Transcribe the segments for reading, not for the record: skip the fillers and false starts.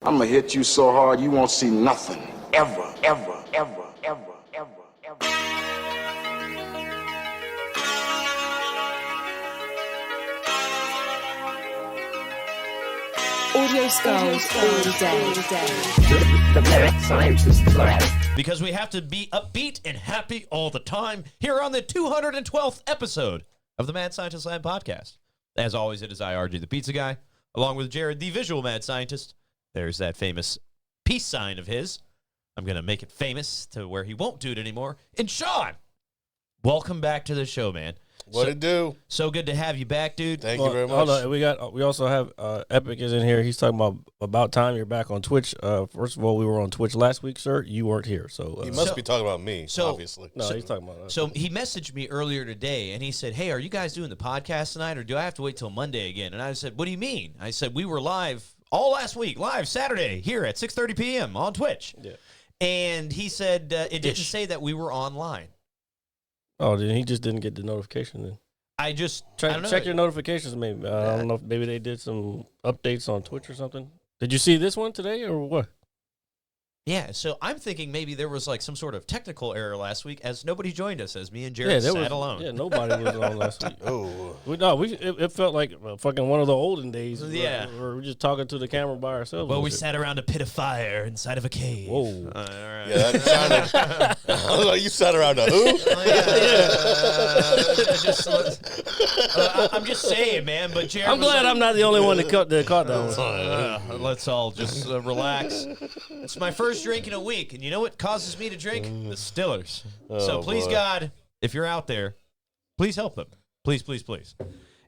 I'm gonna hit you so hard you won't see nothing. Ever, ever, ever, ever, ever, ever. Audio skulls all day. The Mad Scientist Lab. Because we have to be upbeat and happy all the time here on the 212th episode of the Mad Scientist Lab podcast. As always, it is I, RJ, the pizza guy, along with Jared, the visual mad scientist. There's that famous peace sign of his. I'm going to make it famous to where he won't do it anymore. And Sean, welcome back to the show, man. What it do? So good to have you back, dude. Thank you very much. Hold on, we also have Epic is in here. He's talking about time you're back on Twitch. First of all, we were on Twitch last week, sir. You weren't here, so He must be talking about me, so- obviously. no, he's talking about us. So he messaged me earlier today, and he said, hey, are you guys doing the podcast tonight, or do I have to wait till Monday again? And I said, what do you mean? I said, we were live all last week, live Saturday here at 6:30 p.m. on Twitch. Yeah. And he said it didn't say that we were online. Oh, then he just didn't get the notification. Then I don't know. check your notifications. Maybe I don't know if maybe they did some updates on Twitch or something. Did you see this one today or what? Yeah, so I'm thinking maybe there was like some sort of technical error last week as nobody joined us, as me and Jared sat alone. Yeah, nobody was on last week. Oh. It felt like fucking one of the olden days. Yeah. Where we're just talking to the camera by ourselves. Well, we sat around a pit of fire inside of a cave. Whoa. All right. Yeah, that sounded. I was like, you sat around a who? I'm just saying, man. But Jared, I'm glad I'm not the only one that caught that one. let's all just relax. It's my first drink in a week, and you know what causes me to drink? The Stillers. So please, boy. God, if you're out there, please help them. Please, please, please.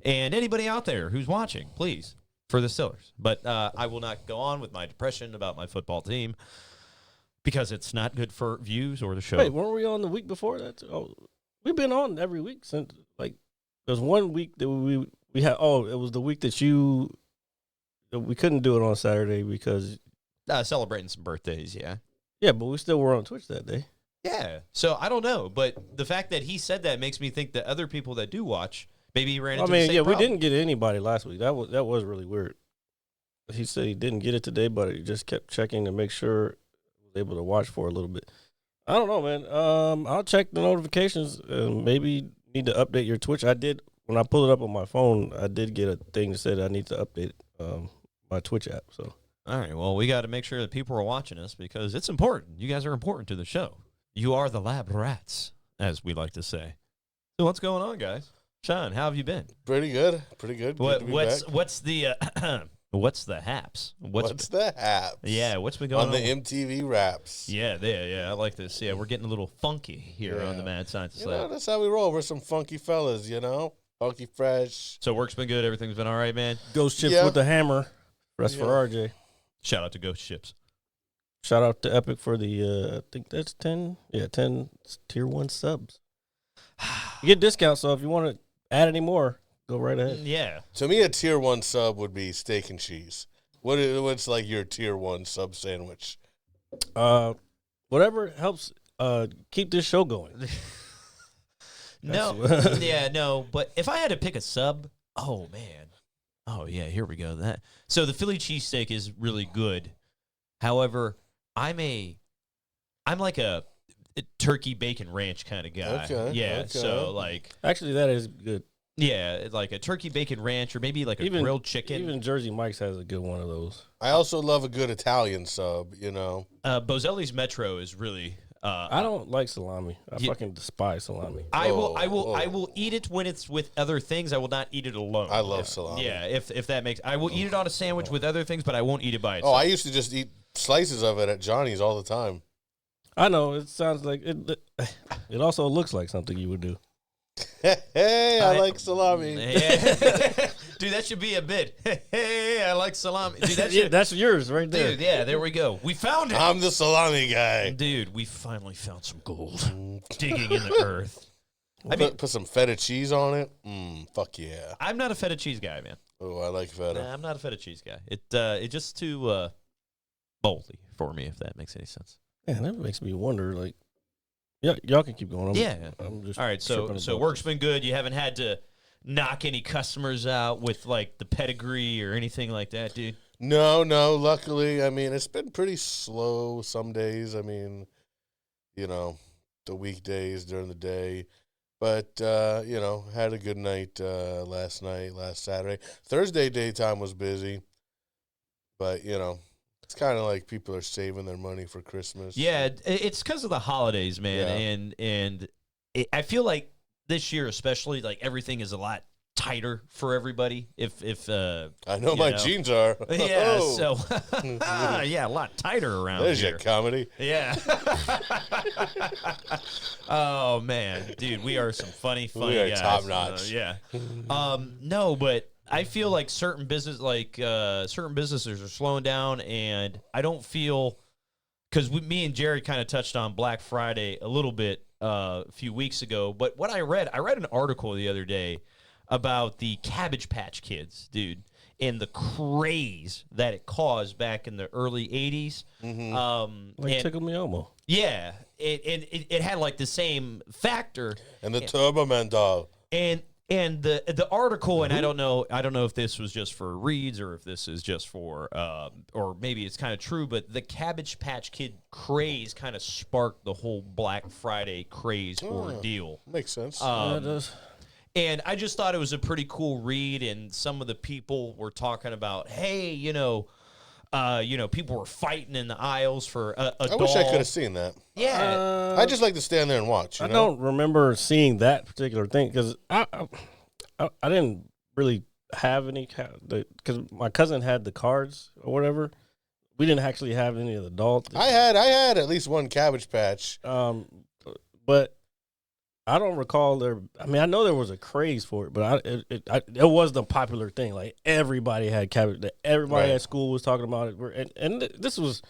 And anybody out there who's watching, please, for the Stillers. But I will not go on with my depression about my football team because it's not good for views or the show. Wait, weren't we on the week before that? Oh, we've been on every week since, like, there's one week that we had. Oh, it was the week that we couldn't do it on Saturday because. Celebrating some birthdays, yeah. Yeah, but we still were on Twitch that day. Yeah. So I don't know, but the fact that he said that makes me think that other people that do watch, maybe he ran into the same problem. We didn't get anybody last week. That was really weird. He said he didn't get it today, but he just kept checking to make sure he was able to watch for a little bit. I don't know, man. I'll check the notifications. Maybe need to update your Twitch. I did when I pulled it up on my phone. I did get a thing that said I need to update my Twitch app. So. All right, well, we got to make sure that people are watching us because it's important. You guys are important to the show. You are the lab rats, as we like to say. So what's going on, guys? Sean, how have you been? Pretty good. Pretty good. Good to be back. What's the what's the haps? What's the haps? Yeah, what's been going on? On the MTV Raps. Yeah, I like this. Yeah, we're getting a little funky here on the Mad Scientist Lab. That's how we roll. We're some funky fellas, Funky fresh. So work's been good. Everything's been all right, man. Ghost chips with the hammer. Rest for RJ. Shout out to Ghost Ships. Shout out to Epic for the, I think that's 10 tier 1 subs. You get discounts, so if you want to add any more, go right ahead. Yeah. To me, a tier 1 sub would be steak and cheese. What's like your tier 1 sub sandwich? Whatever helps keep this show going. No, but if I had to pick a sub, oh, man. Oh, yeah, here we go. So the Philly cheesesteak is really good. However, I'm like a turkey bacon ranch kind of guy. Okay. Yeah, okay. so like. Actually, that is good. Yeah, like a turkey bacon ranch or maybe like a grilled chicken. Even Jersey Mike's has a good one of those. I also love a good Italian sub, Bozelli's Metro is really. I don't like salami. I fucking despise salami. I will eat it when it's with other things. I will not eat it alone. I love salami. Yeah, if that makes. I will eat it on a sandwich with other things, but I won't eat it by itself. Oh, I used to just eat slices of it at Johnny's all the time. I know it sounds like it. It also looks like something you would do. Hey, I like salami. Dude, that should be a bit. Hey, I like salami. Dude, that's yours right there. Dude, yeah, there we go. We found it. I'm the salami guy. Dude, we finally found some gold digging in the earth. Put some feta cheese on it. Fuck yeah. I'm not a feta cheese guy, man. Oh, I like feta. Nah, I'm not a feta cheese guy. It's just too moldy for me, if that makes any sense. Man, that makes me wonder, like, yeah, y'all can keep going. I'm just all right, so work's been good. You haven't had to knock any customers out with, like, the pedigree or anything like that, dude? No. Luckily, I mean, it's been pretty slow some days. I mean, the weekdays during the day. But, had a good night last Saturday. Thursday daytime was busy. But, it's kind of like people are saving their money for Christmas. Yeah, it's because of the holidays, man. Yeah. And I feel like this year especially, like everything is a lot tighter for everybody. If I know my jeans are. Yeah, Oh. so yeah, a lot tighter around There's here. your comedy. Yeah. Oh man, dude, we are some funny We are guys. top notch. Yeah. No, but I feel like certain businesses are slowing down, and I don't feel because me and Jerry kind of touched on Black Friday a little bit a few weeks ago. But what I read an article the other day about the Cabbage Patch Kids, dude, and the craze that it caused back in the early 80s. Like Tickle Me Elmo. Yeah, it had like the same factor. And the Turbo Man doll. And the article, and I don't know if this was just for reads or if this is just for or maybe it's kind of true, but the Cabbage Patch Kid craze kind of sparked the whole Black Friday craze ordeal. Makes sense. Yeah, it does. And I just thought it was a pretty cool read, and some of the people were talking about, hey, people were fighting in the aisles for a I doll. wish I could have seen that. Yeah. I just like to stand there and watch. I don't remember seeing that particular thing because I didn't really have any because my cousin had the cards or whatever. We didn't actually have any of the dolls. I had at least one Cabbage Patch. But I don't recall there. I mean, I know there was a craze for it, but it was the popular thing. Like everybody had cabbage. Everybody Right. at school was talking about it. And this was,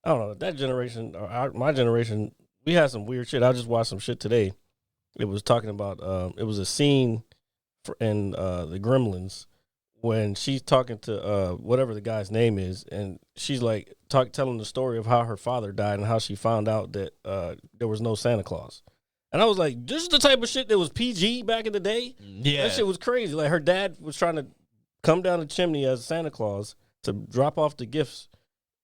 I don't know, that generation or my generation. We had some weird shit. I just watched some shit today. It was talking about. It was a scene in the Gremlins when she's talking to whatever the guy's name is, and she's like telling the story of how her father died and how she found out that there was no Santa Claus. And I was like, this is the type of shit that was PG back in the day. Yeah. That shit was crazy. Like, her dad was trying to come down the chimney as Santa Claus to drop off the gifts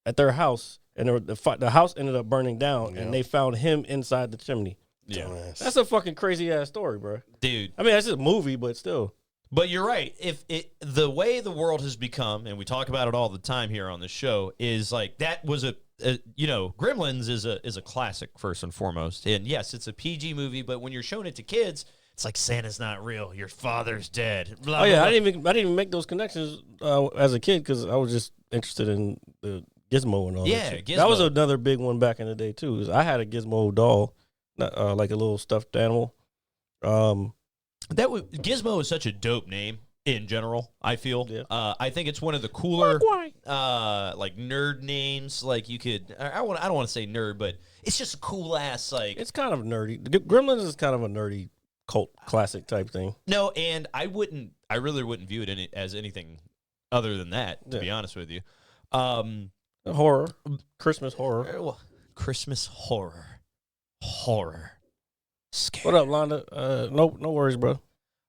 at their house, and the house ended up burning down, and they found him inside the chimney. Yeah. Dumbass. That's a fucking crazy-ass story, bro. Dude. I mean, that's just a movie, but still. But you're right. If the way the world has become, and we talk about it all the time here on the show, is like that was Gremlins is a classic first and foremost. And yes, it's a PG movie, but when you're showing it to kids, it's like Santa's not real. Your father's dead. Blah, Oh yeah, blah, I didn't even make those connections as a kid because I was just interested in the Gizmo and all Yeah, that shit. Gizmo. That was another big one back in the day too. Is I had a Gizmo doll, like a little stuffed animal. Gizmo is such a dope name in general. I feel. Yeah. I think it's one of the cooler, like nerd names. Like you could. I don't want to say nerd, but it's just a cool ass like. It's kind of nerdy. Gremlins is kind of a nerdy cult classic type thing. No, and I really wouldn't view it as anything other than that. To be honest with you, Horror, Christmas horror. Christmas horror, scary. What up, Londa? No worries, bro.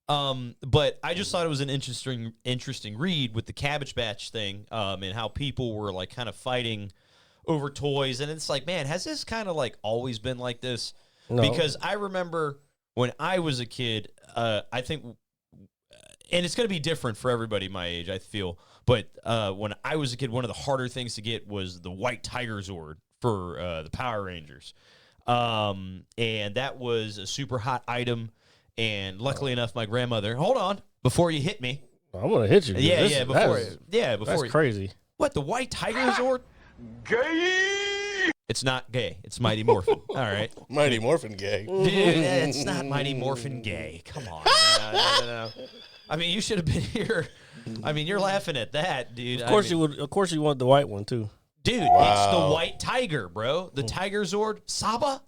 But I just thought it was an interesting read with the Cabbage Patch thing, and how people were like kind of fighting over toys, and it's like, man, has this kind of like always been like this? No. Because I remember when I was a kid, I think, and it's going to be different for everybody my age, I feel. But when I was a kid, one of the harder things to get was the White Tiger Zord for the Power Rangers, and that was a super hot item. And luckily enough, my grandmother. Hold on, before you hit me. I'm gonna hit you. Before that's crazy. What, the White Tiger Zord? Gay. It's not gay. It's Mighty Morphin. All right. Mighty Morphin gay. Dude, it's not Mighty Morphin gay. Come on. No. I mean, you should have been here. I mean, you're laughing at that, dude. Of course you would. Of course you want the white one too. Dude, it's the White Tiger, bro. The Tiger Zord. Saba?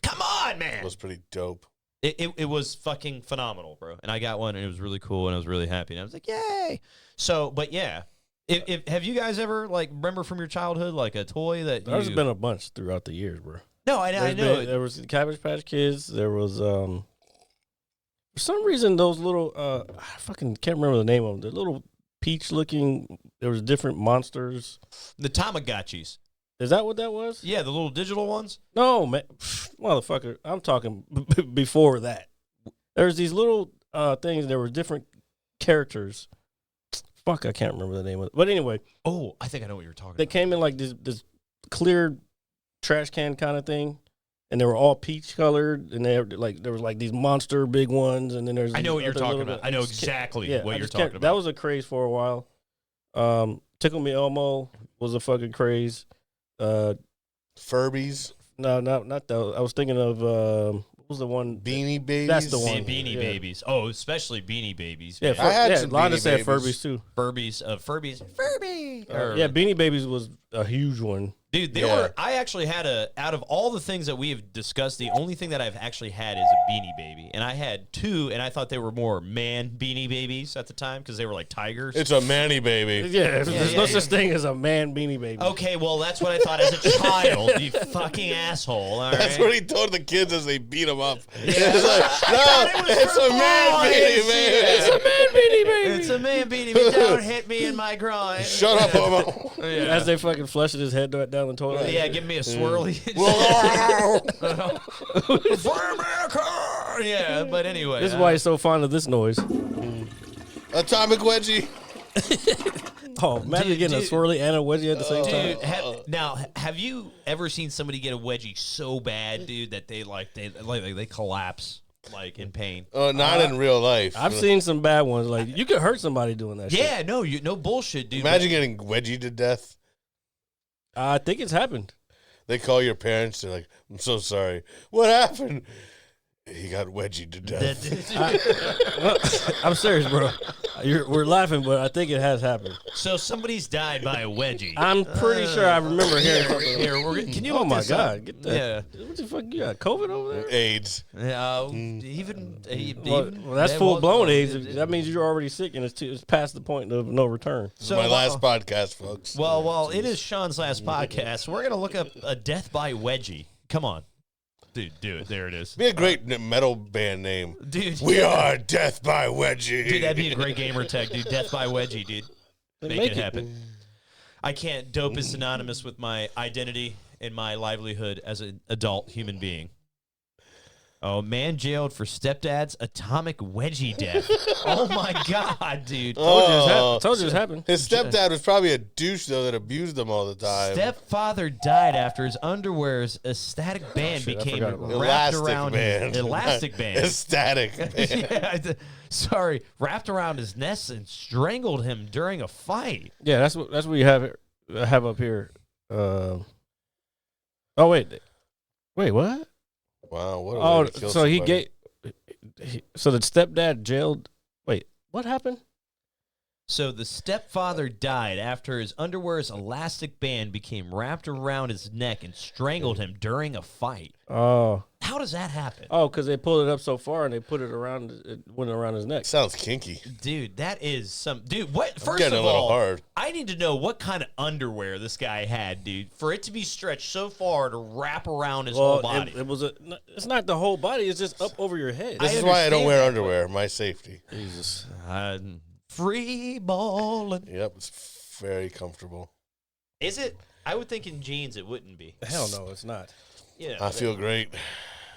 Come on, man. It was pretty dope. It was fucking phenomenal, bro. And I got one, and it was really cool, and I was really happy. And I was like, yay. So, but yeah. Have you guys ever, like, remember from your childhood, like, a toy that There's been a bunch throughout the years, bro. No, I know. There was the Cabbage Patch Kids. There was, for some reason, those little, I fucking can't remember the name of them. The little peach looking. There was different monsters. The Tamagotchis. Is that what that was? Yeah, the little digital ones. No, man, motherfucker. I'm talking before that. There's these little things. There were different characters. Fuck, I can't remember the name of it. But anyway, Oh, I think I know what you're talking they about. came in like this clear trash can kind of thing, and they were all peach colored, and they had, like there was like these monster big ones, and then there's I know what you're other talking little about. bit- I know just can't- exactly yeah, what I you're just can't- talking That about. was a craze for a while. Tickle Me Elmo was a fucking craze. Furbies, No, not that. I was thinking of what was the one? Beanie Babies. That's the one. Beanie Yeah. Babies. Oh, especially Beanie Babies. Yeah, man. I had yeah. some Londa Beanie said Babies. Furbies too. Furbies. Furby. Yeah, Beanie Babies was a huge one. Dude, Yeah. I actually had out of all the things that we have discussed, the only thing that I've actually had is a Beanie Baby. And I had two, and I thought they were more man Beanie Babies at the time because they were like tigers. It's a Manny Baby. Yeah, there's no yeah. such thing as a man Beanie Baby. Okay, well, that's what I thought as a child, you fucking asshole. All That's right? what he told the kids as they beat him up. Yeah. It's like, no, it's a man Beanie Baby. Beanie Baby. It's a man Beanie Baby. Don't hit me in my groin. Shut up, Homo. Yeah. As they fucking flushed his head down the toilet. Yeah, give me a swirly. For America! Yeah, but anyway. This is why he's so fond of this noise. Atomic Wedgie. Oh, imagine Dude, getting a dude. swirly and a wedgie at the same time. Dude, have you ever seen somebody get a wedgie so bad, dude, that they collapse like in pain? Not in real life. I've seen some bad ones. Like you could hurt somebody doing that. Shit. Yeah, no bullshit, dude. Imagine getting wedgie to death. I think it's happened. They call your parents. They're like, "I'm so sorry. What happened?" He got wedgied to death. I'm serious, bro. We're laughing, but I think it has happened. So somebody's died by a wedgie. I'm pretty sure I remember hearing something. Can you Oh look my this up? God! Get that. Yeah. What the fuck? You got COVID over there? AIDS. Well, that's full blown AIDS. That means you're already sick, and it's past the point of no return. So, My last podcast, folks. Well, it is Sean's last podcast. We're gonna look up a death by wedgie. Come on, dude, do it. There it is. Be a great metal band name. Dude, We yeah. are Death by Wedgie. Dude, that'd be a great gamer tag, dude. Death by wedgie, dude. Make it happen. I can't. Dope is synonymous with my identity and my livelihood as an adult human being. Oh, man jailed for stepdad's atomic wedgie death. Oh my God, dude. Told you it's happened. His stepdad was probably a douche, though, that abused him all the time. Stepfather died after his underwear's ecstatic band shit, I became forgot about that. wrapped Elastic around band. elastic band. Ecstatic band. Yeah, sorry, wrapped around his neck and strangled him during a fight. Yeah, that's what you have up here. Oh wait, what? Wow, what a Oh, way to kill so somebody. so the stepdad jailed. Wait, what happened? So the stepfather died after his underwear's elastic band became wrapped around his neck and strangled him during a fight. Oh, How does that happen? because they pulled it up so far and they put it around. It went around his neck. Sounds kinky. Dude, that is some dude. What? I'm First getting of a little all, hard. I need to know what kind of underwear this guy had, dude, for it to be stretched so far to wrap around his whole body. It was it's not the whole body. It's just up over your head. This I is why I don't understand wear that, underwear. My safety. Jesus. Free balling. Yep, it's very comfortable. Is it? I would think in jeans it wouldn't be. Hell no, it's not. Yeah. I feel great.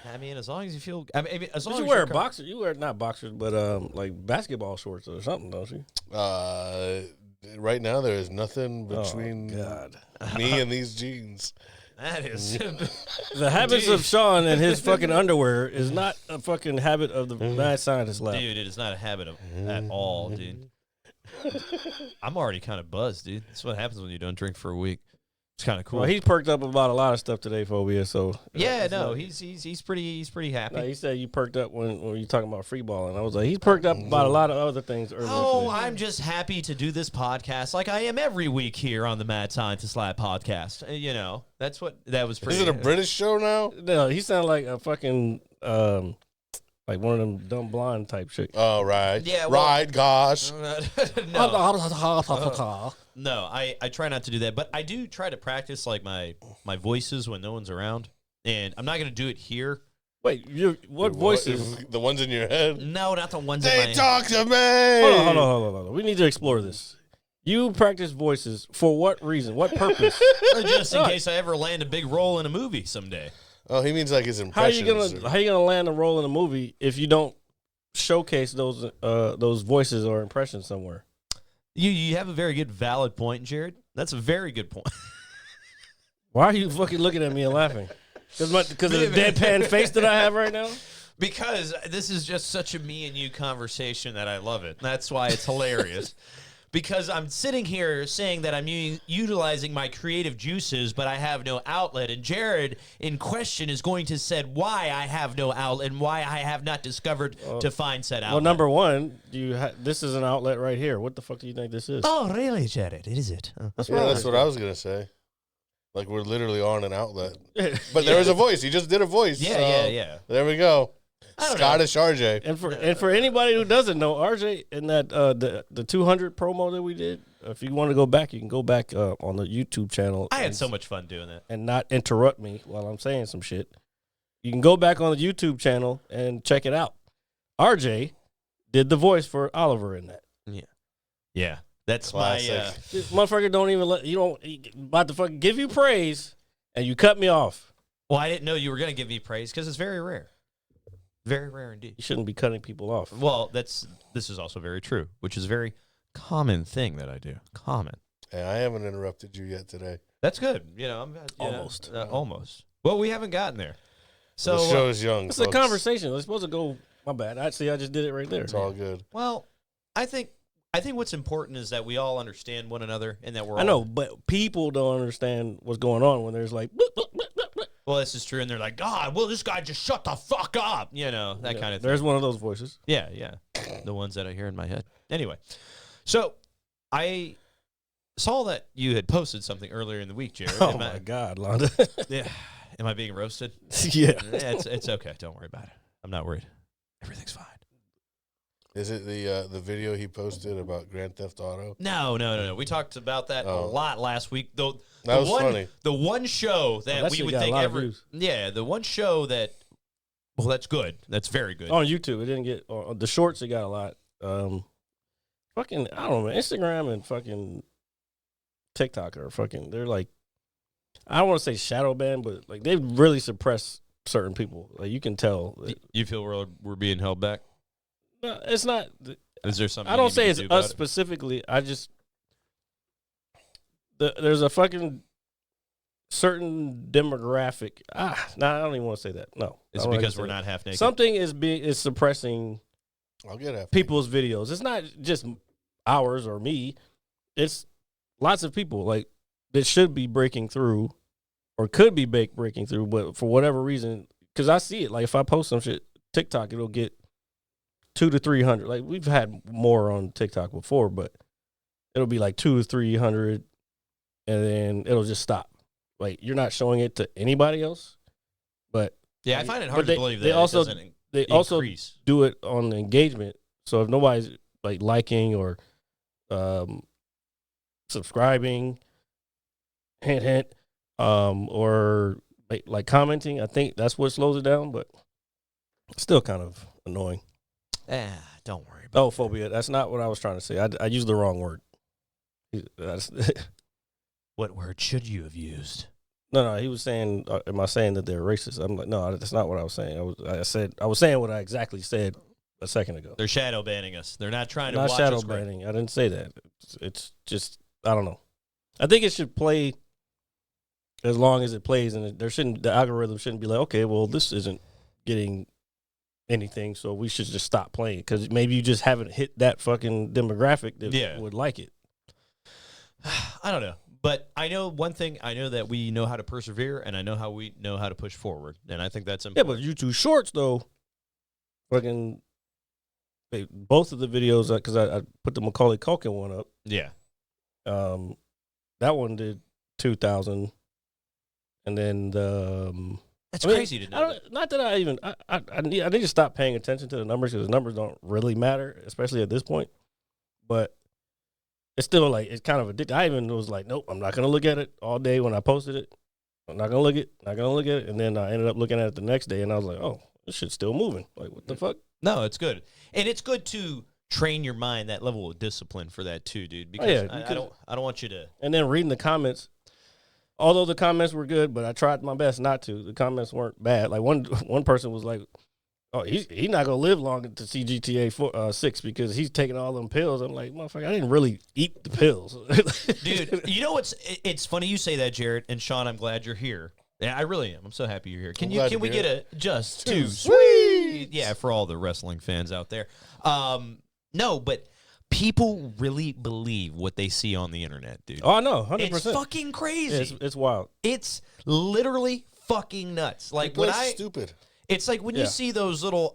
I mean, as long as you feel. I mean, as long But as you wear you're a boxer. You wear not boxers, but like basketball shorts or something, don't you? Right now, there is nothing between God. me and these jeans. That is. The habits of Sean and his fucking underwear is not a fucking habit of the mad scientist lab. Dude, it is not a habit at all, dude. I'm already kind of buzzed, dude. That's what happens when you don't drink for a week. It's kind of cool. Well, he's perked up about a lot of stuff today, Phobia. So yeah, no, he's pretty happy. No, he said you perked up when you talking about free balling. I was like, he's perked up about a lot of other things earlier. Oh, today. I'm just happy to do this podcast like I am every week here on the Mad Scientist Lab podcast. You know, that was pretty. Is it a British show now? No, he sounded like a fucking like one of them dumb blonde type shit. Oh, right. Yeah, well- right, gosh. No, I try not to do that, but I do try to practice like my voices when no one's around, and I'm not gonna do it here Wait, what voices? The ones in your head. No, not the ones in my They head. talk to me. Hold on. We need to explore this. You practice voices for what reason? What purpose? Just in case I ever land a big role in a movie someday. Oh, he means like his How you impressions. gonna land a role in a movie if you don't showcase those voices or impressions somewhere? You have a very good valid point, Jared. That's a very good point. Why are you fucking looking at me and laughing? Because of the deadpan face that I have right now? Because this is just such a me and you conversation that I love it. That's why it's hilarious. Because I'm sitting here saying that I'm utilizing my creative juices, but I have no outlet. And Jared, in question, is going to say why I have no outlet and why I have not discovered to find said outlet. Well, number one, this is an outlet right here. What the fuck do you think this is? Oh, really, Jared? Is it? That's That's what I was gonna say. Like we're literally on an outlet, but there was a voice. He just did a voice. Yeah. There we go. I don't Scottish RJ. And for anybody who doesn't know, RJ in that the 200 promo that we did, if you want to go back, you can go back on the YouTube channel. I had so much fun doing that. And not interrupt me while I'm saying some shit. You can go back on the YouTube channel and check it out. RJ did the voice for Oliver in that. Yeah. That's Classic. my... This motherfucker don't even he about to fucking give you praise, and you cut me off. Well, I didn't know you were going to give me praise because it's very rare. Very rare indeed. You shouldn't be cutting people off. Well, this is also very true, which is a very common thing that I do. Common. Hey, I haven't interrupted you yet today. That's good. I'm Almost. almost. Well, we haven't gotten there. So The show is young. It's folks. a conversation. We're supposed to go. My bad. Actually, I just did it right there. It's all good. well, I think what's important is that we all understand one another and that we're I know, but people don't understand what's going on when there's like. Bloop, bloop, bloop, bloop, bloop. Well, this is true, and they're like, God, will this guy just shut the fuck up? That kind of thing. There's one of those voices. Yeah. The ones that I hear in my head. Anyway, so I saw that you had posted something earlier in the week, Jared. Oh my God, Londa. Yeah. Am I being roasted? Yeah. It's okay. Don't worry about it. I'm not worried. Everything's fine. Is it the video he posted about Grand Theft Auto? No. We talked about that a lot last week. Though That was funny. The one show that that we shit would got a think lot of ever. views. Yeah, the one show that. Well, that's good. That's very good. On YouTube, it didn't get the shorts. It got a lot. Fucking, I don't know, man. Instagram and fucking TikTok are fucking. They're like, I don't want to say shadow ban, but like they really suppress certain people. Like you can tell. You feel we're being held back? No, it's not. Is there something? I don't say it's us specifically. I just there's a fucking certain demographic. I don't even want to say that. No, Is it because we're not half naked? Something is suppressing I'll get it. people's videos. It's not just ours or me. It's lots of people like that should be breaking through or could be breaking through, but for whatever reason, because I see it. Like if I post some shit, TikTok, it'll get 200 to 300. Like we've had more on TikTok before, but it'll be like 200 to 300, and then it'll just stop. Like you're not showing it to anybody else, but Yeah, I find it hard but to believe that they also it doesn't they also increase. do it on the engagement. So if nobody's like liking or subscribing, hint, or like commenting, I think that's what slows it down. But it's still kind of annoying. Don't worry about Oh, phobia. That's not what I was trying to say. I used the wrong word. That's, what word should you have used? no. He was saying, "Am I saying that they're racist?" I'm like, no, that's not what I was saying. I was saying what I exactly said a second ago. They're shadow banning us. They're not trying to Not watch shadow us grow. banning. I didn't say that. It's just I don't know. I think it should play as long as it plays, and the algorithm shouldn't be like, okay, well, this isn't getting anything, so we should just stop playing because maybe you just haven't hit that fucking demographic that would like it. I don't know. But I know one thing. I know that we know how to persevere, and I know how we know how to push forward. And I think that's Yeah, important. but YouTube Shorts though, fucking both of the videos because I put the Macaulay Culkin one up. Yeah. That one did 2,000, and then the That's crazy to know. Not that I need to stop paying attention to the numbers because the numbers don't really matter, especially at this point. But it's still like it's kind of addictive. I even was like, nope, I'm not gonna look at it all day when I posted it. I'm not gonna look at it, and then I ended up looking at it the next day, and I was like, oh, this shit's still moving. Like, what the fuck? No, it's good. And it's good to train your mind, that level of discipline for that too, dude. Because I don't want you to. And then reading the comments, although the comments were good, but I tried my best not to. The comments weren't bad. Like one person was like, "Oh, he's not gonna live long to see GTA 6 because he's taking all them pills." I'm like, motherfucker, I didn't really eat the pills, Dude. You know what's? It's funny you say that, Jared and Sean. I'm glad you're here. Yeah, I really am. I'm so happy you're here. Can we get a just too sweet? Yeah, for all the wrestling fans out there. No, but people really believe what they see on the internet, dude. Oh, I know, 100%. It's fucking crazy. It's wild. It's literally fucking nuts. Like People when are stupid. It's like when you see those little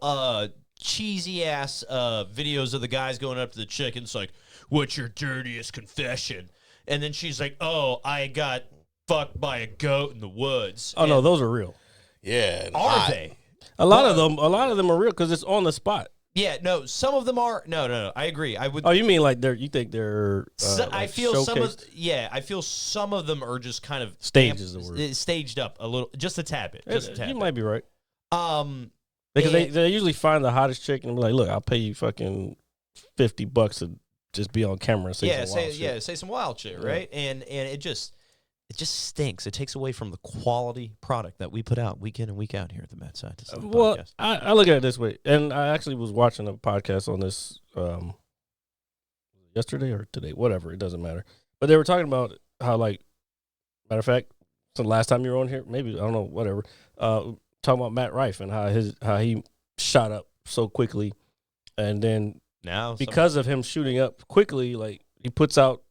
cheesy ass videos of the guys going up to the chick and it's like, "What's your dirtiest confession?" And then she's like, "Oh, I got fucked by a goat in the woods." Oh, no, those are real. Yeah. Are they? A lot of them are real because it's on the spot. Yeah, no, some of them are. No, I agree. I would. Oh, you mean like you think they're? I feel showcased? I feel some of them are just kind of Staged is the word. Staged up a little, just a tad bit. Just a tad You bit. might be right. Because Because they usually find the hottest chick and be like, "Look, I'll pay you fucking $50 to just be on camera and say some wild shit." say some wild shit, right? And it just stinks. It takes away from the quality product that we put out week in and week out here at the Mad Scientist Podcast. I look at it this way, and I actually was watching a podcast on this yesterday or today, whatever, it doesn't matter. But they were talking about how, like, matter of fact, so the last time you were on here, maybe, I don't know, whatever, talking about Matt Rife and how he shot up so quickly, and then Now because of him shooting up quickly, like, he puts out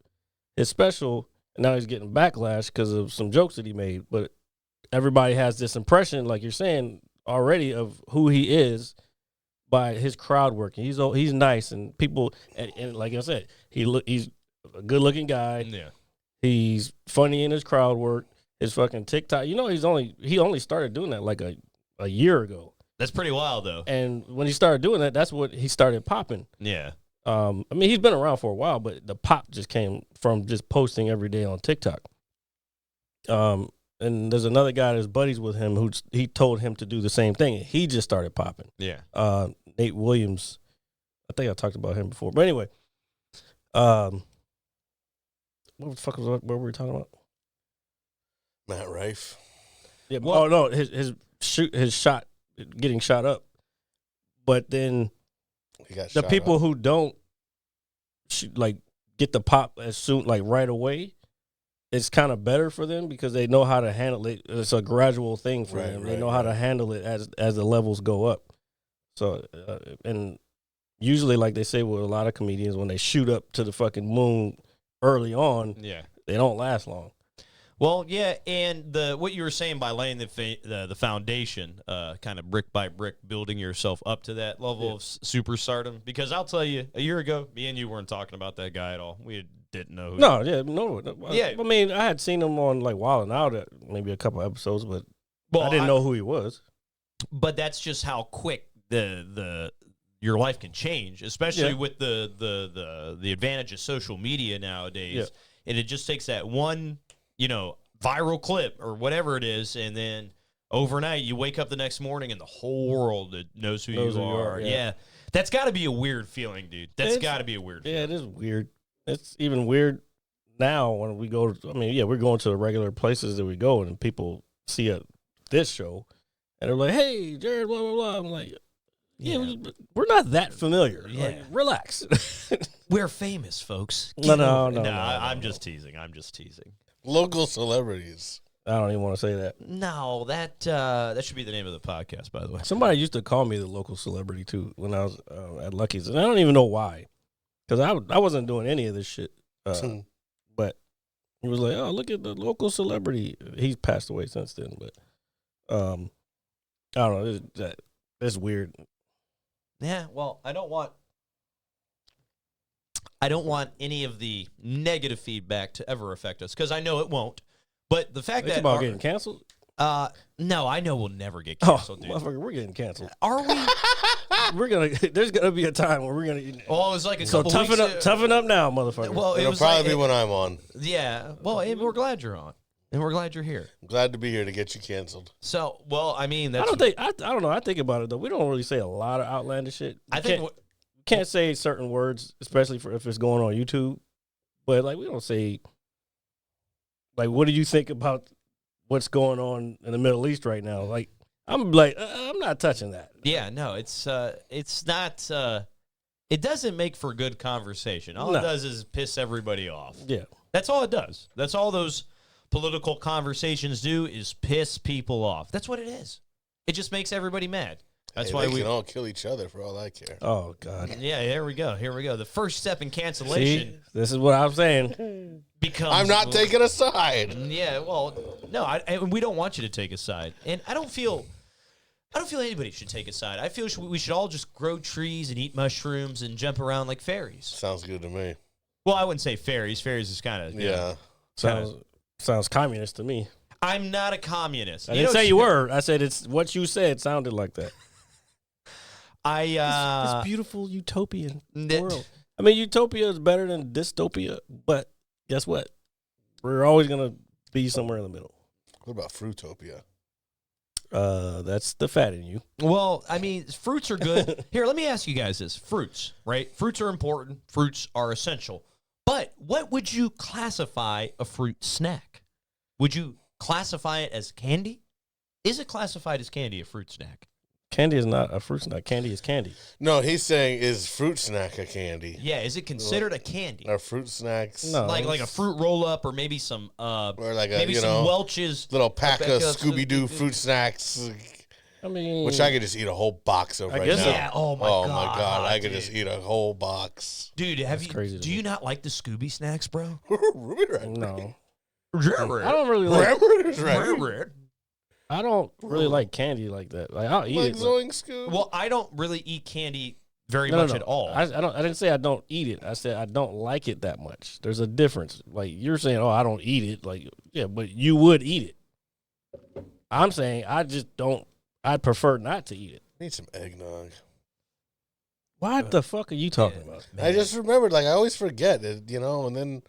his special. And now he's getting backlash because of some jokes that he made. But everybody has this impression, like you're saying already, of who he is by his crowd work. He's nice, and people, and like I said, he's a good looking guy. Yeah, he's funny in his crowd work. His fucking TikTok, he only started doing that like a year ago. that's pretty wild though. And when he started doing that, that's what he started popping. Yeah. I mean, he's been around for a while, but the pop just came from just posting every day on TikTok. And there's another guy that's buddies with him he told him to do the same thing. He just started popping. Yeah. Nate Williams. I think I talked about him before. But anyway, what the fuck was what were we talking about? Matt Rife. Yeah. Oh no, his shot getting shot up, but then. The people who don't like get the pop as soon, like right away, it's kind of better for them because they know how to handle it. It's a gradual thing for them. They know how to handle it as the levels go up. So, and usually, like they say with a lot of comedians, when they shoot up to the fucking moon early on, they don't last long. Well, yeah, and what you were saying by laying the foundation, kind of brick by brick, building yourself up to that level of superstardom. Because I'll tell you, a year ago, me and you weren't talking about that guy at all. We didn't know. Yeah. I mean, I had seen him on like Wild 'N Out, maybe a couple episodes, but I didn't know who he was. But that's just how quick your life can change, especially with the advantage of social media nowadays. Yeah. And it just takes that one, viral clip or whatever it is, and then overnight you wake up the next morning and the whole world knows who you are. Yeah. That's got to be a weird feeling, dude. That's got to be a weird feeling. Yeah, it is weird. It's even weird now when we go we're going to the regular places that we go, and people see this show, and they're like, "Hey, Jared, blah, blah, blah." I'm like, yeah, we're not that familiar. Yeah. Like, relax. We're famous, folks. No, I'm just teasing. Local celebrities. I don't even want to say that. No, that should be the name of the podcast, by the way. Somebody used to call me the local celebrity, too, when I was at Lucky's. And I don't even know why. Because I wasn't doing any of this shit. But he was like, "Oh, look at the local celebrity." He's passed away since then. But I don't know. It's weird. Yeah, well, I don't want any of the negative feedback to ever affect us, because I know it won't. But the fact Think that about getting canceled? No, I know we'll never get canceled, dude. Motherfucker, we're getting canceled. Are we? There's gonna be a time where we're gonna. Well, it was like a couple toughen weeks. Toughen up now, motherfucker. Well, It'll probably be when I'm on. Yeah. Well, we're glad you're on. and we're glad you're here. I'm glad to be here to get you canceled. So, well, I mean, that's I don't know. I think about it though. We don't really say a lot of outlandish shit. Can't say certain words, especially for if it's going on YouTube. But like we don't say like, what do you think about what's going on in the Middle East right now? Like I'm like I'm not touching that. Yeah, no, it's not. It doesn't make for good conversation. All it does is piss everybody off. Yeah, that's all it does. That's all those political conversations do is piss people off. That's what it is. It just makes everybody mad. That's why we we can all kill each other for all I care. Oh God. Yeah, here we go. Here we go. The first step in cancellation. See, this is what I'm saying. Becomes. I'm not taking a side. Yeah, well, no, we don't want you to take a side, and I don't feel anybody should take a side. I feel we should all just grow trees and eat mushrooms and jump around like fairies. Sounds good to me. Well, I wouldn't say fairies. Fairies is kind of yeah. Sounds communist to me. I'm not a communist. I didn't say you were. I said it's what you said sounded like that. This beautiful utopian world. I mean, utopia is better than dystopia, but guess what? We're always gonna be somewhere in the middle. What about Fruitopia? That's the fat in you. Well, I mean, fruits are good. Here, let me ask you guys this. Fruits, right? Fruits are important. Fruits are essential. But what would you classify a fruit snack? Would you classify it as candy? Is it classified as candy, a fruit snack? Candy is not a fruit snack. Candy is candy. No, he's saying is fruit snack a candy? Yeah, is it considered a candy? Are fruit snacks? No. Like a fruit roll up, or maybe some or like maybe some Welch's little pack of Rebecca Scooby Doo fruit snacks. I mean, Which I could just eat a whole box of right now. Yeah. Oh my god. I could just eat a whole box. Dude, crazy do you not like the Scooby snacks, bro? no. I don't really like. Right. I don't really like candy like that. Like I'll eat Like it. Zoing Scoob? Well, I don't really eat candy very No, much at all. I didn't say I don't eat it. I said I don't like it that much. There's a difference. Like you're saying, oh, I don't eat it. Like yeah, but you would eat it. I'm saying I just don't. I'd prefer not to eat it. Need some eggnog. What the fuck are you talking about? I just remembered, like, I always forget it, and then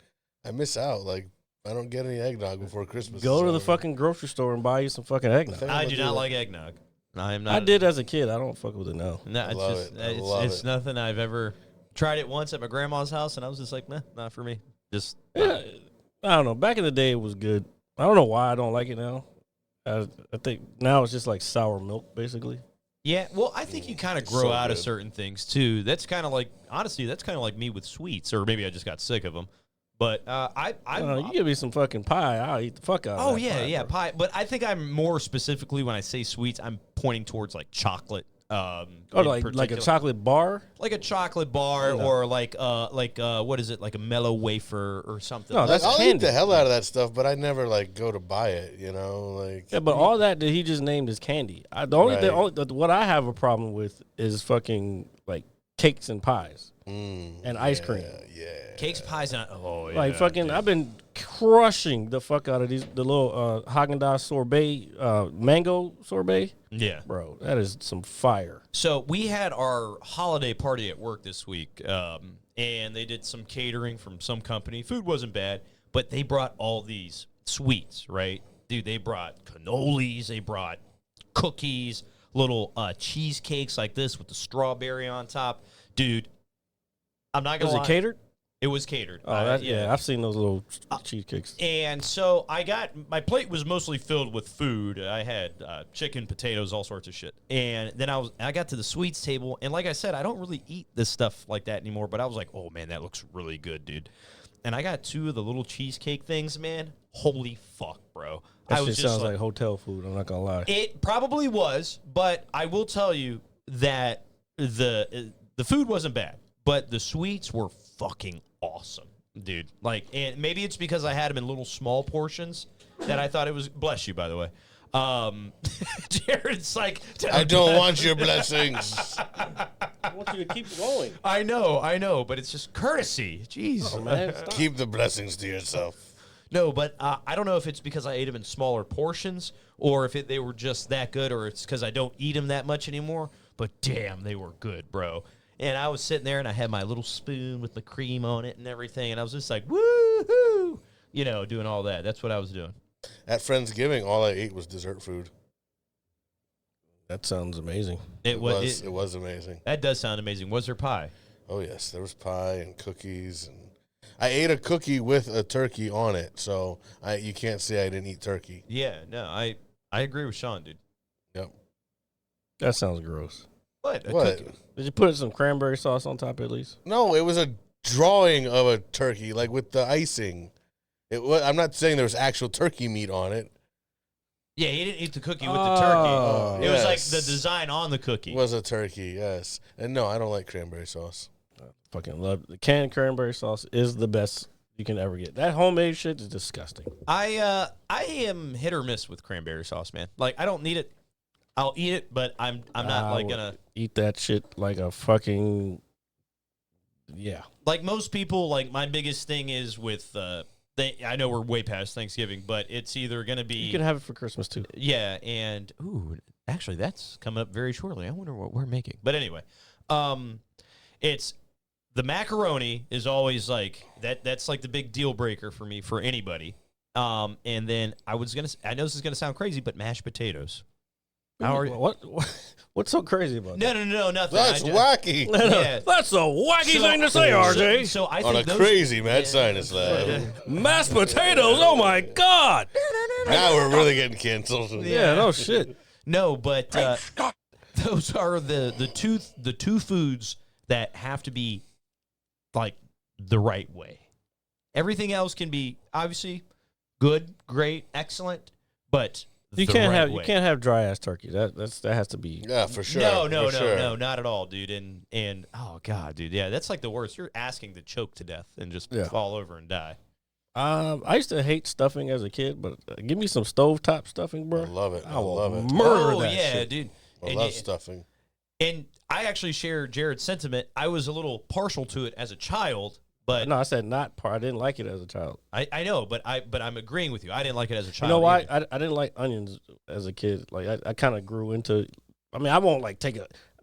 I miss out. Like, I don't get any eggnog before Christmas. Go to the fucking grocery store and buy you some fucking eggnog. I do not like eggnog. I am not. I did as a kid. I don't fuck with it now. No, it's love just it. I love it's it. nothing I've ever tried it once at my grandma's house, and I was just like, meh, not for me. Just Yeah, I don't know. Back in the day, it was good. I don't know why I don't like it now. I think now it's just like sour milk, basically. yeah. Well, I think you kind of grow So out of good. certain things too. That's kind of like honestly, that's kind of like me with sweets, or maybe I just got sick of them. But You give me some fucking pie, I'll eat the fuck out of Oh that yeah, pie, yeah, bro. pie. But I think I'm more specifically when I say sweets, I'm pointing towards like chocolate. Oh, in like a particular. chocolate bar? Like a chocolate bar, No. or like what is it, like a mellow wafer or something. No, that's I'll eat candy. the hell out of that stuff, but I never, like, go to buy it, Like, Yeah, but all that he just named is candy. What I have a problem with is fucking like cakes and pies and ice cream. Yeah. Cakes, pies, and Like fucking, I've been crushing the fuck out of the little Haagen-Dazs sorbet, mango sorbet. yeah. Bro, that is some fire. So we had our holiday party at work this week, and they did some catering from some company. Food wasn't bad, but they brought all these sweets, right? Dude, they brought cannolis, they brought cookies, little cheesecakes like this with the strawberry on top. Dude, I'm not gonna Was lie. it catered? It was catered. Oh, yeah, I've seen those little cheesecakes. And so my plate was mostly filled with food. I had chicken, potatoes, all sorts of shit. And then I got to the sweets table, and like I said, I don't really eat this stuff like that anymore, but I was like, oh man, that looks really good, dude. And I got 2 of the little cheesecake things, man. Holy fuck, bro. That I shit was just sounds like hotel food, I'm not gonna lie. it probably was, but I will tell you that the food wasn't bad, but the sweets were fucking awesome, dude. Like, and maybe it's because I had them in little small portions that I thought it was. Bless you, by the way. Jared's like, I don't want your blessings. I want you to keep going. I know, but it's just courtesy. Jeez, Oh, man, stop. Keep the blessings to yourself. No, but I don't know if it's because I ate them in smaller portions or if they were just that good, or it's because I don't eat them that much anymore. But damn, they were good, bro. And I was sitting there and I had my little spoon with the cream on it and everything, and I was just like, woo-hoo, doing all that. That's what I was doing. At Friendsgiving, all I ate was dessert food. That sounds amazing. It was amazing. That does sound amazing. Was there pie? Oh, yes. There was pie and cookies. And I ate a cookie with a turkey on it, so you can't say I didn't eat turkey. Yeah, no, I agree with Sean, dude. Yep. That sounds gross. What? What? Cookie? Did you put some cranberry sauce on top at least? No, it was a drawing of a turkey, like with the icing. I'm not saying there was actual turkey meat on it. Yeah, he didn't eat the cookie with the turkey. It was like yes. the design on the cookie. It was a turkey, yes. And no, I don't like cranberry sauce. Fucking love the canned cranberry sauce is the best you can ever get. That homemade shit is disgusting. I am hit or miss with cranberry sauce, man. Like I don't need it. I'll eat it, but I'm not like gonna eat that shit like a fucking like most people. Like my biggest thing is with I know we're way past Thanksgiving, but it's either gonna be You can have it for Christmas too. yeah, and actually that's coming up very shortly. I wonder what we're making. But anyway, it's the macaroni is always like that. That's like the big deal breaker for me for anybody. And then I know this is gonna sound crazy, but mashed potatoes. How are you? What's so crazy about that? No, nothing. That's wacky. Yeah. That's a wacky thing to say, RJ. So I On think a crazy mad scientist lab. Mashed potatoes, oh my God. Now we're really getting canceled. Yeah, no shit. No, but those are the two foods that have to be like the right way. Everything else can be obviously good, great, excellent, but You can't have dry ass turkey. That has to be. Yeah, for sure. No, not at all, dude. And oh god, dude, yeah, that's like the worst. You're asking to choke to death and just fall over and die. I used to hate stuffing as a kid, but give me some stovetop stuffing, bro. I love it. I will love it. murder Oh that yeah, shit. dude. I love stuffing. And I actually share Jared's sentiment. I was a little partial to it as a child, but No, I said not part. I didn't like it as a child. I know, but I'm agreeing with you. I didn't like it as a child. You know why? either. I didn't like onions as a kid. Like I kind of grew into. I mean, I won't like take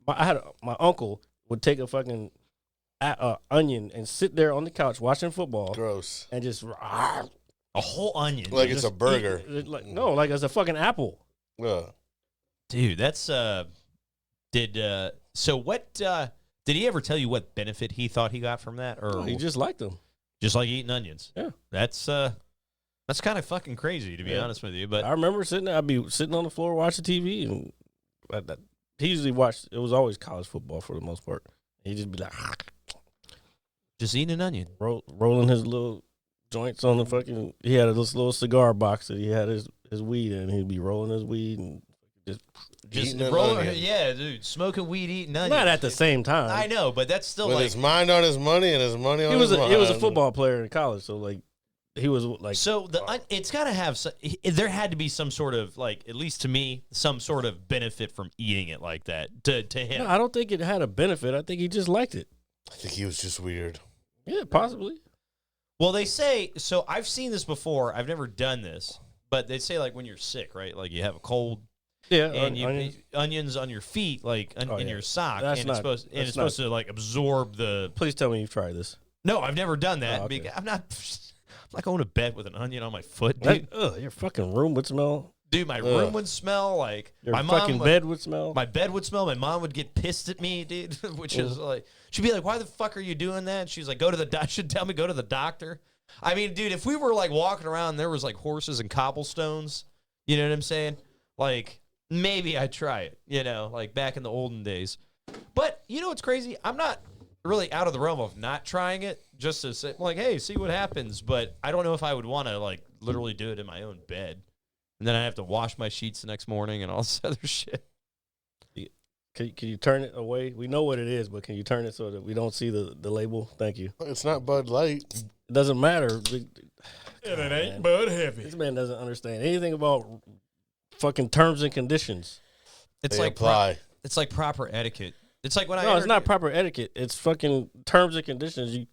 my uncle would take a fucking onion and sit there on the couch watching football Gross. and just A whole onion. Like dude. it's a burger. like it's a fucking apple. Yeah. Dude, that's so what did he ever tell you what benefit he thought he got from that, or He just liked them. just like eating onions? Yeah. That's kind of fucking crazy to be honest with you. But I remember I'd be sitting on the floor watching TV, and he usually watched. It was always college football for the most part. He'd just be like, just eating an onion. rolling his little joints on the fucking. He had this little cigar box that he had his weed in. He'd be rolling his weed and just Eating an rolling, onion. yeah, dude, smoking weed, eating onions. not at the same time. I know, but that's still With like his mind on his money and his money on He was his mind. he was a football player in college, so like he was like. so it's got to have there had to be some sort of like, at least to me, some sort of benefit from eating it like that to him. No, I don't think it had a benefit. I think he just liked it. I think he was just weird. Yeah, possibly. Well, they say, so I've seen this before. I've never done this, but they say like when you're sick, right? Like you have a cold Yeah, and you onions on your feet, like in yeah. your sock, That's and not- it's that's not- supposed to like absorb the. Please tell me you've tried this. No, I've never done that. Oh, okay. I'm not going to bed with an onion on my foot, dude. Your fucking room would smell. Dude, my room would smell like Your my fucking mom. bed would smell. My bed would smell. My mom would get pissed at me, dude. Which is like, she'd be like, "Why the fuck are you doing that?" And she's like, "Go to the doctor." She'd tell me, "Go to the doctor." I mean, dude, if we were like walking around, and there was like horses and cobblestones. You know what I'm saying? Like maybe I'd try it. You know, like back in the olden days. But you know what's crazy? I'm not really out of the realm of not trying it. Just to say, like, hey, see what happens. But I don't know if I would want to like literally do it in my own bed. And then I have to wash my sheets the next morning and all this other shit. Can you turn it away? We know what it is, but can you turn it so that we don't see the label? Thank you. It's not Bud Light. It doesn't matter. And it ain't Bud Heavy. This man doesn't understand anything about fucking terms and conditions. It's They like apply. it's like proper etiquette. It's like when I No, it's entered- not proper etiquette. It's fucking terms and conditions. You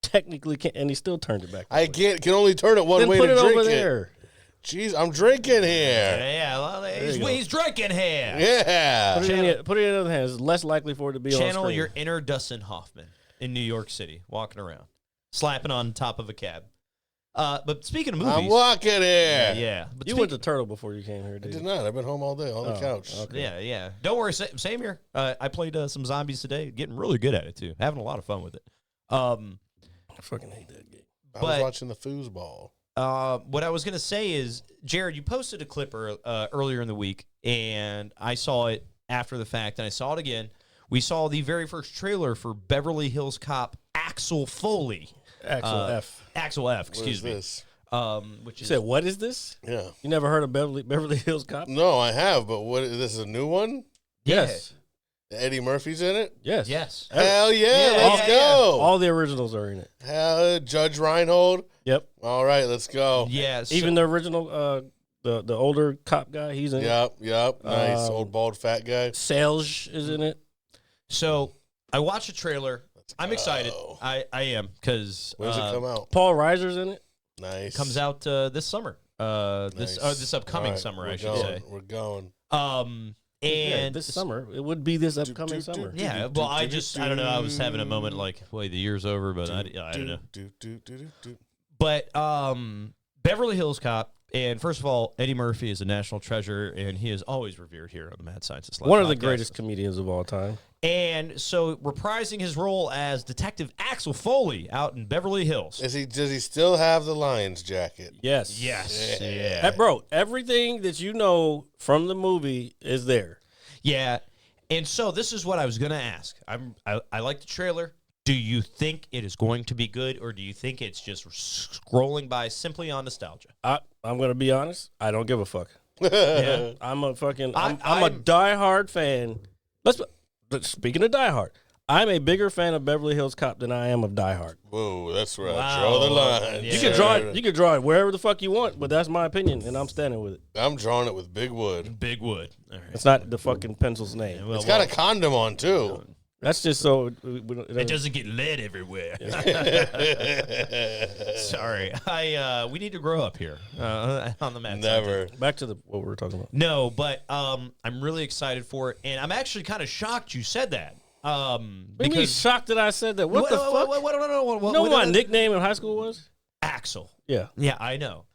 technically can't, and he still turned it back. I can only turn it one Then way put to it drink over it. there. Jeez, I'm drinking here. Yeah, well, you go. he's drinking here. Yeah. Put it in the other hand. It's less likely for it to be on Channel screen. your inner Dustin Hoffman in New York City, walking around, slapping on top of a cab. But speaking of movies, I'm walking here. yeah. But You went to Turtle before you came here, I did did you? not. I've been home all day on the couch. okay. Yeah. Don't worry. Same here. I played some zombies today. Getting really good at it too. Having a lot of fun with it. I fucking hate that game. I was watching the foosball. What I was gonna say is, Jared, you posted a clip earlier in the week, and I saw it after the fact, and I saw it again. We saw the very first trailer for Beverly Hills Cop Axel Foley. Axel F. Axel F. What Excuse is me. this? Which You is said, what is this? Yeah. You never heard of Beverly Hills Cop? No, I have, but what? This is a new one? Yes. Eddie Murphy's in it? Yes. Yes. Hell yeah, Yeah, let's yeah, go. All the originals are in it. Hell, Judge Reinhold. Yep. All right, let's go. Yes. Even the original, the older cop guy, he's in it. Yep. Nice. Old, bald, fat guy. Selge is in it. So I watched the trailer. I'm excited. go. I am because When does it come out? Paul Reiser's in it. Nice. comes out this summer. Nice. This upcoming All right, summer, we're I should going. say. We're going. And this summer. It would be this upcoming summer. Yeah, well, I don't know. I was having a moment like, wait, the year's over, but I don't know. But Beverly Hills Cop, and first of all, Eddie Murphy is a national treasure, and he is always revered here on the Mad Scientist Lab One of the podcast. greatest comedians of all time. And so, reprising his role as Detective Axel Foley out in Beverly Hills. Does he still have the Lions jacket? Yes. Yes. Yeah. Bro, everything that you know from the movie is there. Yeah. And so, this is what I was going to ask. I like the trailer. Do you think it is going to be good, or do you think it's just scrolling by simply on nostalgia? I'm going to be honest. I don't give a fuck. Yeah. I'm a fucking. I'm a I'm- diehard fan. But speaking of Die Hard, I'm a bigger fan of Beverly Hills Cop than I am of Die Hard. Whoa, that's where I Wow. draw the line. Yeah. You can draw it. You can draw it wherever the fuck you want, but that's my opinion, and I'm standing with it. I'm drawing it with big wood. Big Wood. All right. It's not the fucking pencil's name. Well, It's got a condom on too. That's just so. it doesn't get lead everywhere. Sorry, we need to grow up here on the Mad Scientist. Never. Back to what we were talking about. No, but I'm really excited for it, and I'm actually kind of shocked you said that. What do you mean shocked that I said that? What the fuck? You You know what my nickname in high school was? Axel. Yeah. Yeah, I know,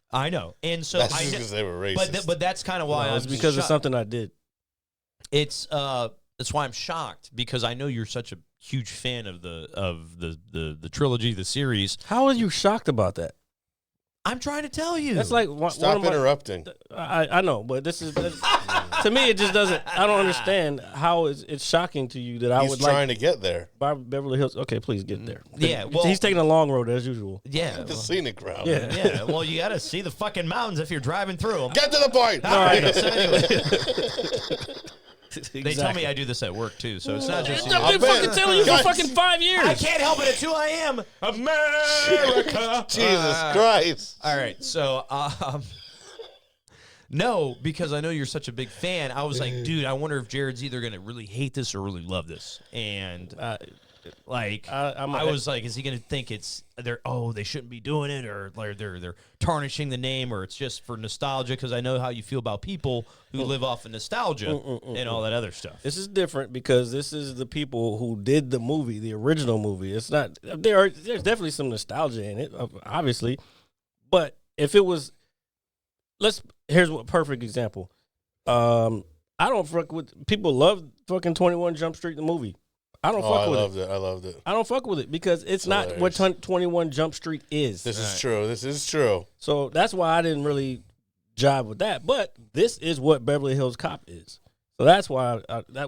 and so That's I just know, because they were racist. but that's kind of why No, I'm it's because of shocked. something I did. That's why I'm shocked, because I know you're such a huge fan of the trilogy, the series. How are you shocked about that? I'm trying to tell you. That's like one Stop of my, interrupting. I know, but this is to me. It just doesn't. I don't understand how it's shocking to you that I He's would trying like to get there. Beverly Hills. Okay, please get there. Yeah, well- he's taking a long road as usual. yeah. The scenic route. Yeah. Yeah, well, you got to see the fucking mountains if you're driving through them. Get to the point. All right, so anyway. They tell me I do this at work too, so it's not just. I've been fucking telling you for Guys. fucking 5 years. I can't help it. It's who I am, America. Jesus Christ. All right, so no, because I know you're such a big fan. I was like, dude, I wonder if Jared's either gonna really hate this or really love this, and I was like, is he gonna think it's they shouldn't be doing it, or they're tarnishing the name, or it's just for nostalgia? Because I know how you feel about people who live off of nostalgia and all that other stuff. This is different because this is the people who did the movie, the original movie. It's not there's definitely some nostalgia in it, obviously, but if it was, here's a perfect example. I don't fuck with people love fucking 21 Jump Street the movie. I don't fuck with it. I loved it. I don't fuck with it because it's not hilarious. what 21 Jump Street is. This is true. This is true. So that's why I didn't really jive with that. But this is what Beverly Hills Cop is. So that's why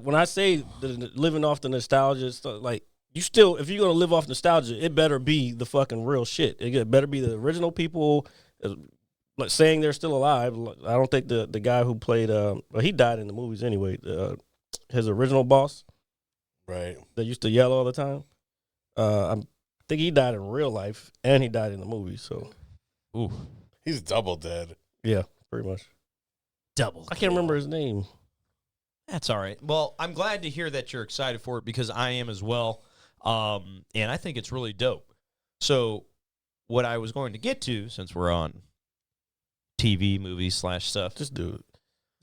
when I say living off the nostalgia stuff, like you still, if you're gonna live off nostalgia, it better be the fucking real shit. It better be the original people saying they're still alive. I don't think the guy who played, he died in the movies anyway. His original boss. Right. That used to yell all the time. I think he died in real life and he died in the movie. So, Ooh, He's double dead. yeah, pretty much. double. I can't remember his name. That's all right. Well, I'm glad to hear that you're excited for it because I am as well, and I think it's really dope. So, what I was going to get to, since we're on TV, movies / stuff, Just do it.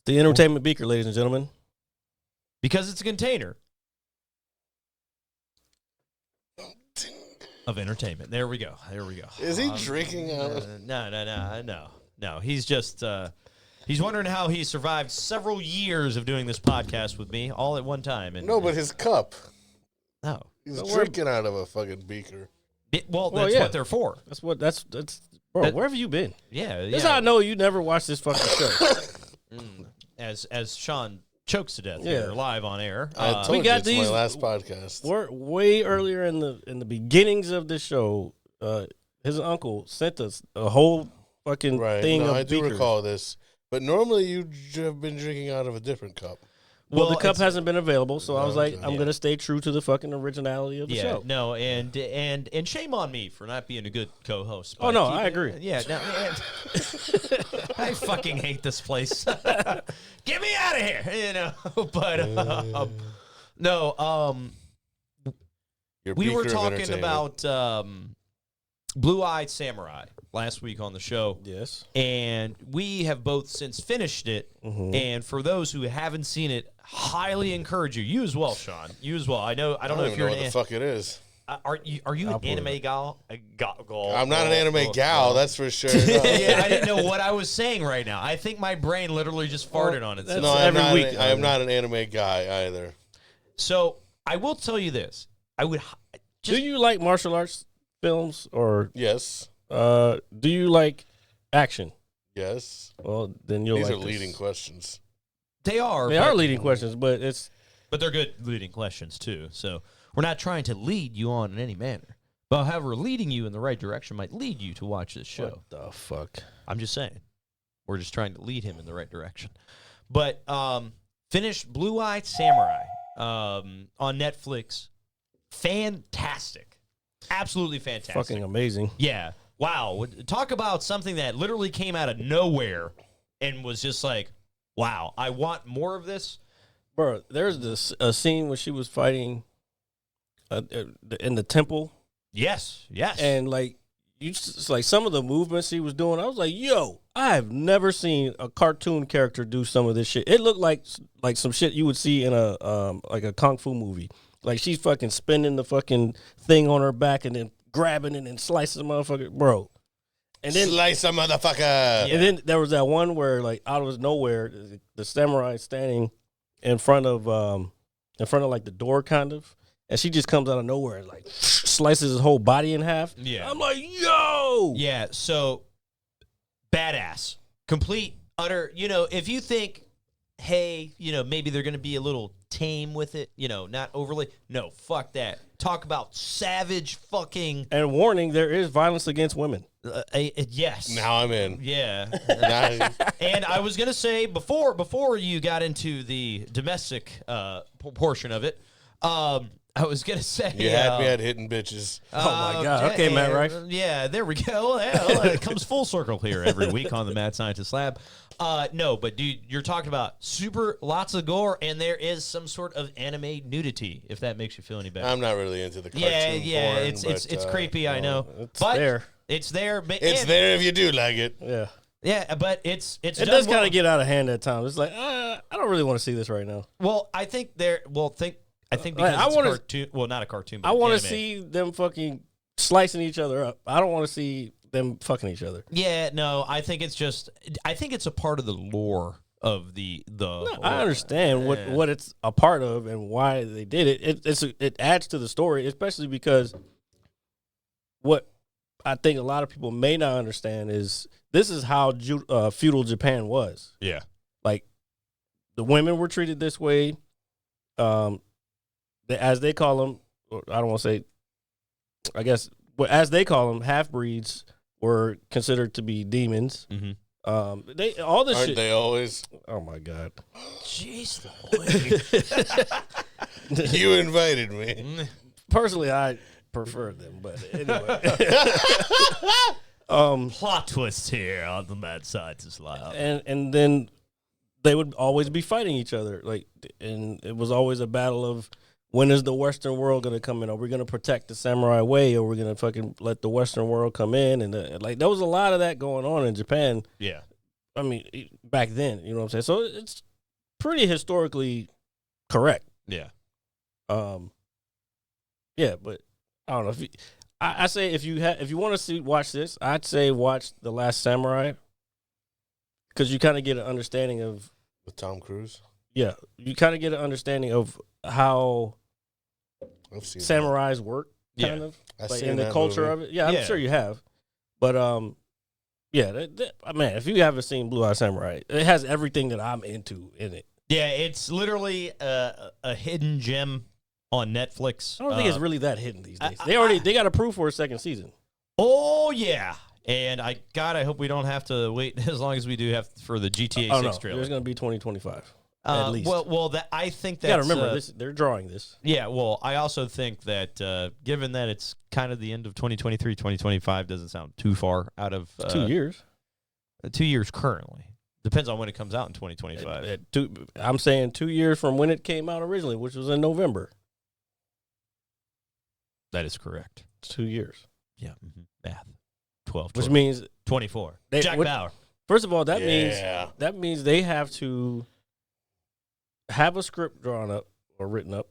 The entertainment beaker, ladies and gentlemen. because it's a container. of entertainment. There we go. Is he drinking out of? No. He's just he's wondering how he survived several years of doing this podcast with me all at one time. And No, but his cup. no. He's drinking out of a fucking beaker. That's yeah. what they're for. That's bro. That- where have you been? Yeah. That's how I know you never watched this fucking show. As Sean chokes to death Yeah. here live on air. I told we you got it's these- my last podcast. We're way earlier in the beginnings of the show. His uncle sent us a whole fucking Right. thing No, of I do beakers. recall this. But normally you have been drinking out of a different cup. Well, the Well, cup it's- hasn't been available, so I was like, Okay. I'm gonna stay true to the fucking originality of the Yeah, show. no, and shame on me for not being a good co-host. Oh, no, I agree. Yeah, no, I fucking hate this place. Get me out of here, you know. But Your we were beaker of talking entertainment. about Blue-Eyed Samurai last week on the show. Yes. And we have both since finished it. Mm-hmm. And for those who haven't seen it, highly encourage you. You as well, Sean. You as well. I don't know if even you're know what the fuck it is. Are you an anime gal? I'm not an anime gal, that's for sure. No. Yeah, I didn't know what I was saying right now. I think my brain literally just farted on itself. No, I'm every not. week. I am not an anime guy either. So I will tell you this: I would. Do you like martial arts films, or Yes. do you like action? Yes. Well, then you'll These like are this. leading questions. They are. They but, are leading questions, but it's but they're good leading questions too. So we're not trying to lead you on in any manner. But however, leading you in the right direction might lead you to watch this show. what the fuck? I'm just saying. We're just trying to lead him in the right direction. But finished Blue-Eyed Samurai on Netflix. Fantastic. Absolutely fantastic. Fucking amazing. Yeah. Wow. Talk about something that literally came out of nowhere and was just like, wow, I want more of this. Bro, there's this a scene where she was fighting in the temple, Yes. Yes. and like it's like some of the movements he was doing. I was like, yo, I've never seen a cartoon character do some of this shit. It looked like some shit you would see in a like a kung fu movie. Like she's fucking spinning the fucking thing on her back and then grabbing it and slicing the motherfucker, bro. And then Slice a motherfucker. And then there was that one where, like, out of nowhere, the samurai standing in front of like the door, kind of, and she just comes out of nowhere and like slices his whole body in half. Yeah. I'm like, yo, yeah. So badass, complete, utter. You know, if you think, hey, you know, maybe they're going to be a little tame with it, you know, not overly. No, fuck that. Talk about savage fucking. And warning, there is violence against women. Yes. Now I'm in. Yeah. Now- And I was gonna say before you got into the domestic portion of it, I was gonna say you had me at hitting bitches. Oh my God. Okay, Matt Rife. Yeah, there we go. Well, it comes full circle here every week on the Mad Scientist Lab. No, but dude, you're talking about lots of gore, and there is some sort of anime nudity. If that makes you feel any better. I'm not really into the cartoon Yeah, porn, it's but, creepy. I know, it's but there. It's there. It's there if you do like it. Yeah, Yeah, but it's it done does well. kind of get out of hand at times. It's like, I don't really want to see this right now. Well, I think I think Like, because I it's wanna- cartoon. Well, not a cartoon. But I want to anime. see them fucking slicing each other up. I don't want to see them fucking each other. Yeah, no, I think it's a part of the lore of the. No, I understand what it's a part of and why they did it. It adds to the story, especially because what I think a lot of people may not understand is this is how feudal Japan was. Yeah. Like the women were treated this way. As they call them, or I don't want to say, I guess, as they call them, half breeds were considered to be demons. Mm-hmm. They all this Aren't shit. they always? Oh my God. Jeez, You invited me. Personally, I prefer them, but anyway. plot twist here on the Mad Scientist Lab. and then they would always be fighting each other, like, and it was always a battle of when is the Western world going to come in? Are we going to protect the samurai way, or we're going to fucking let the Western world come in? And like there was a lot of that going on in Japan. Yeah. I mean, back then, you know what I'm saying? So it's pretty historically correct. Yeah. Yeah, but I don't know if I say if you want to watch this, I'd say watch The Last Samurai, because you kind of get an understanding of With Tom Cruise. Yeah, you kind of get an understanding of how I've seen samurais work, kind Yeah. of, I've like seen in the that culture movie. of it. Yeah, I'm Yeah. sure you have. But yeah, man, if you haven't seen Blue Eye Samurai, it has everything that I'm into in it. Yeah, it's literally a hidden gem on Netflix. I don't think it's really that hidden these days. They got approved for a second season. Oh yeah, and I hope we don't have to wait as long as we do have for the GTA 6 trailer. There's going to be 2025 at least. Well, that I think you that's. got to remember this. They're drawing this. Yeah, well, I also think that given that it's kind of the end of 2023, 2025 doesn't sound too far out of 2 years. 2 years currently. Depends on when it comes out in 2025. I'm saying 2 years from when it came out originally, which was in November. That is correct. 2 years. Yeah, math. 12, Which 12, means 24. They- Jack what- Bauer. First of all, that Yeah. means they have to have a script drawn up or written up,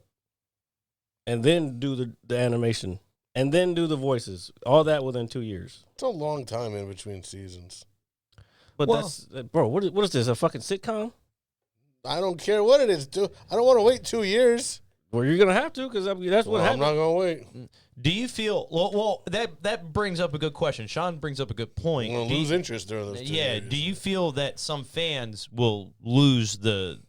and then do the animation, and then do the voices. All that within 2 years. It's a long time in between seasons. But Well- that's bro. What is this? A fucking sitcom? I don't care what it is. I don't want to wait 2 years. Well, you're gonna have to, because that's what I'm happened. not going to wait. Do you feel well? That brings up a good question. Sean brings up a good point. I'm going Do to you- lose interest during those 2 years. Do you feel that some fans will lose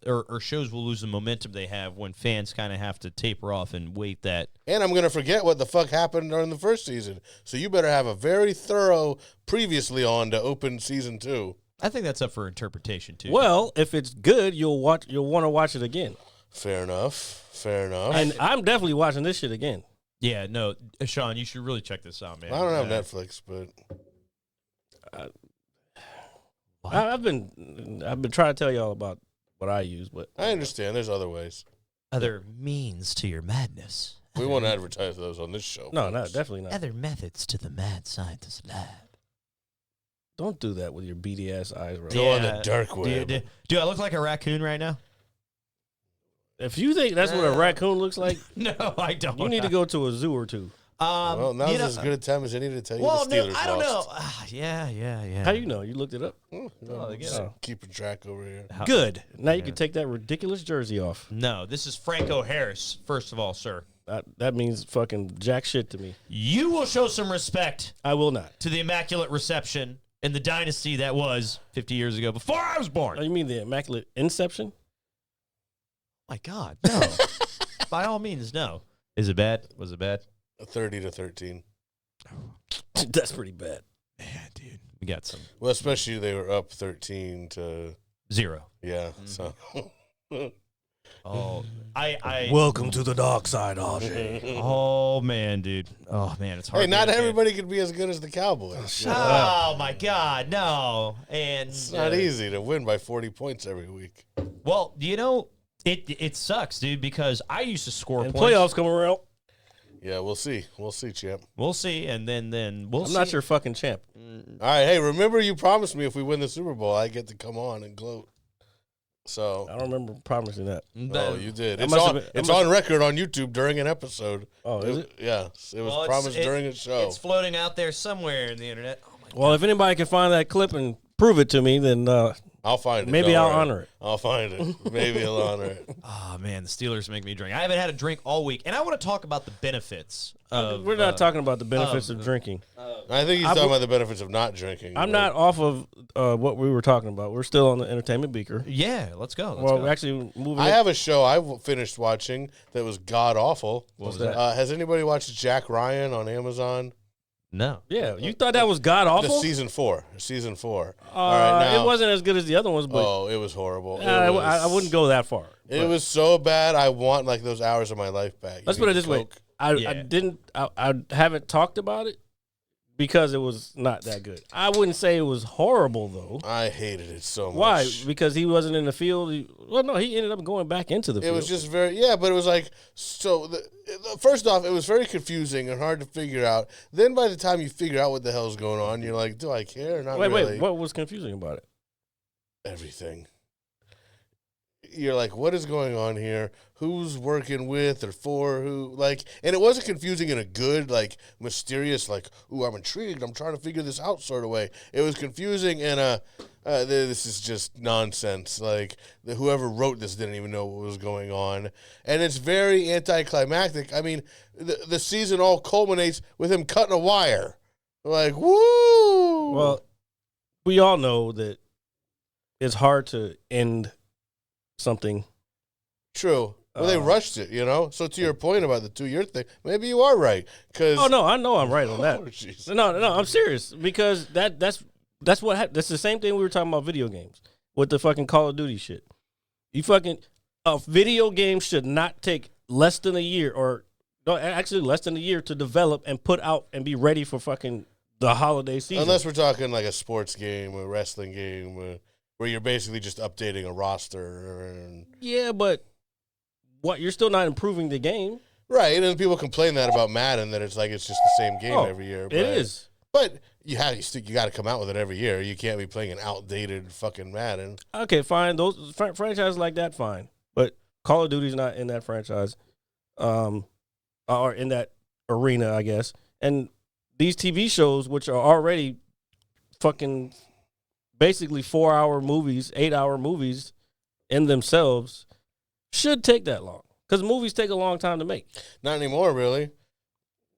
or shows will lose the momentum they have when fans kind of have to taper off and wait that? And I'm going to forget what the fuck happened during the first season. So you better have a very thorough previously on to open season 2. I think that's up for interpretation too. Well, if it's good, you'll want to watch it again. Fair enough. And I'm definitely watching this shit again. yeah, no, Sean, you should really check this out, man. I don't have Netflix, but I've been trying to tell y'all about what I use, but I understand. There's other ways. Other means to your madness. We won't advertise those on this show. no, folks. definitely not. Other methods to the mad scientist lab. Don't do that with your beady ass eyes, bro. Go on the dark web. Do I look like a raccoon right now? If you think that's what a raccoon looks like, No, I don't. you need to go to a zoo or two. Well, now's you know- as good a time as any to tell you Well, the no, Steelers I don't know. lost. Yeah. How do you know? You looked it up. Just keeping track over here. Good. Now you can take that ridiculous jersey off. No, this is Franco Harris, first of all, sir. That means fucking jack shit to me. You will show some respect I will not. to the Immaculate Reception and the dynasty that was 50 years ago, before I was born. Oh, you mean the Immaculate Inception? My God, no. By all means, no. Is it bad? Was it bad? 30 to 13. That's pretty bad. Man, dude. We got some. Well, especially they were up 13 to 0. yeah. So Oh, I Welcome to the dark side, RJ. oh, man, dude. Oh, man, it's hard. hey, to not get a fan. everybody can be as good as the Cowboys. Oh, my God, no. And It's not easy to win by 40 points every week. Well, you know, it sucks, dude, because I used to score And points. playoffs come around. Yeah, we'll see. We'll see, champ. We'll see, and then we'll I'm see. not your fucking champ. All right, hey, remember you promised me if we win the Super Bowl, I get to come on and gloat. So, I don't remember promising that. oh, you did. I It's must on. have been- I It's must- on record on YouTube during an episode. Oh, is it? Yeah, it was Well, promised during a show. It's floating out there somewhere in the internet. Oh my Well, if anybody can find that clip and prove it to me, then I'll find it. maybe don't I'll worry. honor it. I'll find it. Maybe I'll honor it. Oh man, the Steelers make me drink. I haven't had a drink all week, and I want to talk about the benefits of. We're not talking about the benefits of drinking. I think he's talking about the benefits of not drinking. I'm but- not off of what we were talking about. We're still on the entertainment beaker. Yeah, let's go. Let's Well, go. actually, moving. I have a show I finished watching that was god awful. What was that? Has anybody watched Jack Ryan on Amazon? No. Yeah, you thought that was god awful. The season 4. Season 4. All right, now. It wasn't as good as the other ones, but Oh, it was horrible. I wouldn't go that far. It was so bad. I want like those hours of my life back. Let's You put it need this way: Coke. I haven't talked about it because it was not that good. I wouldn't say it was horrible though. I hated it so much. Why? Because he wasn't in the field. Well, no, he ended up going back into the It field. was just very but it was like so. First off, it was very confusing and hard to figure out. Then by the time you figure out what the hell's going on, you're like, do I care? Not wait, really. what was confusing about it? Everything. you're like, what is going on here? Who's working with or for who? Like, and it wasn't confusing in a good, like, mysterious, like, ooh, I'm intrigued, I'm trying to figure this out sort of way. It was confusing in a, this is just nonsense. Like, whoever wrote this didn't even know what was going on. And it's very anticlimactic. I mean, the season all culminates with him cutting a wire. Like, woo! Well, we all know that it's hard to end something. True. Well, they rushed it, you know? So to your point about the 2-year thing, maybe you are right. Cause, Oh, no, I know I'm right on that. Oh, jeez. No, I'm serious because that's what that's the same thing we were talking about video games with the fucking Call of Duty shit. A video game should not take less than a year or no, actually less than a year to develop and put out and be ready for fucking the holiday season. Unless we're talking like a sports game, a wrestling game, where you're basically just updating a roster. Yeah, but what you're still not improving the game. Right, and people complain that about Madden, that it's just the same game every year. But, it is. But you got to come out with it every year. You can't be playing an outdated fucking Madden. Okay, fine. Those franchises like that, fine. But Call of Duty's not in that franchise, or in that arena, I guess. And these TV shows, which are already fucking basically 4-hour movies, 8-hour movies in themselves, should take that long. Because movies take a long time to make. Not anymore, really.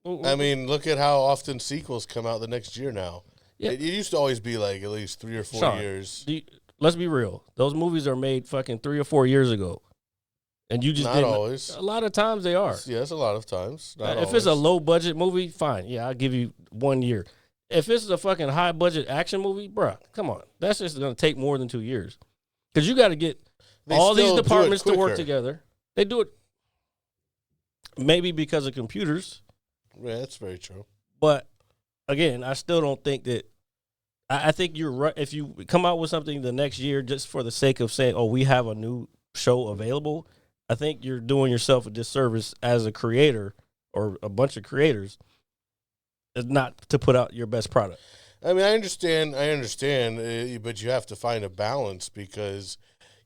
Mm-mm. I mean, look at how often sequels come out the next year now. Yeah. It used to always be like at least 3 or 4 Sean, years. Let's be real. Those movies are made fucking 3 or 4 years ago. And you just Not didn't. always. A lot of times they are. Yes, a lot of times. Not If it's a always. low budget movie, fine. Yeah, I'll give you 1 year. If it's a fucking high budget action movie, bruh, come on. That's just going to take more than 2 years. Because you got to get They all these still do it departments to work quicker. together. They do it maybe because of computers. Yeah, that's very true. But again, I still don't think that. I think you're right. If you come out with something the next year just for the sake of saying, oh, we have a new show available, I think you're doing yourself a disservice as a creator or a bunch of creators not to put out your best product. I mean, I understand, but you have to find a balance because,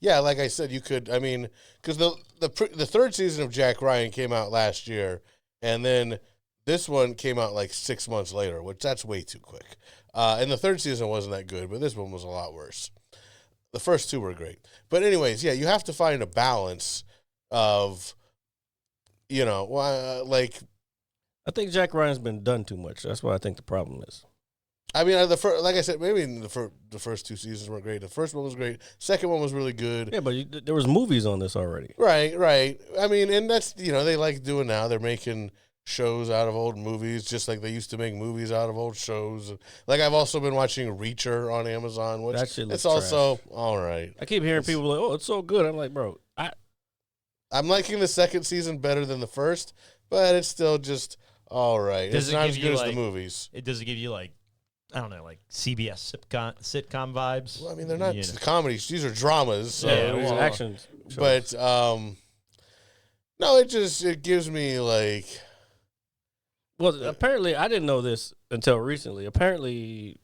yeah, like I said, you could. I mean, because the third season of Jack Ryan came out last year, and then this one came out like 6 months later, which that's way too quick. And the third season wasn't that good, but this one was a lot worse. The first two were great, but anyways, yeah, you have to find a balance of, like. I think Jack Ryan's been done too much. That's what I think the problem is. I mean, like I said, maybe the first 2 seasons weren't great. The first one was great. Second one was really good. Yeah, but there was movies on this already. Right. I mean, and that's, they like doing now. They're making shows out of old movies, just like they used to make movies out of old shows. Like, I've also been watching Reacher on Amazon, which That shit looks it's also all right. I keep hearing people like, oh, it's so good. I'm like, bro, I'm liking the second season better than the first, but it's still just all right. Does It's it not give as you, good as like- the movies. It does give you like, I don't know, like CBS sitcom vibes. Well, I mean, they're not You know. comedies. These are dramas. So, yeah, these well, action shows. but no, it gives me like. Well, apparently, I didn't know this until recently. Apparently,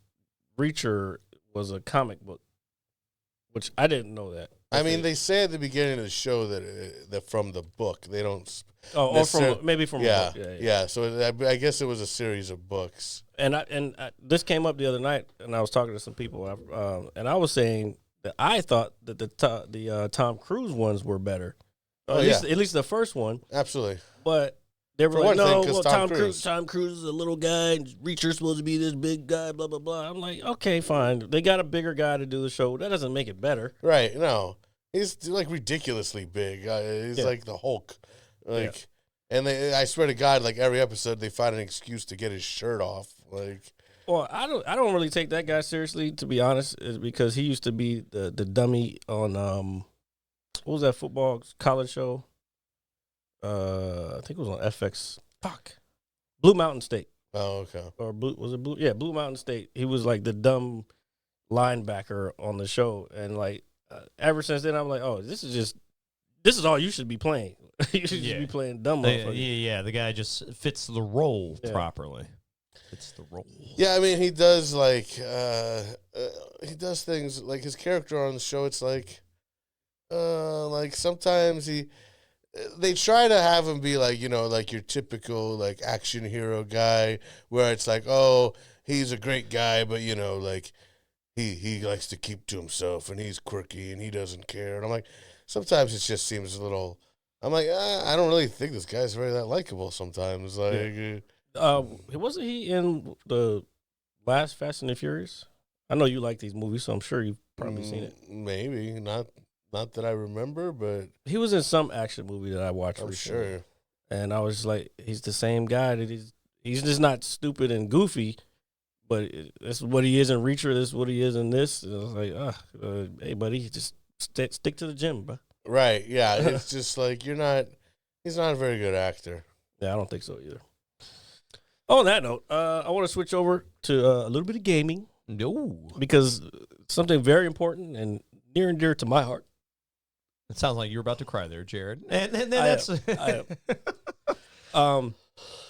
Reacher was a comic book, which I didn't know that. I mean, they say at the beginning of the show that from the book they don't. or necessarily- from maybe from Yeah, a book. yeah. So I guess it was a series of books. And this came up the other night, and I was talking to some people, and I was saying that I thought that the Tom Cruise ones were better, Oh, at least the first one. Absolutely. But they were For like, one thing, no, 'cause well, Tom Cruise. Tom Cruise is a little guy, and Reacher's supposed to be this big guy, blah blah blah. I'm like, okay, fine. They got a bigger guy to do the show. That doesn't make it better. Right. No, he's like ridiculously big. He's Yeah. like the Hulk. Like, and I swear to God, like every episode they find an excuse to get his shirt off. Like, Well, I don't really take that guy seriously, to be honest, is because he used to be the dummy on what was that football college show? I think it was on FX. Fuck, Blue Mountain State oh, okay. or Blue? Yeah, Blue Mountain State. He was like the dumb linebacker on the show, and like ever since then, I'm like, oh, this is all you should be playing. You should just be playing dumb motherfucker. Yeah, the guy just fits the role Yeah. properly. Fits the role. Yeah, I mean, he does like he does things like his character on the show. It's like Like sometimes they try to have him be like, like your typical like action hero guy, where it's like, oh, he's a great guy, but like he likes to keep to himself and he's quirky and he doesn't care. And I'm like, sometimes it just seems a little. I'm like, I don't really think this guy's very that likable. Sometimes, like, Wasn't he in the last Fast and the Furious? I know you like these movies, so I'm sure you've probably seen it. Maybe not that I remember, but He was in some action movie that I watched I'm recently. sure. And I was like, he's the same guy that he's just not stupid and goofy, but that's what he is in Reacher. This is what he is in this. And I was like, hey, buddy, just stick to the gym, bro. Right? Yeah. It's just like he's not a very good actor. Yeah, I don't think so either. On that note, I want to switch over to a little bit of gaming. No. Because something very important and near and dear to my heart. It sounds like you're about to cry there, Jared. And then that's. I am.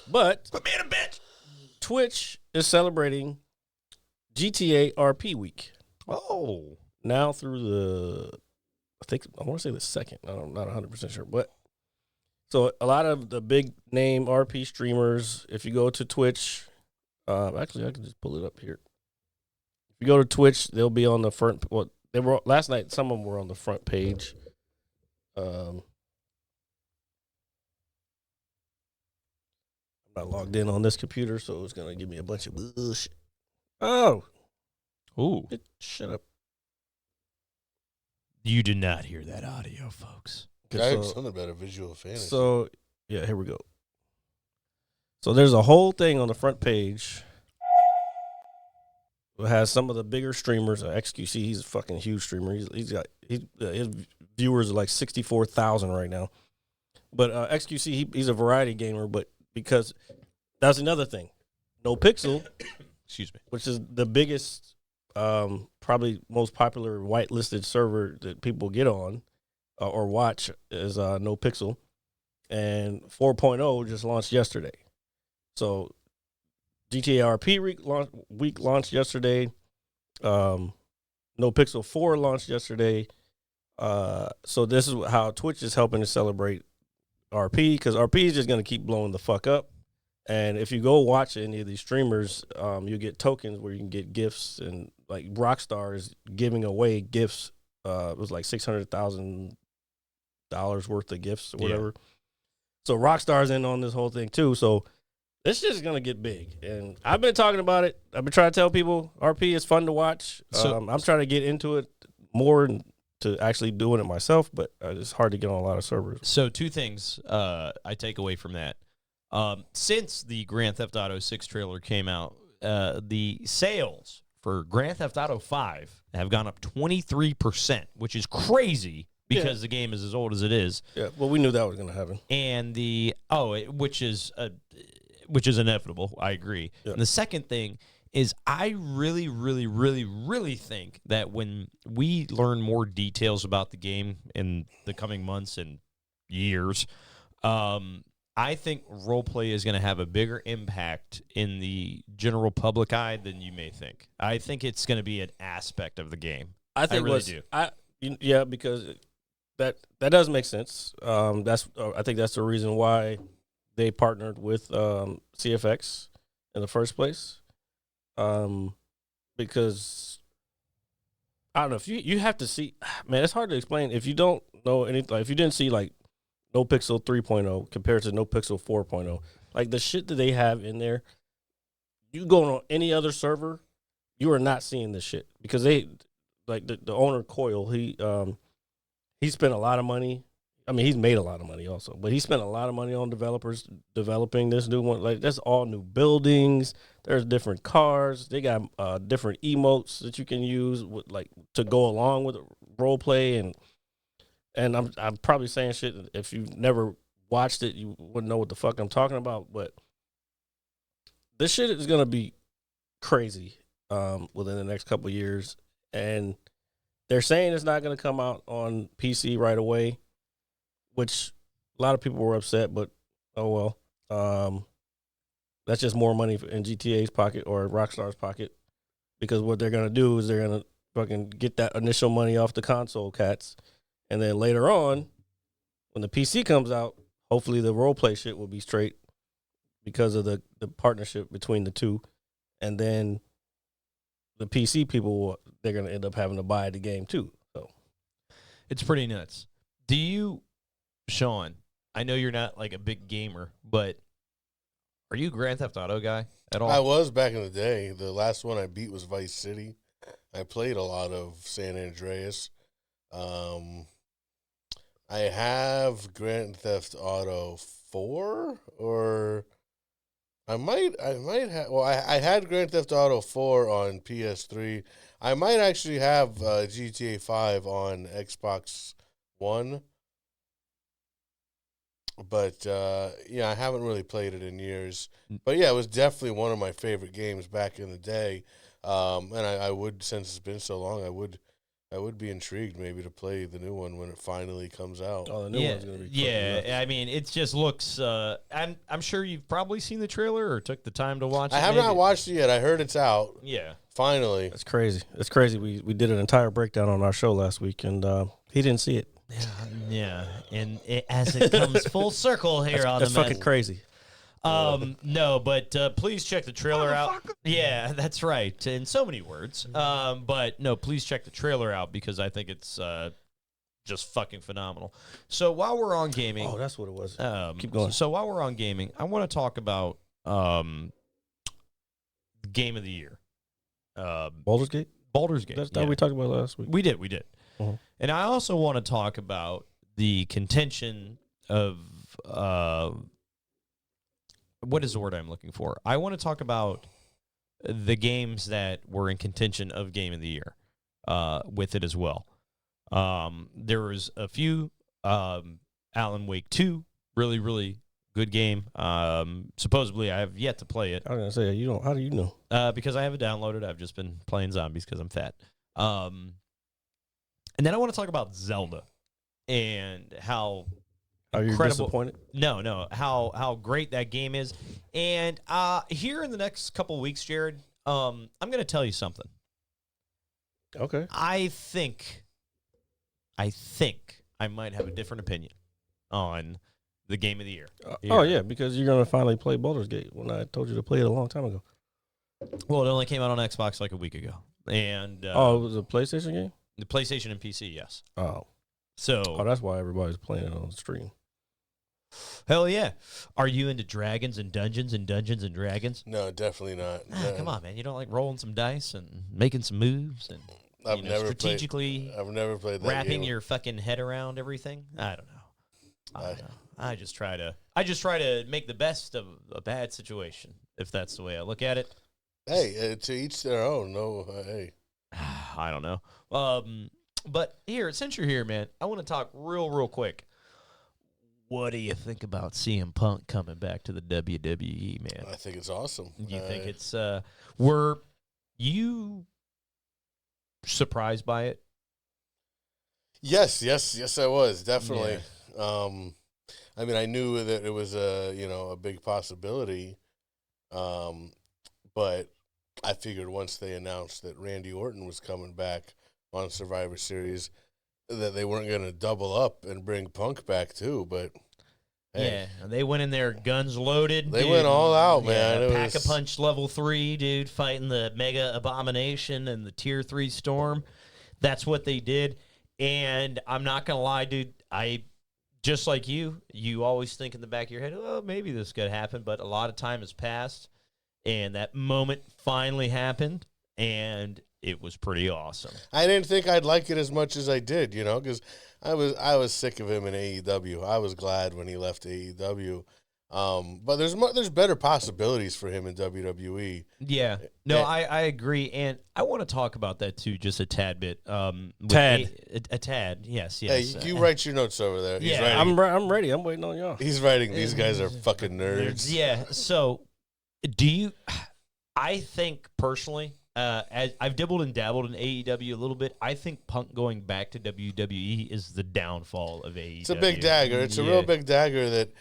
But Put me in a bitch. Twitch is celebrating GTA RP Week. Oh. Now through I want to say the second. I'm not 100% sure. But so a lot of the big name RP streamers, if you go to Twitch, actually I can just pull it up here. If you go to Twitch, they'll be on the front. Well, they were last night. Some of them were on the front page. I'm not logged in on this computer, so it's gonna give me a bunch of bullshit. Oh, Ooh. Shut up. You did not hear that audio, folks. I heard something about a visual fantasy. So yeah, here we go. So there's a whole thing on the front page. It has some of the bigger streamers. XQC, he's a fucking huge streamer. His viewers are like 64,000 right now. But XQC, he's a variety gamer. But because that's another thing, No Pixel, Excuse me, which is the biggest, probably most popular whitelisted server that people get on or watch is No Pixel, and 4.0 just launched yesterday. So GTA RP week launched yesterday. No Pixel 4 launched yesterday. So this is how Twitch is helping to celebrate RP, because RP is just going to keep blowing the fuck up. And if you go watch any of these streamers, you get tokens where you can get gifts, and like Rockstar is giving away gifts. It was like $600,000 worth of gifts or whatever. Yeah. So Rockstar's in on this whole thing too. So this shit is going to get big. And I've been talking about it. I've been trying to tell people RP is fun to watch. I'm trying to get into it more and to actually doing it myself, but it's hard to get on a lot of servers. So two things I take away from that. Since the Grand Theft Auto 6 trailer came out, the sales for Grand Theft Auto 5 have gone up 23%, which is crazy because the game is as old as it is. Yeah, well, we knew that was going to happen. And which is inevitable. I agree. Yeah. And the second thing is I really, really, really, really think that when we learn more details about the game in the coming months and years, I think roleplay is going to have a bigger impact in the general public eye than you may think. I think it's going to be an aspect of the game. I really do. Yeah, because that does make sense. I think that's the reason why they partnered with CFX in the first place. Because I don't know, if you have to see, man, it's hard to explain if you don't know anything. Like, if you didn't see like No Pixel 3.0 compared to No Pixel 4.0, like the shit that they have in there, you go on any other server, you are not seeing this shit, because they, like the owner Coyle, he spent a lot of money. I mean, he's made a lot of money also, but he spent a lot of money on developers developing this new one. Like, that's all new buildings. There's different cars. They got different emotes that you can use with, like, to go along with role play. And I'm probably saying shit. If you've never watched it, you wouldn't know what the fuck I'm talking about. But this shit is gonna be crazy within the next couple of years, and they're saying it's not gonna come out on PC right away, which a lot of people were upset, but oh well. That's just more money in GTA's pocket or Rockstar's pocket, because what they're going to do is they're going to fucking get that initial money off the console cats, And then later on, when the PC comes out, hopefully the role play shit will be straight because of the partnership between the two. And then the PC people, they're going to end up having to buy the game too. So It's pretty nuts. Do you, Sean, I know you're not like a big gamer, but are you a Grand Theft Auto guy at all? I was back in the day. The last one I beat was Vice City. I played a lot of San Andreas. I have Grand Theft Auto 4, or I might have. Well, I had Grand Theft Auto 4 on PS3. I might actually have GTA 5 on Xbox One. But, I haven't really played it in years. But, yeah, it was definitely one of my favorite games back in the day. And I would, since it's been so long, I would be intrigued maybe to play the new one when it finally comes out. the new one's going to be I mean, it just looks. I'm sure you've probably seen the trailer or took the time to watch it. I have not watched it yet. I heard it's out. Yeah, Finally. That's crazy. That's crazy. We did an entire breakdown on our show last week, and he didn't see it. yeah, and as it comes full circle here on That's the fucking crazy. No, but please check the trailer out. Yeah, that's right. In so many words. But no, please check the trailer out because I think it's just fucking phenomenal. So while we're on gaming, Oh, that's what it was. Keep going. So while we're on gaming, I want to talk about game of the year. Baldur's Gate? Baldur's Gate. That's that we talked about last week. We did. Uh-huh. And I also want to talk about the contention of what is the word I'm looking for? I want to talk about the games that were in contention of Game of the Year with it as well. There was a few. Alan Wake 2, really, really good game. Supposedly, I have yet to play it. I was going to say, you don't. How do you know? Because I haven't downloaded. I've just been playing zombies because I'm fat. And then I want to talk about Zelda and how Are you incredible- disappointed? No, how great that game is. And here in the next couple of weeks, Jared, I'm going to tell you something. Okay. I think I might have a different opinion on the game of the year. Oh, yeah, because you're going to finally play Baldur's Gate when I told you to play it a long time ago. Well, it only came out on Xbox like a week ago. And It was a PlayStation game? the PlayStation and PC, yes. Oh, So, that's why everybody's playing it on the stream. hell yeah. Are you into dragons and Dungeons and Dragons? No, definitely not. Come on, man. You don't like rolling some dice and making some moves and I've never strategically I've never played that wrapping game. your fucking head around everything? I don't know. I just try to make the best of a bad situation, if that's the way I look at it. Hey, to each their own. No, hey. I don't know. But here, since you're here, man, I want to talk real quick. What do you think about CM Punk coming back to the WWE, man? I think it's awesome. You think it's were you surprised by it? Yes, I was definitely. I mean, I knew that it was a big possibility, but I figured once they announced that Randy Orton was coming back on Survivor Series, that they weren't going to double up and bring Punk back too. But hey, yeah, they went in there guns loaded. They dude. went all out, man. It Pack a was- punch level 3, dude, fighting the Mega Abomination and the Tier 3 Storm. That's what they did. And I'm not going to lie, dude, I just like you always think in the back of your head, oh, maybe this could happen. But a lot of time has passed, and that moment finally happened, and it was pretty awesome. I didn't think I'd like it as much as I did, because I was sick of him in AEW. I was glad when he left AEW. But there's better possibilities for him in WWE. Yeah. No, Yeah. I agree. And I want to talk about that, too, just a tad bit. Tad. A tad, yes. Hey, you write your notes over there. He's Yeah. writing. I'm ready. I'm waiting on y'all. He's writing. These guys are fucking nerds. Yeah. So, I think personally, as I've dibbled and dabbled in AEW a little bit, I think Punk going back to WWE is the downfall of AEW. It's a big dagger. It's a real big dagger that,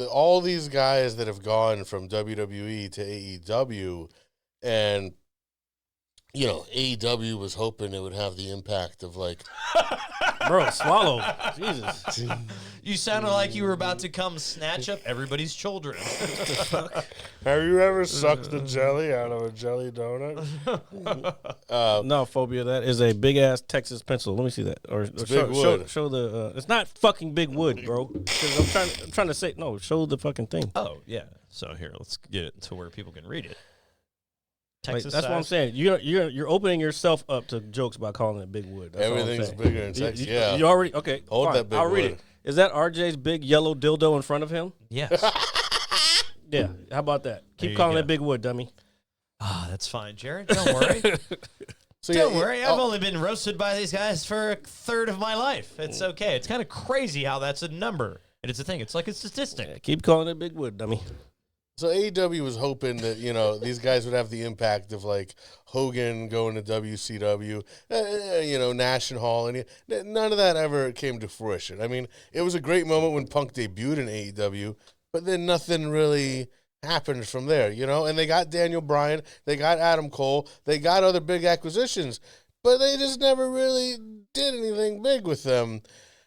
all these guys that have gone from WWE to AEW, and, AEW was hoping it would have the impact of, like, Bro, swallow. Jesus. You sounded like you were about to come snatch up everybody's children. Have you ever sucked the jelly out of a jelly donut? No, phobia. That is a big ass Texas pencil. Let me see that. Or show, big wood. show the. It's not fucking big wood, bro. 'Cause I'm trying to say no. Show the fucking thing. Oh, yeah. So here, let's get it to where people can read it. Like, Texas that's what I'm saying. You're opening yourself up to jokes by calling it big wood. That's all I'm Everything's saying. bigger in Texas. Yeah. You already okay. Hold fine, that big I'll read wood. it. Is that RJ's big yellow dildo in front of him? Yes. Yeah. How about that? There Keep you calling go. it big wood, dummy. Ah, that's fine, Jared. Don't worry. So Don't yeah, worry. I've only been roasted by these guys for a third of my life. It's okay. It's kind of crazy how that's a number. And it's a thing. It's like a statistic. Yeah, keep calling it big wood, dummy. So AEW was hoping that, these guys would have the impact of like Hogan going to WCW, Nash and Hall, and none of that ever came to fruition. I mean, it was a great moment when Punk debuted in AEW, but then nothing really happened from there, and they got Daniel Bryan, they got Adam Cole, they got other big acquisitions, but they just never really did anything big with them.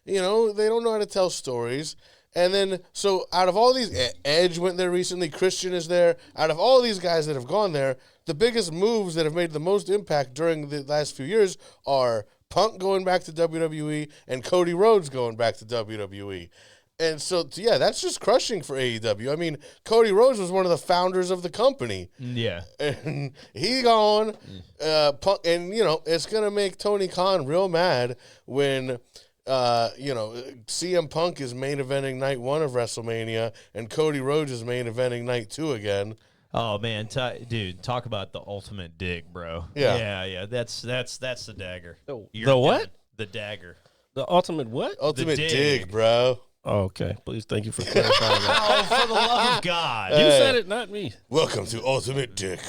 They don't know how to tell stories. And then, so out of all these, Edge went there recently, Christian is there. Out of all these guys that have gone there, the biggest moves that have made the most impact during the last few years are Punk going back to WWE and Cody Rhodes going back to WWE. And so, yeah, that's just crushing for AEW. I mean, Cody Rhodes was one of the founders of the company. Yeah. And he gone, Punk, and, it's going to make Tony Khan real mad when... CM Punk is main eventing night 1 of WrestleMania, and Cody Rhodes is main eventing night 2 again. Oh man, dude, talk about the ultimate dig, bro. Yeah. yeah. That's the dagger. The what? Done. The dagger. The ultimate what? Ultimate dig. dig, bro. Oh, okay. Please, thank you for clarifying that. Oh, for the love of God! You said it, not me. Welcome to Ultimate Dick.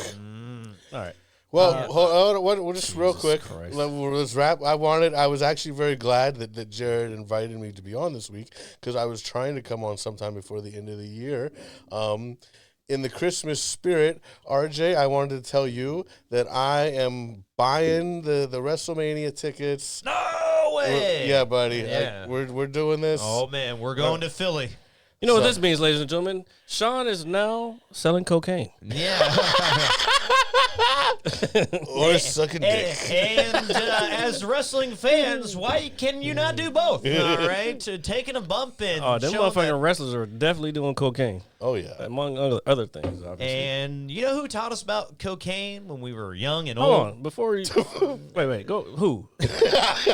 All right. Well, hold on, we'll just real quick. Christ. Let's wrap. I was actually very glad that Jared invited me to be on this week because I was trying to come on sometime before the end of the year. In the Christmas spirit, RJ, I wanted to tell you that I am buying the WrestleMania tickets. No way! Yeah, buddy. Yeah. We're doing this. Oh man, we're going to Philly. You know what this means, ladies and gentlemen? Sean is now selling cocaine. Yeah. Or sucking dick. And as wrestling fans, why can you not do both? All right, taking a bump and Oh, them showing motherfucking that- wrestlers are definitely doing cocaine, Oh, yeah. among other things, obviously. And you know who taught us about cocaine when we were young and Hold old? on, before you... wait, go, who?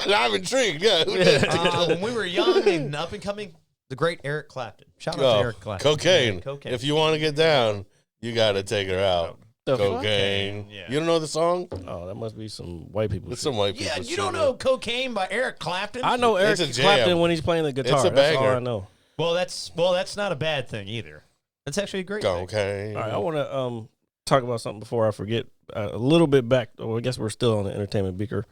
I'm intrigued. Yeah. Who did? When we were young and up and coming, the great Eric Clapton. Shout out to Eric Clapton. Cocaine. Cocaine. If you want to get down, you got to take her out. The fuck? Cocaine. Yeah. You don't know the song? Oh, that must be some white people It's shit. some white people. Yeah, you shit. don't know Cocaine by Eric Clapton? I know Eric It's a jam. Clapton when he's playing the guitar. It's a That's all banger. I know. Well, that's not a bad thing either. That's actually a great thing. Cocaine. All right, I want to talk about something before I forget. A little bit back. Oh, I guess we're still on the entertainment beaker.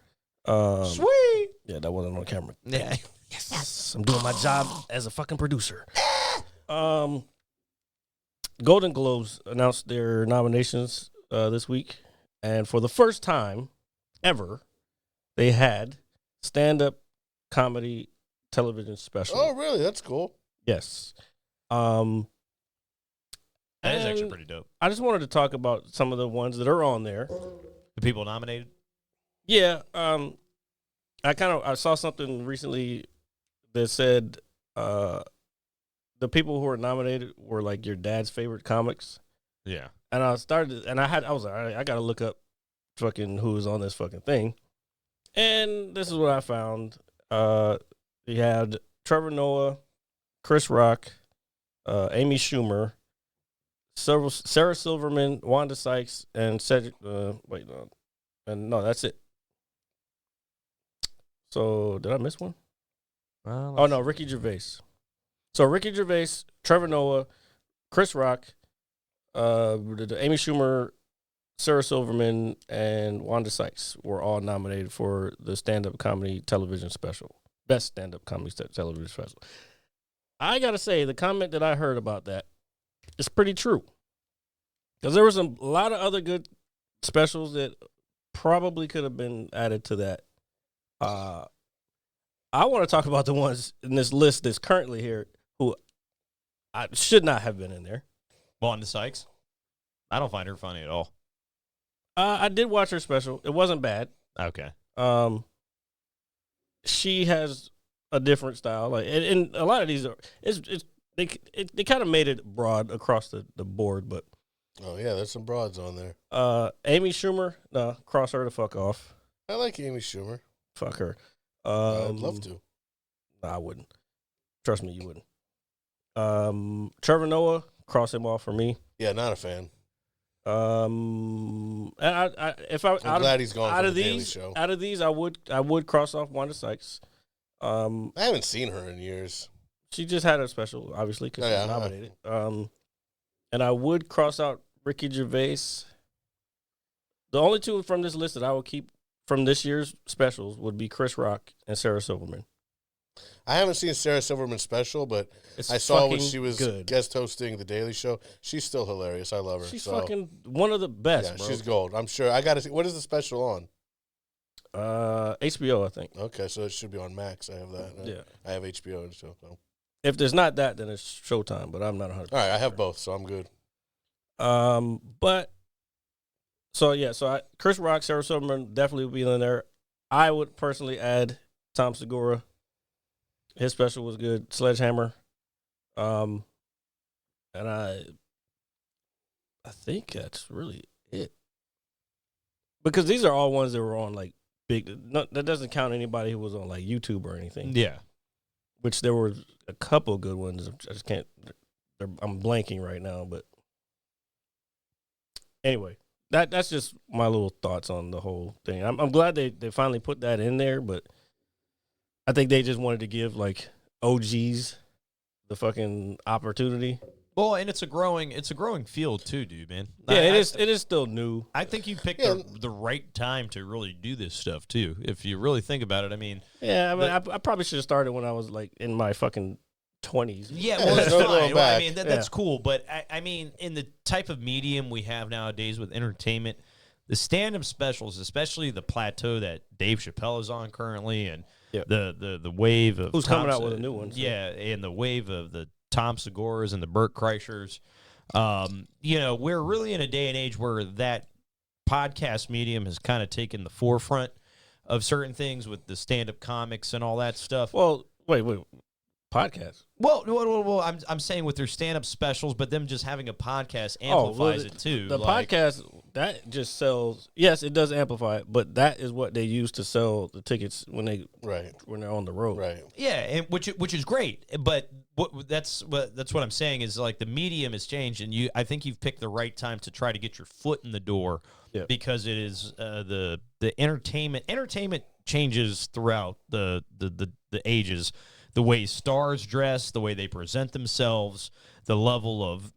Sweet. Yeah, that wasn't on camera. Yeah. Yes, I'm doing my job as a fucking producer. Golden Globes announced their nominations this week, and for the first time ever, they had stand-up comedy television special. Oh, really? That's cool. Yes. That is actually and pretty dope. I just wanted to talk about some of the ones that are on there. The people nominated. Yeah, I saw something recently that said the people who were nominated were like your dad's favorite comics. Yeah. And I was like, all right, I gotta look up fucking who was on this fucking thing. And this is what I found. You had Trevor Noah, Chris Rock, Amy Schumer, Sarah Silverman, Wanda Sykes, and Cedric. No, that's it. So did I miss one? Well, Oh no, Ricky Gervais. So Ricky Gervais, Trevor Noah, Chris Rock, Amy Schumer, Sarah Silverman, and Wanda Sykes were all nominated for the stand-up comedy television special, best stand-up comedy television special. I gotta say, the comment that I heard about that is pretty true, because there was a lot of other good specials that probably could have been added to that. I want to talk about the ones in this list that's currently here who I should not have been in there. Wanda Sykes. I don't find her funny at all. I did watch her special. It wasn't bad. Okay. She has a different style, like, and a lot of these are. They kind of made it broad across the board, but. Oh yeah, there's some broads on there. Amy Schumer, no, cross her the fuck off. I like Amy Schumer. Fuck her. I'd love to. No, I wouldn't. Trust me, you wouldn't. Trevor Noah, cross him off for me. Yeah, not a fan. I'm glad he's gone out from of the Daily these. Show. Out of these, I would cross off Wanda Sykes. I haven't seen her in years. She just had a special, obviously, because she's nominated. And I would cross out Ricky Gervais. The only two from this list that I would keep from this year's specials would be Chris Rock and Sarah Silverman. I haven't seen Sarah Silverman's special, but I saw when she was guest hosting The Daily Show. She's still hilarious. I love her. She's fucking one of the best, bro. She's gold. I'm sure. I got to see. What is the special on? HBO, I think. Okay, so it should be on Max. I have that. Yeah. I have HBO. So. If there's not that, then it's Showtime, but I'm not 100%. All right, I have both, so I'm good. Chris Rock, Sarah Silverman definitely would be in there. I would personally add Tom Segura. His special was good. Sledgehammer. And I think that's really it. Because these are all ones that were on like big. That doesn't count anybody who was on like YouTube or anything. Yeah. Which there were a couple good ones. I just can't. I'm blanking right now, but anyway, that's just my little thoughts on the whole thing. I'm glad they finally put that in there, but I think they just wanted to give like OGs the fucking opportunity. Well, and it's a growing field too, dude, man. Yeah, it is still new. I think you picked the right time to really do this stuff too. If you really think about it, I mean, I probably should have started when I was like in my fucking 20s. Yeah, well, that's fine. Well, I mean, that's cool. But I mean, in the type of medium we have nowadays with entertainment, the stand-up specials, especially the plateau that Dave Chappelle is on currently, and the wave of who's coming out with a new one? So. Yeah, and the wave of the Tom Segura's and the Burt Kreischers. We're really in a day and age where that podcast medium has kind of taken the forefront of certain things with the stand-up comics and all that stuff. Well, wait. Podcast. Well, I'm saying with their stand-up specials, but them just having a podcast amplifies it too. The podcast, that just sells. Yes, it does amplify it, but that is what they use to sell the tickets when they're on the road. Right. Yeah, and which is great, but that's what I'm saying is like the medium has changed, and I think you've picked the right time to try to get your foot in the door because it is the entertainment. Entertainment changes throughout the ages. The way stars dress, the way they present themselves, the level of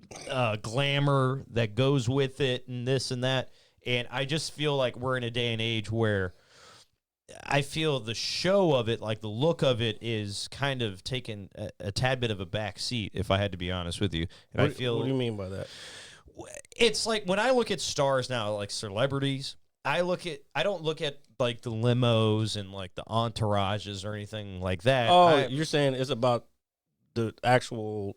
glamour that goes with it, and this and that. And I just feel like we're in a day and age where I feel the show of it, like the look of it, is kind of taking a tad bit of a back seat, if I had to be honest with you. And what do you mean by that? It's like when I look at stars now, like celebrities, I don't look at like the limos and like the entourages or anything like that. Oh, you're saying it's about the actual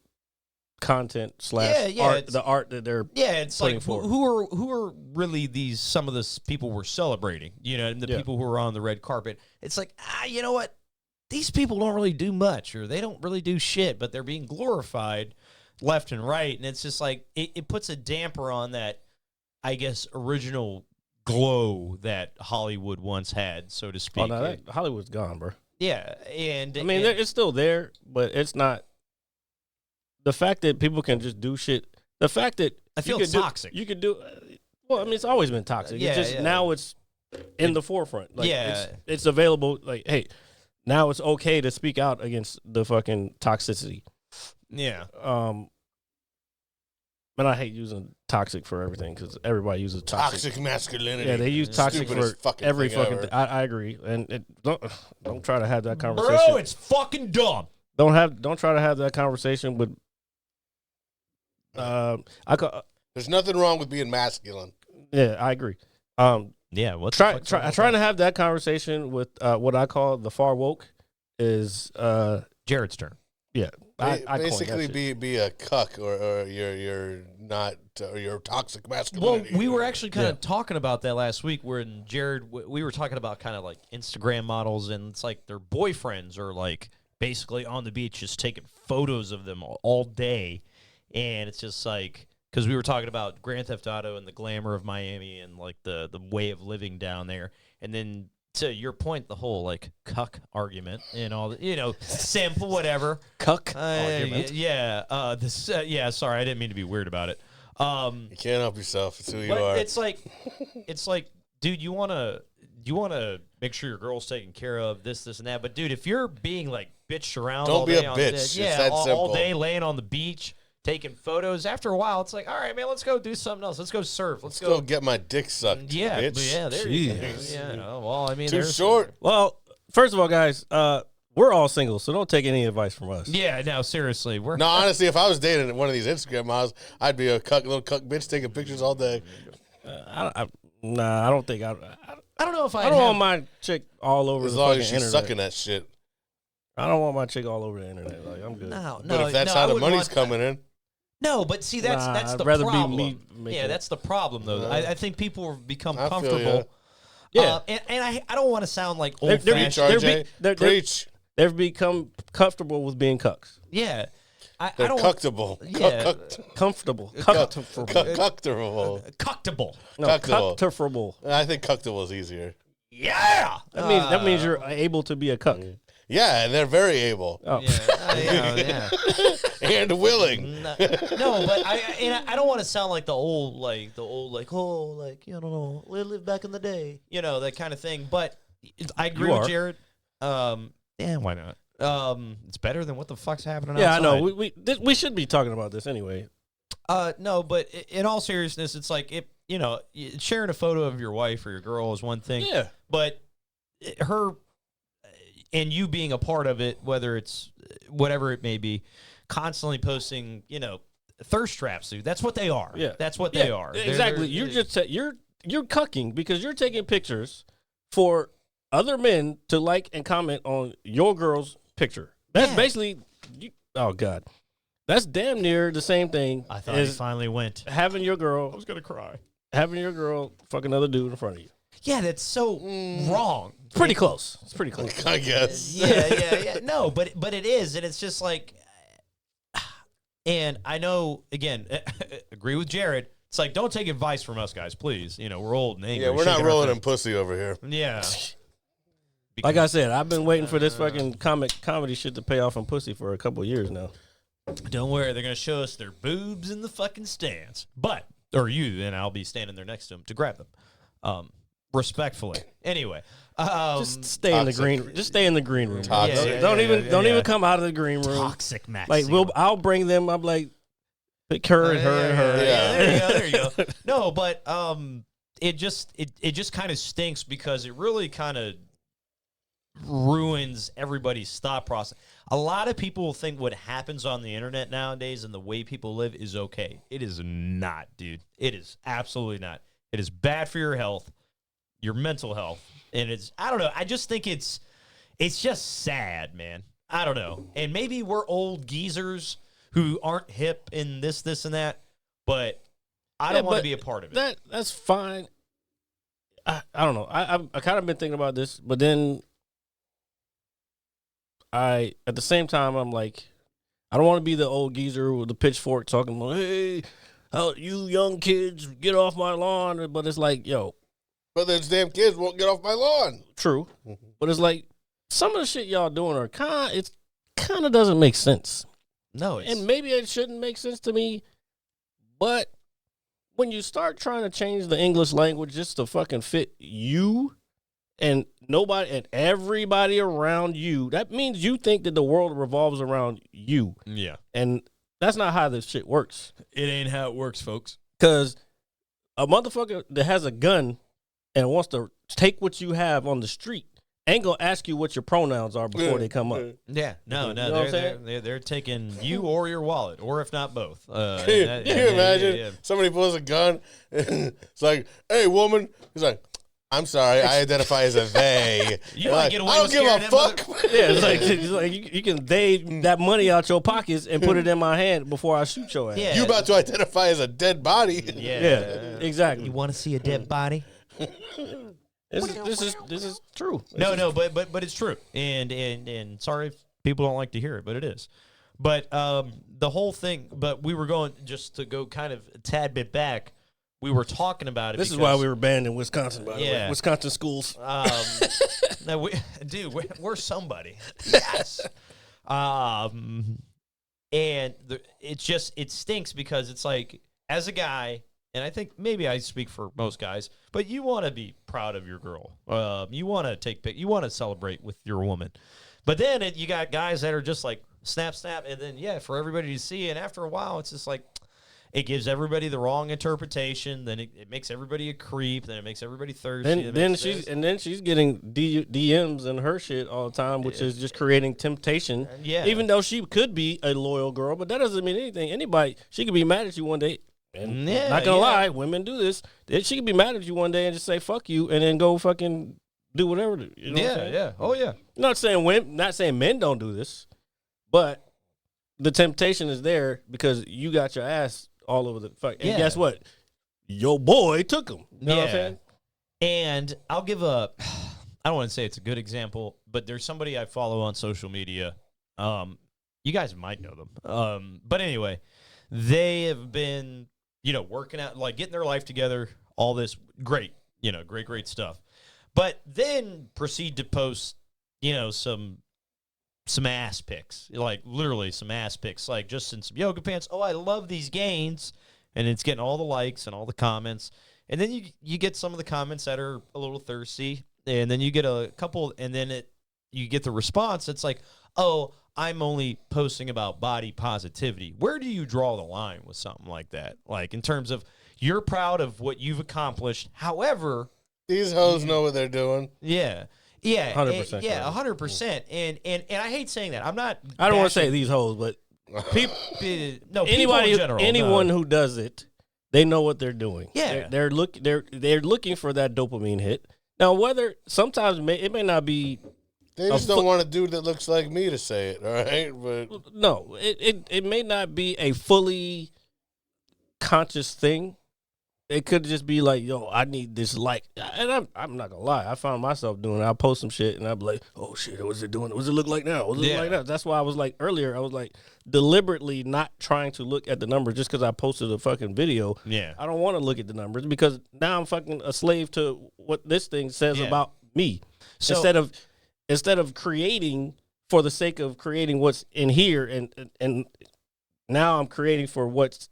content / art, the art that they're it's putting like forward. who are really some of the people we're celebrating, and the people who are on the red carpet. It's like, you know what? These people don't really do much, or they don't really do shit, but they're being glorified left and right, and it's just like it puts a damper on that, I guess, original glow that Hollywood once had, so to speak. Oh, no, Hollywood's gone, bro. Yeah, and I mean, it's still there, but it's not. The fact that people can just do shit. The fact that I feel it's toxic. You could do. Well, I mean, it's always been toxic. It's just now it's in the forefront. Like, it's available. Like, hey, now it's okay to speak out against the fucking toxicity. Yeah. And I hate using toxic for everything because everybody uses toxic masculinity. Yeah, they use toxic for every fucking thing. I agree, and don't try to have that conversation. Bro, it's fucking dumb. Don't try to have that conversation with. There's nothing wrong with being masculine. Yeah, I agree. Yeah, trying to have that conversation with what I call the far woke, is Jared's turn. yeah. I coined that Basically, shit. be a cuck or you're not or you're toxic Well, masculinity. we were actually kind of talking about that last week when Jared, we were talking about kind of like Instagram models, and it's like their boyfriends are like basically on the beach just taking photos of them all day. And it's just like, because we were talking about Grand Theft Auto and the glamour of Miami and like the way of living down there. And then to your point, the whole like cuck argument and all the, simple, whatever. Cuck argument. Yeah. Sorry, I didn't mean to be weird about it. You can't help yourself. It's who you But are. it's like, dude, you wanna make sure your girl's taken care of, this, and that. But dude, if you're being like bitched around, Don't all be day a on bitch. the- It's yeah, that all simple. day laying on the beach, taking photos. After a while, it's like, all right, man, let's go do something else. Let's go surf. Let's Go get my dick sucked. Yeah, bitch. yeah, there you go. Jeez. Yeah, well, I mean, Too there's short. Well, first of all, guys, we're all single, so don't take any advice from us. Yeah, no, seriously, we're No, honestly, if I was dating one of these Instagram models, I'd be a little cuck bitch taking pictures all day. I don't think I don't know if I don't want my chick all over As the long fucking as she's internet. sucking that shit. I don't want my chick all over the internet. Like, I'm good. no, But if that's how I the wouldn't money's want- coming in, No, but see, that's I'd the rather be problem. me making Yeah, it. that's the problem, though. I think people have become I feel comfortable. Yeah. And I don't want to sound like They're- old they're- preach, fashioned. RJ. they're- Preach. They've become comfortable with being cucks. Yeah, I They're don't cuctable. Yeah. Comfortable. Cucktable. No, Cucktable. comfortable. I think cucktable is easier. Yeah, That means you're able to be a cuck. Yeah, and they're very able Oh. yeah. and willing. No, but I don't want to sound like the old we lived back in the day, that kind of thing. But I agree You with are. Jared. Why not? It's better than what the fuck's happening Yeah, I outside. know. We should be talking about this anyway. No, but in all seriousness, it's like sharing a photo of your wife or your girl is one thing. Yeah. But her and you being a part of it, whether it's whatever it may be, constantly posting, thirst traps, dude. That's what they are. Yeah. That's what they are. Exactly. You're cucking because you're taking pictures for other men to like and comment on your girl's picture. That's basically oh God. That's damn near the same thing I thought he as finally went. having your girl gonna cry. having your girl fuck another dude in front of you. Yeah, that's so wrong. Pretty close. It's pretty close. I guess. Yeah. No, but it is, and it's just like, and I know again, agree with Jared. It's like, don't take advice from us guys, please. We're old and angry. Yeah, we're not shaking our rolling in fist. pussy over here. Yeah. Like I said, I've been waiting for this fucking comedy shit to pay off on pussy for a couple of years now. Don't worry, they're gonna show us their boobs in the fucking stands. Or you, and I'll be standing there next to them to grab them, respectfully. Anyway, Just stay in the Toxic. green. Just stay in the green room. Toxic. Don't yeah. even come out of the green room. toxic Max. Like I'll bring them. I'm like, pick her and her and her. Yeah. There you go. No, but it just kind of stinks because it really kind of ruins everybody's thought process. A lot of people think what happens on the internet nowadays and the way people live is okay. It is not, dude. It is absolutely not. It is bad for your health, your mental health, and I don't know. I just think it's just sad, man. I don't know. And maybe we're old geezers who aren't hip in this and that, but I don't want to be a part of it. That's fine. I don't know. I kind of been thinking about this, but then at the same time I'm like, I don't want to be the old geezer with the pitchfork talking about, hey, you young kids get off my lawn. But it's like, yo, But those damn kids won't get off my lawn. true. But it's like some of the shit y'all doing are kind of doesn't make sense. No, it's And maybe it shouldn't make sense to me, but when you start trying to change the English language just to fucking fit you and nobody and everybody around you, that means you think that the world revolves around you. yeah. And that's not how this shit works. It ain't how it works, folks. Because a motherfucker that has a gun and wants to take what you have on the street ain't gonna ask you what your pronouns are before they come up. Yeah, no, You know what I'm they're taking you or your wallet, or if not both. Can you imagine? Yeah. Somebody pulls a gun and it's like, hey, woman. He's like, I'm sorry, I identify as a they. You might get away I don't with give scaring a them fuck. Yeah, it's like you can that money out your pockets and put it in my hand before I shoot your ass. Yeah. You about to identify as a dead body. Yeah, exactly. You want to see a dead body? This is true. No, but it's true, and sorry if people don't like to hear it, but it is. But the whole thing. But we were going just to go kind of a tad bit back. We were talking about it. This is why we were banned in Wisconsin. By the way, Yeah. Wisconsin schools. No, we're somebody. Yes. It stinks because it's like, as a guy, and I think maybe I speak for most guys, but you want to be proud of your girl. You want to you want to celebrate with your woman. But then you got guys that are just like snap, snap, and then for everybody to see. And after a while, it's just like, it gives everybody the wrong interpretation. Then it makes everybody a creep. Then it makes everybody thirsty. Then she's getting DMs and her shit all the time, which is just creating temptation. Yeah. Even though she could be a loyal girl, but that doesn't mean anything. She could be mad at you one day. And not gonna lie, women do this. She could be mad at you one day and just say "fuck you" and then go fucking do whatever. You know what I'm saying? Yeah. Oh yeah. Not saying men don't do this, but the temptation is there because you got your ass all over the fuck. And guess what? Your boy took him. You know what I'm saying? And I'll give I don't want to say it's a good example, but there's somebody I follow on social media. You guys might know them. But anyway, they have been, working out, like getting their life together, all this great stuff. But then proceed to post, some ass pics, like literally some ass pics, like just in some yoga pants. Oh, I love these gains. And it's getting all the likes and all the comments. And then you get some of the comments that are a little thirsty. And then you get a couple, and then you get the response. It's like, oh, I'm only posting about body positivity. Where do you draw the line with something like that? Like, in terms of, you're proud of what you've accomplished. However, These hoes know what they're doing. Yeah, 100%. Yeah, 100%. And I hate saying that. I'm not. I don't want to say these hoes, but people, people in general. anyone who does it, they know what they're doing. Yeah. they're looking for that dopamine hit. Now, whether sometimes it may not be. They just don't want a dude that looks like me to say it, all right? But No, it may not be a fully conscious thing. It could just be like, yo, I need this like, and I'm not gonna lie, I found myself doing it. I post some shit and I'd be like, oh shit, what's it doing? What's it look like now? What's it look like now? That's why I was like earlier, I was like deliberately not trying to look at the numbers just because I posted a fucking video. Yeah. I don't want to look at the numbers because now I'm fucking a slave to what this thing says about me. So, Instead of creating for the sake of creating what's in here, and now I'm creating for what's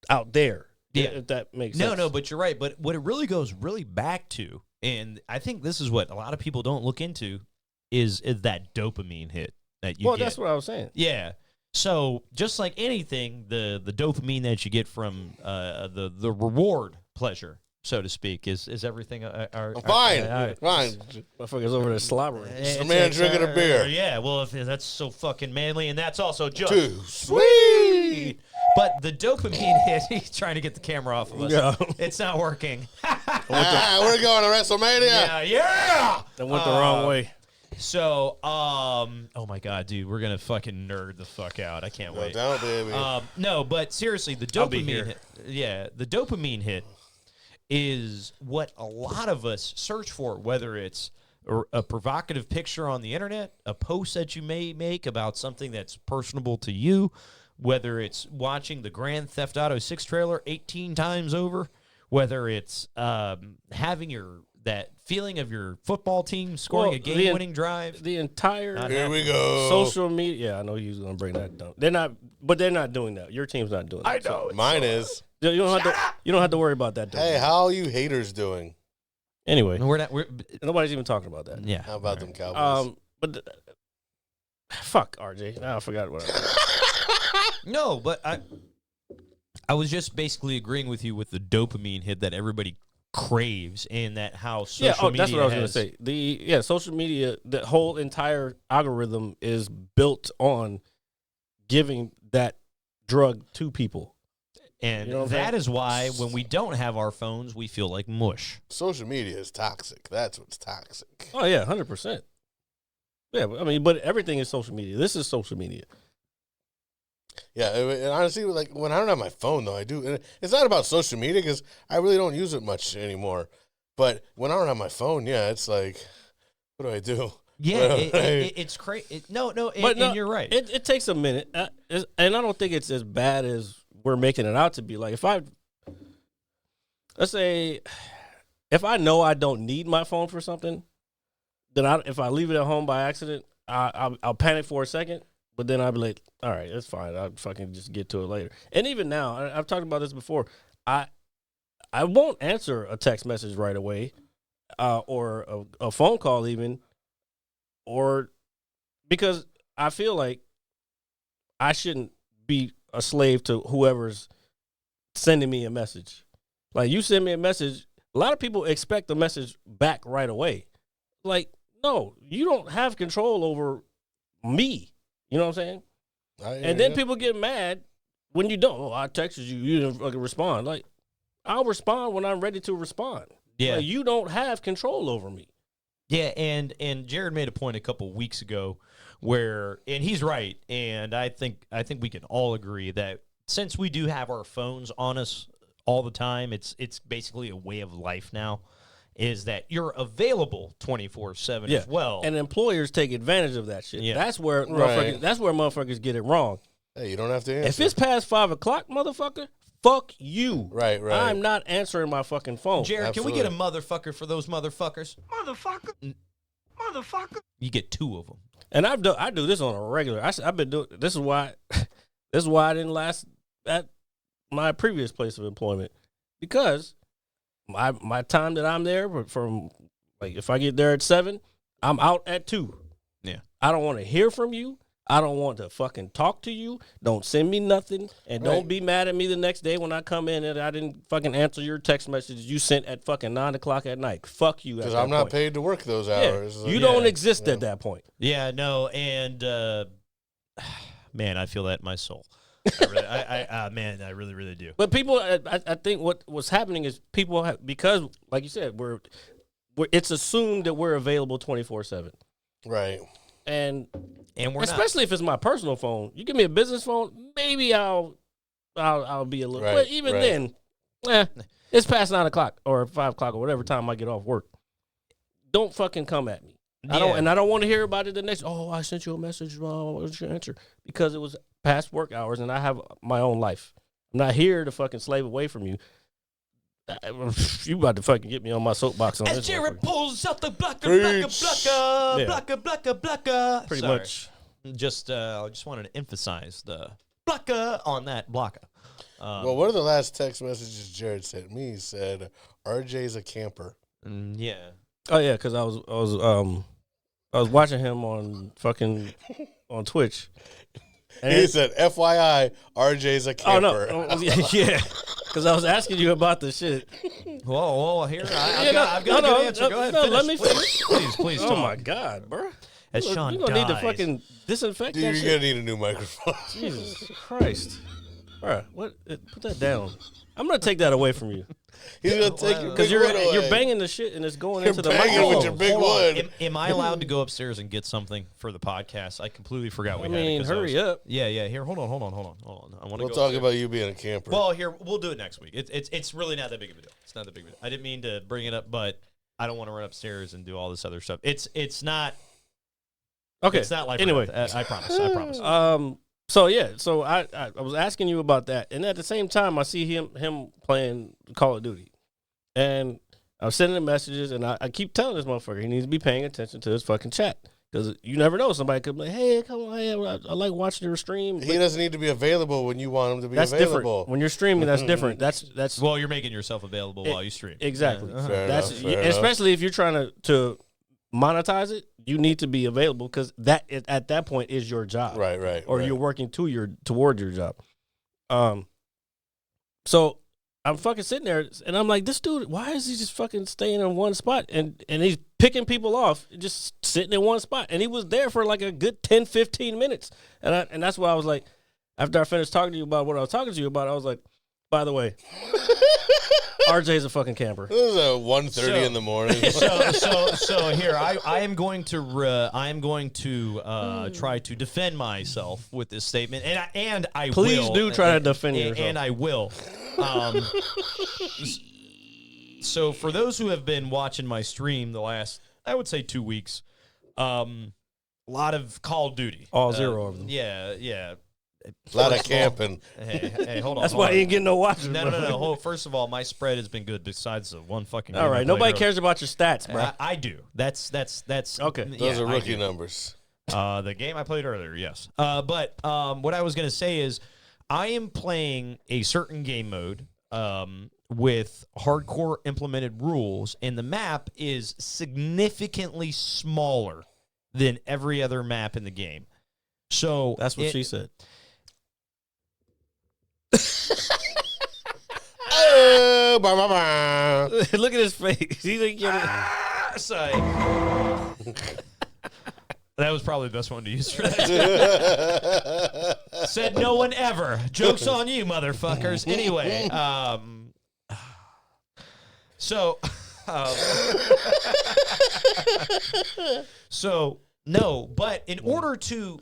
out there. Yeah. If that makes sense. No, but you're right. But what it really goes back to, and I think this is what a lot of people don't look into, is that dopamine hit that you get. Well, that's what I was saying. Yeah. So just like anything, the dopamine that you get from the reward pleasure, so to speak, is everything. I'm fine. Fine. Motherfuckers over there slobbering. Just a man drinking a beer. Yeah, well, if that's so fucking manly, and that's also just Too sweet. But the dopamine hit, he's trying to get the camera off of us. Yeah. It's not working. We're going to WrestleMania. Yeah. That went the wrong way. So, oh my God, dude, we're gonna fucking nerd the fuck out. I can't wait. Down, baby. No, but seriously, the dopamine hit. Yeah, the dopamine hit is what a lot of us search for, whether it's a provocative picture on the internet, a post that you may make about something that's personable to you, whether it's watching the Grand Theft Auto 6 trailer 18 times over, whether it's having that feeling of your football team scoring a game-winning drive. The entire Here we go. social media. Yeah, I know you're gonna bring that down. They're not doing that. Your team's not doing that. I know. Mine is. You don't have to worry about that. Though. Hey, how are you haters doing? Anyway, We're nobody's even talking about that. yeah. How about them Cowboys? But fuck RJ. Now I forgot what. No, but I was just basically agreeing with you with the dopamine hit that everybody craves, and that how social media that's what I was has, going to say. Social media, the whole entire algorithm is built on giving that drug to people. And You know what I'm that saying? is why when we don't have our phones, we feel like mush. Social media is toxic. That's what's toxic. Oh yeah, 100%. Yeah, I mean, but everything is social media. This is social media. Yeah, and honestly, like when I don't have my phone though, I do. And it's not about social media because I really don't use it much anymore. But when I don't have my phone, yeah, it's like, what do I do? Yeah, it's crazy. No, and you're right. It takes a minute, and I don't think it's as bad as we're making it out to be. Like let's say, if I know I don't need my phone for something, then if I leave it at home by accident, I'll panic for a second, but then I'll be like, all right, it's fine. I'll fucking just get to it later. And even now, I've talked about this before. I won't answer a text message right away, or a phone call even, or because I feel like I shouldn't be a slave to whoever's sending me a message. Like, you send me a message, a lot of people expect the message back right away. Like, no, you don't have control over me. You know what I'm saying? And then people get mad when you don't. Oh, I texted you, you didn't fucking respond. Like, I'll respond when I'm ready to respond. Yeah. Like, you don't have control over me. Yeah, and Jared made a point a couple weeks ago where, and he's right, and I think we can all agree that since we do have our phones on us all the time, it's basically a way of life now, is that you're available 24/7 as well. And employers take advantage of that shit. Yeah. That's where motherfuckers get it wrong. Hey, you don't have to answer. If it's past 5 o'clock, motherfucker, fuck you. Right. I'm not answering my fucking phone. Jared, Absolutely. can we get a motherfucker for those motherfuckers? Motherfucker. You get 2 of them. And I do this on a regular. I've been doing this is why I didn't last at my previous place of employment, because my time that I'm there from, like, if I get there at 7, I'm out at 2. Yeah. I don't want to hear from you. I don't want to fucking talk to you. Don't send me nothing. And don't be mad at me the next day when I come in and I didn't fucking answer your text messages you sent at fucking 9 o'clock at night. Fuck you. Because I'm not paid to work those hours. You don't exist at that point. Yeah, no, and man, I feel that in my soul. I really, really do. But people, I think what's happening is people have, because, like you said, we're it's assumed that we're available 24/7. Right. And we're especially if it's my personal phone. You give me a business phone, maybe I'll be a little. Right, But even then, it's past 9 o'clock or 5 o'clock or whatever time I get off work. Don't fucking come at me. I don't want to hear about it the next. Oh, I sent you a message. What was your answer? Because it was past work hours and I have my own life. I'm not here to fucking slave away from you. You about to fucking get me on my soapbox on As this. Jared pulls out the blocker. Pretty Sorry. much. Just I just wanted to emphasize the blocker on that blocker. Well, one of the last text messages Jared sent me said, "RJ's a camper." Yeah. Oh yeah, because I was watching him on on Twitch. And He said, "FYI, RJ's a camper." Oh no, yeah, because I was asking you about the shit. Whoa, here I've got a good answer. Go ahead, no, finish. let me finish. Please. Oh talk. my god, bro! As Sean you gonna need to dies. fucking disinfect Dude, that you're shit. gonna need a new microphone. Jesus Christ, bro! What? Put that down. I'm gonna take that away from you He's gonna take your because big wood you're away. banging the shit and it's going You're into the banging microphone. with your big Hold on. wood. Am I allowed to go upstairs and get something for the podcast? I completely forgot we I had it. mean, 'cause hurry up. Yeah. Here, hold on. I want to We'll go talk upstairs. about you being a camper. Well, here we'll do it next week. It's really not that big of a deal. It's not that big of a deal. I didn't mean to bring it up, but I don't want to run upstairs and do all this other stuff. It's not. Okay. It's not like anyway, I promise. So I was asking you about that, and at the same time, I see him playing Call of Duty, and I'm sending him messages, and I keep telling this motherfucker he needs to be paying attention to his fucking chat, because you never know, somebody could be like, hey, come on, hey, I like watching your stream. he doesn't need to be available when you want him to be That's available. different. When you're streaming, that's different. That's Well, you're making yourself available while you stream. exactly. Yeah, uh-huh. Fair That's enough, fair enough. especially if you're trying to monetize it. You need to be available because that at that point is your job, Right. Or you're working toward your job. So I'm fucking sitting there and I'm like, this dude, why is he just fucking staying in one spot and he's picking people off, just sitting in one spot, and he was there for like a good 10, 15 minutes, and that's why I was like, after I finished talking to you about what I was talking to you about, I was like, By the way, RJ's a fucking camper. This is a 1:30 in the morning. So here I am going to try to defend myself with this statement, and I Please will. do try to defend yourself. And I will. So for those who have been watching my stream the last, I would say 2 weeks, a lot of Call of Duty. All zero of them. Yeah. A lot of camping. Hey, hold on. That's hold why on. he ain't getting no watches. No. First of all, my spread has been good besides the one fucking game All I right, played nobody earlier. cares about your stats, bro. I do. That's Okay. Those are I rookie do. numbers. The game I played earlier, yes. But what I was going to say is I am playing a certain game mode with hardcore implemented rules, and the map is significantly smaller than every other map in the game. So That's what she said. Oh, bah, bah, bah. Look at his face. He's like, Sorry. That was probably the best one to use for that. Said no one ever. Joke's on you, motherfuckers. Anyway, so no, but in order to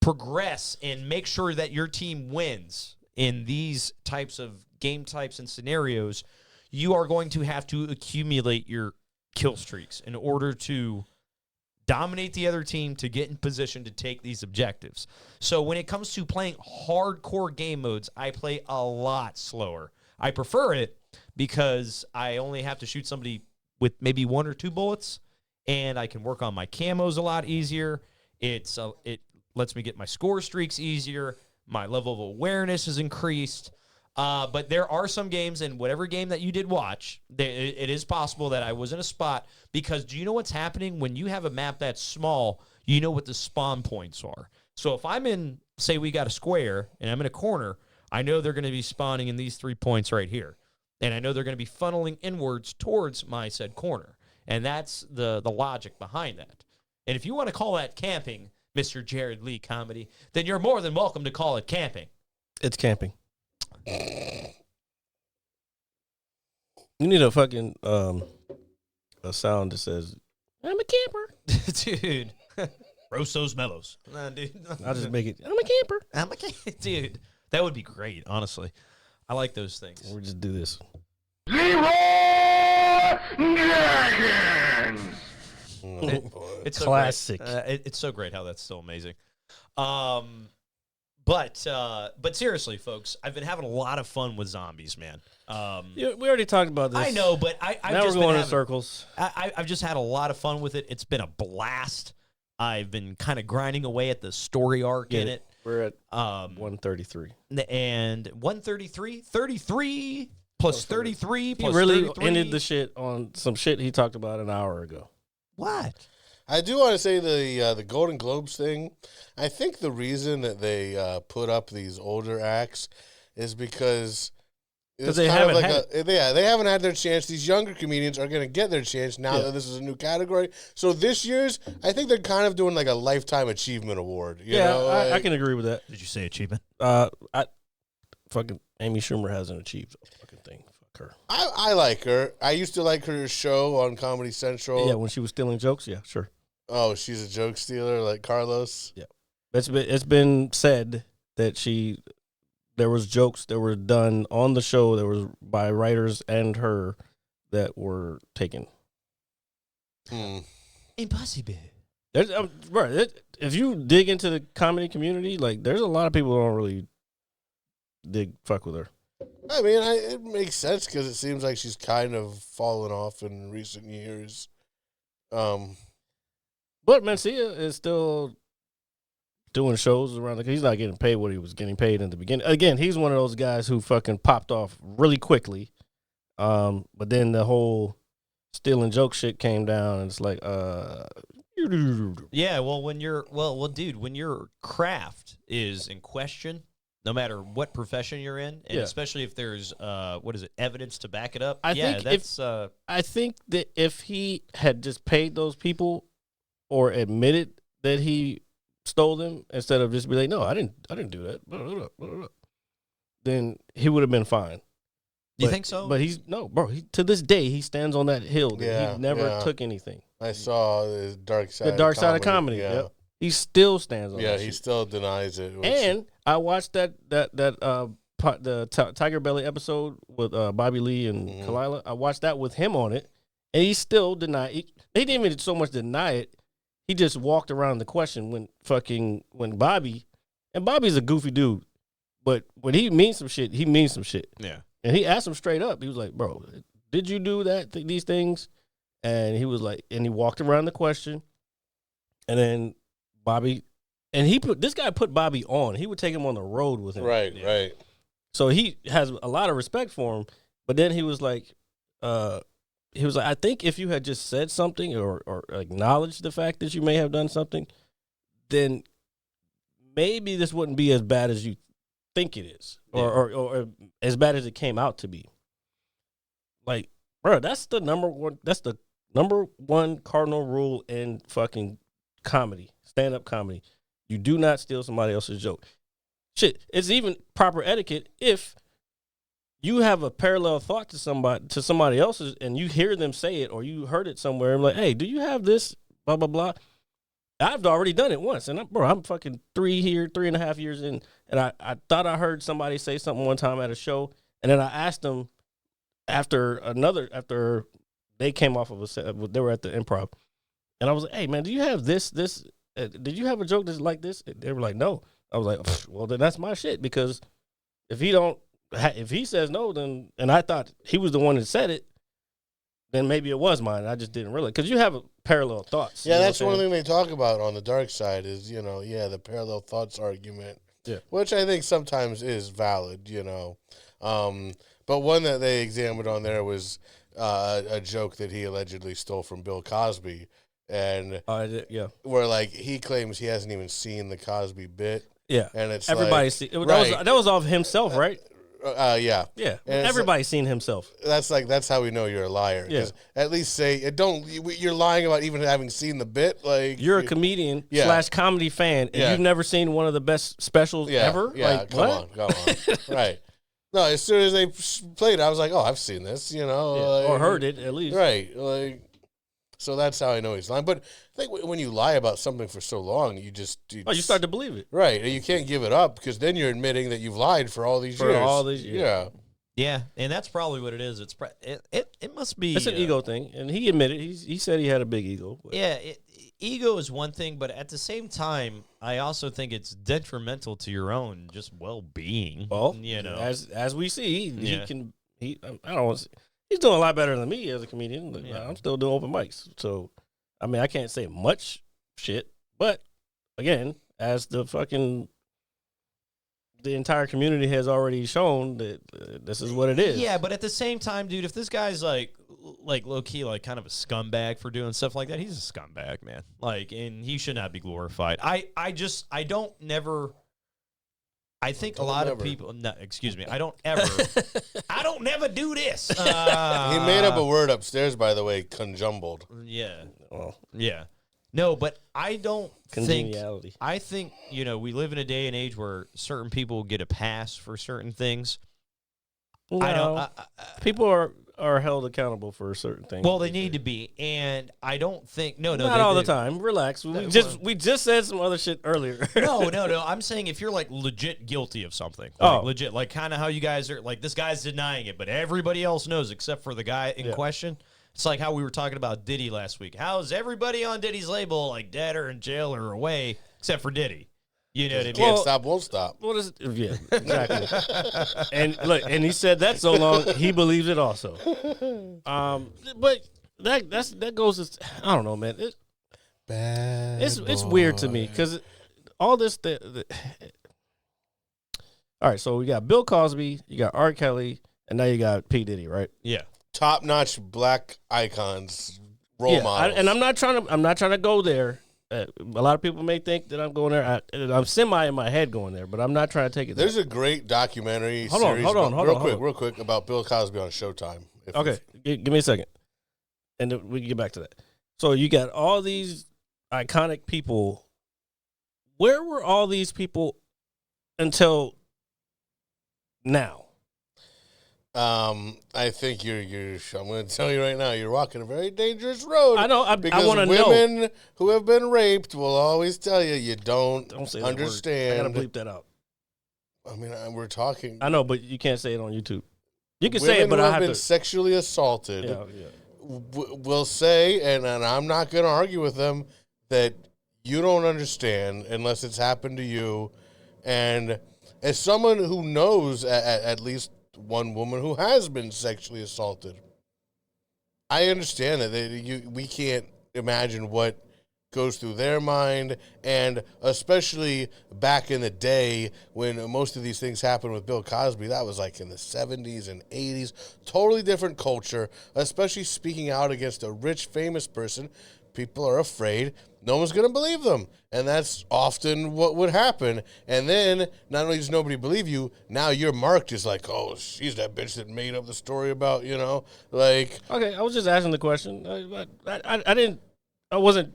progress and make sure that your team wins in these types of game types and scenarios, you are going to have to accumulate your kill streaks in order to dominate the other team to get in position to take these objectives. So when it comes to playing hardcore game modes, I play a lot slower. I prefer it because I only have to shoot somebody with maybe 1 or 2 bullets, and I can work on my camos a lot easier. It lets me get my score streaks easier. My level of awareness is increased. But there are some games, and whatever game that you did watch, it is possible that I was in a spot, because do you know what's happening? When you have a map that's small, you know what the spawn points are. So if I'm in, say we got a square, and I'm in a corner, I know they're going to be spawning in these 3 points right here. And I know they're going to be funneling inwards towards my said corner. And that's the logic behind that. And if you want to call that camping, Mr. Jared Lee Comedy, then you're more than welcome to call it camping. it's camping. You need a fucking a sound that says, I'm a camper. Dude. Roast those mellows. Nah, dude. I'll just make it, I'm a camper. I'm a dude. That would be great, honestly. I like those things. We'll just do this. Oh, boy. It's so Classic. great. It's so great how that's so amazing. But seriously, folks, I've been having a lot of fun with zombies, man. Yeah, we already talked about this. I know, but I've now just we're going been in circles. I've just had a lot of fun with it. It's been a blast. I've been kind of grinding away at the story arc in it. We're at 133. And 133, 33 plus 33 He plus really 33. ended the shit on some shit he talked about an hour ago. What? I do want to say the Golden Globes thing. I think the reason that they put up these older acts is because it's they kind of haven't they haven't had their chance. These younger comedians are going to get their chance now that this is a new category. So this year's, I think they're kind of doing like a lifetime achievement award. You know? I can agree with that. Did you say achievement? Fucking Amy Schumer hasn't achieved a fucking thing. Fuck her. I like her. I used to like her show on Comedy Central. Yeah, when she was stealing jokes, yeah, sure. Oh, she's a joke stealer like Carlos. Yeah, it's been said that there was jokes that were done on the show that was by writers and her that were taken. Impossible. There's, bro, if you dig into the comedy community, like there's a lot of people who don't really fuck with her. I mean, it makes sense because it seems like she's kind of fallen off in recent years. But Mencia is still doing shows around he's not getting paid what he was getting paid in the beginning. Again, he's one of those guys who fucking popped off really quickly. But then the whole stealing joke shit came down, and it's like, yeah, well, when dude, when your craft is in question, no matter what profession you're in, and especially if there's evidence to back it up. I think that if he had just paid those people or admitted that he stole them instead of just be like, no, I didn't do that, then he would have been fine. You But- think so? But he's no, bro. To this day, he stands on that hill. That Yeah, he never yeah. took anything. I saw the dark side. The dark side of comedy. Yeah, Yep. He still stands on. yeah. that He shit. still denies it. which- And I watched the Tiger Belly episode with Bobby Lee and Mhm. Kalila. I watched that with him on it, and he still denied. He didn't even so much deny it. He just walked around the question when Bobby's a goofy dude, but when he means some shit, he means some shit. Yeah. And he asked him straight up. He was like, "Bro, did you do these things?" And he was like, and he walked around the question, and then Bobby. And this guy put Bobby on. He would take him on the road with him. Right, Yeah. right. So he has a lot of respect for him. But then he was like, I think if you had just said something or acknowledged the fact that you may have done something, then maybe this wouldn't be as bad as you think it is, or as bad as it came out to be. Like, bro, that's the number one cardinal rule in fucking comedy, stand-up comedy. You do not steal somebody else's joke. Shit, it's even proper etiquette if you have a parallel thought to somebody else's and you hear them say it or you heard it somewhere and like, hey, do you have this? Blah, blah, blah. I've already done it once. And I'm fucking 3.5 years in. And I thought I heard somebody say something one time at a show. And then I asked them after they came off of a set, they were at the Improv. And I was like, hey, man, do you have this? Did you have a joke that's like this? They were like, no. I was like, well, then that's my shit, because if he says no, then, and I thought he was the one that said it, then maybe it was mine. I just didn't realize, because you have parallel thoughts. Yeah, you know that's what I'm one saying? thing they talk about on the dark side is, the parallel thoughts argument. Yeah. Which I think sometimes is valid, But one that they examined on there was a joke that he allegedly stole from Bill Cosby. And Yeah. where, like, he claims he hasn't even seen the Cosby bit. Yeah. And it's Everybody's like, that was off himself, right? Yeah. Yeah. And it's Everybody's seen himself. That's how we know you're a liar. 'Cause at least say you're lying about even having seen the bit. Like, You're a comedian Yeah. / comedy fan, and Yeah. you've never seen one of the best specials ever? Yeah, Like, come what? on. Right. No, as soon as they played it, I was like, oh, I've seen this, Yeah. like, Or heard it, at least. Right. Like, so that's how I know he's lying. But I think when you lie about something for so long, you start to believe it. Right. And you can't give it up, because then you're admitting that you've lied for all these years. Yeah. Yeah, and that's probably what it is. It must be. It's an ego thing, and he admitted he said he had a big ego. But. Yeah, ego is one thing, but at the same time, I also think it's detrimental to your own just well-being. Well, as we see, Yeah. I don't want. He's doing a lot better than me as a comedian. Like, Yeah. I'm still doing open mics, so I mean I can't say much shit. But again, as the entire community has already shown that this is what it is. Yeah, but at the same time, dude, if this guy's like low key, like kind of a scumbag for doing stuff like that, he's a scumbag, man. Like, and he should not be glorified. I think a lot of people. No, excuse me. I don't never do this. He made up a word upstairs, by the way, conjumbled. Yeah. Well, Yeah. No, but I don't think. congeniality. I think, we live in a day and age where certain people get a pass for certain things. I don't. People are held accountable for certain things. Well, they need to be, and I don't think. No, not all the time. Relax. We just said some other shit earlier. No. I'm saying if you're like legit guilty of something, legit, like kind of how you guys are. Like this guy's denying it, but everybody else knows except for the guy in question. It's like how we were talking about Diddy last week. How's everybody on Diddy's label like dead or in jail or away except for Diddy? You know what I mean? Can't stop, won't stop. What is it? Yeah, exactly. And look, and he said that so long he believes it also. But that goes. I don't know, man. It's weird to me because all this. All right, so we got Bill Cosby, you got R. Kelly, and now you got P. Diddy, right? Yeah. Top-notch black icons, role models. And I'm not trying to go there. A lot of people may think that I'm going there. I'm semi in my head going there, but I'm not trying to take it there. There's a great documentary Hold on, real quick, about Bill Cosby on Showtime. Okay, give me a second, and then we can get back to that. So you got all these iconic people. Where were all these people until now? I think you're. I'm going to tell you right now, you're walking a very dangerous road. I know. I because want to know. women who have been raped will always tell you don't say that understand. word. I gotta bleep that out. I mean, we're talking. I know, but you can't say it on YouTube. You can women say it, but who I have have been to. sexually assaulted. Yeah. Will say, and I'm not going to argue with them, that you don't understand unless it's happened to you. And as someone who knows at least one woman who has been sexually assaulted, I understand that we can't imagine what goes through their mind, and especially back in the day when most of these things happened with Bill Cosby, that was like in the 70s and 80s, totally different culture, especially speaking out against a rich, famous person. People are afraid no one's going to believe them, and that's often what would happen. And then not only does nobody believe you, now you're marked as like, oh, she's that bitch that made up the story about, like. Okay, I was just asking the question. I wasn't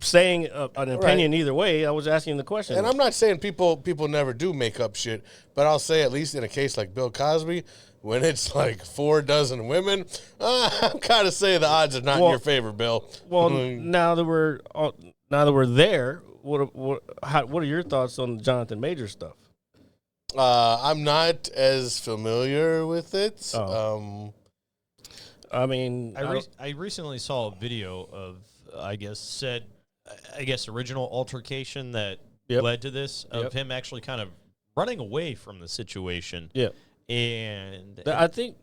saying an opinion either way. I was asking the question. And I'm not saying people never do make up shit, but I'll say at least in a case like Bill Cosby, when it's like 4 dozen women, I'm kind of saying the odds are not in your favor, Bill. Well, now that we're there, what are your thoughts on the Jonathan Major stuff? I'm not as familiar with it. I mean, I recently saw a video of, I guess, original altercation that led to this, of him actually kind of running away from the situation. Yeah. And I think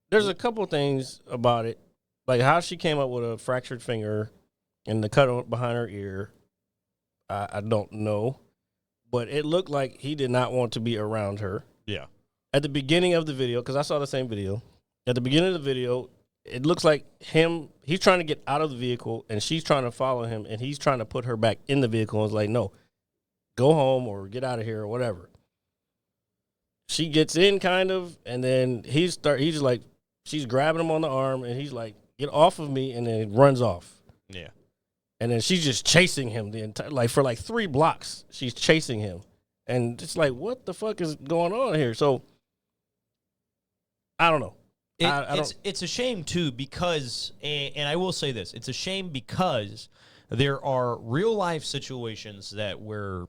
there's a couple things about it, like how she came up with a fractured finger and the cut behind her ear. I don't know, but it looked like he did not want to be around her. Yeah. At the beginning of the video, because I saw the same video, at the beginning of the video, it looks like he's trying to get out of the vehicle, and she's trying to follow him, and he's trying to put her back in the vehicle, and is like, no, go home or get out of here or whatever. She gets in kind of, and then he's like, she's grabbing him on the arm, and he's like, get off of me, and then runs off. Yeah. And then she's just chasing him for 3 blocks. She's chasing him. And it's like, what the fuck is going on here? So, I don't know. It's a shame, too, because, and I will say this, it's a shame because there are real-life situations where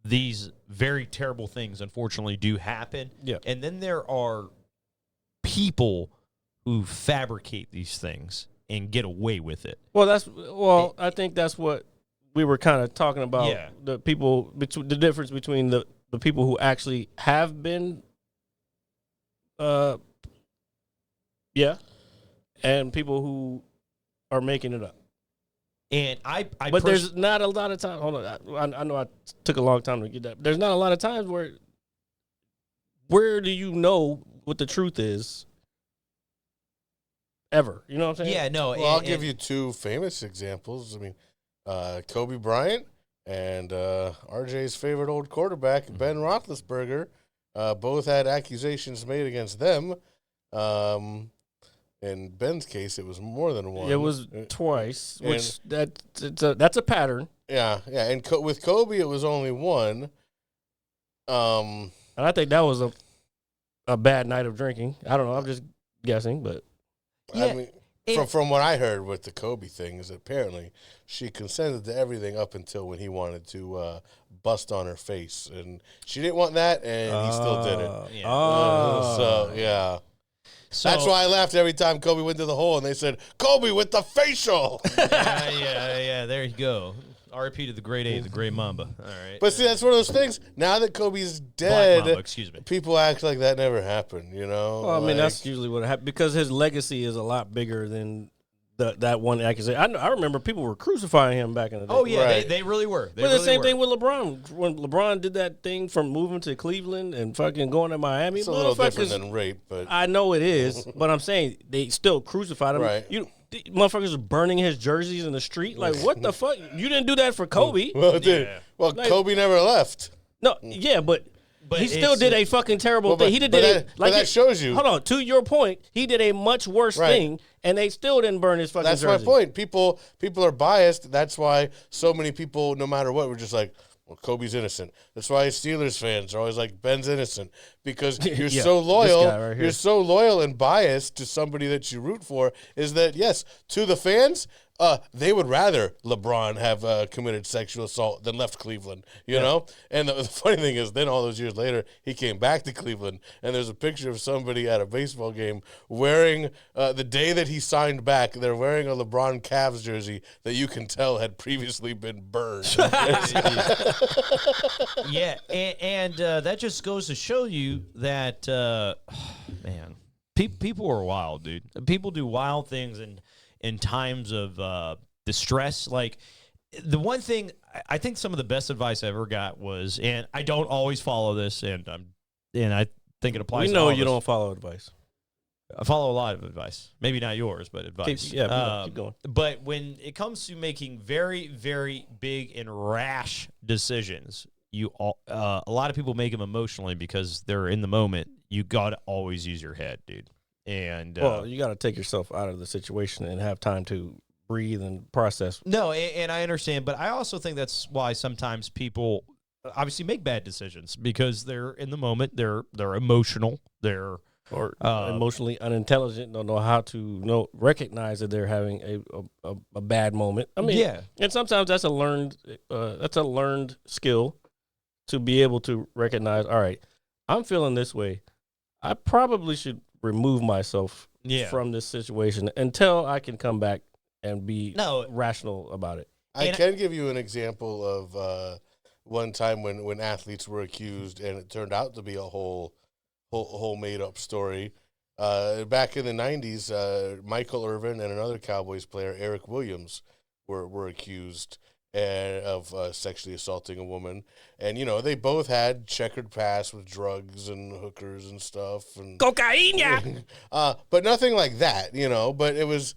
these very terrible things, unfortunately, do happen. Yeah. And then there are people who fabricate these things and get away with it. Well, I think that's what we were kind of talking about. Yeah. The difference between the people who actually have been, and people who are making it up. And but there's not a lot of time. Hold on, I know I took a long time to get that. There's not a lot of times where do you know what the truth is? Ever, you know what I'm saying? Yeah, no. Well, I'll give you 2 famous examples. I mean, Kobe Bryant and RJ's favorite old quarterback, Ben Roethlisberger, both had accusations made against them. In Ben's case, it was more than one. It was twice, which that's a pattern. Yeah. And with Kobe, it was only one. And I think that was a bad night of drinking. I don't know. I'm just guessing, but yeah, I mean, from what I heard with the Kobe thing is apparently she consented to everything up until when he wanted to bust on her face, and she didn't want that, and he still did it. Yeah. So yeah. So, that's why I laughed every time Kobe went to the hole and they said, Kobe with the facial. Yeah, there you go. RIP to the great A, the great Mamba. All right. But see, that's one of those things. Now that Kobe's dead, Mamba, excuse me, people act like that never happened, you know? Well, I mean, that's usually what happened because his legacy is a lot bigger than that one accusation. I remember people were crucifying him back in the day. Oh, yeah, right. they really were. But the same thing with LeBron. When LeBron did that thing from moving to Cleveland and fucking going to Miami, it's a little different than rape, but I know it is. But I'm saying they still crucified him. Right. Motherfuckers are burning his jerseys in the street. Like, what the fuck? You didn't do that for Kobe. Well, dude. Well, Kobe never left. No, yeah, but he still did a fucking terrible thing. He did that shows you. Hold on, to your point, he did a much worse thing, and they still didn't burn his fucking jersey. That's my point. People are biased. That's why so many people, no matter what, were just like, well, Kobe's innocent. That's why Steelers fans are always like, Ben's innocent, because you're Yeah, so loyal. this guy right here. You're so loyal and biased to somebody that you root for. Is that, yes, to the fans, they would rather LeBron have committed sexual assault than left Cleveland, you know? And the funny thing is, then all those years later, he came back to Cleveland, and there's a picture of somebody at a baseball game wearing, the day that he signed back, they're wearing a LeBron Cavs jersey that you can tell had previously been burned. Yeah, and that just goes to show you that, man, people are wild, dude. People do wild things in times of distress. Like, the one thing, I think some of the best advice I ever got was, and I don't always follow this, and I think it applies We to know all of you us. don't follow advice. I follow a lot of advice. Maybe not yours, but advice. Keep going. But when it comes to making very, very big and rash decisions, a lot of people make them emotionally because they're in the moment. You got to always use your head, dude. And Well, you got to take yourself out of the situation and have time to breathe and process. no, and I understand, but I also think that's why sometimes people obviously make bad decisions because they're in the moment. They're emotional. They're Or emotionally unintelligent, don't know how to recognize that they're having a bad moment. I mean, yeah. and sometimes that's a learned skill to be able to recognize. All right, I'm feeling this way. I probably should remove myself Yeah. from this situation until I can come back and be No. rational about it. I And- can give you an example of one time when athletes were accused, and it turned out to be a whole made up story. Back in the 90s, Michael Irvin and another Cowboys player, Eric Williams, were accused of sexually assaulting a woman, and they both had checkered past with drugs and hookers and stuff, and Cocaine. but nothing like that, But it was.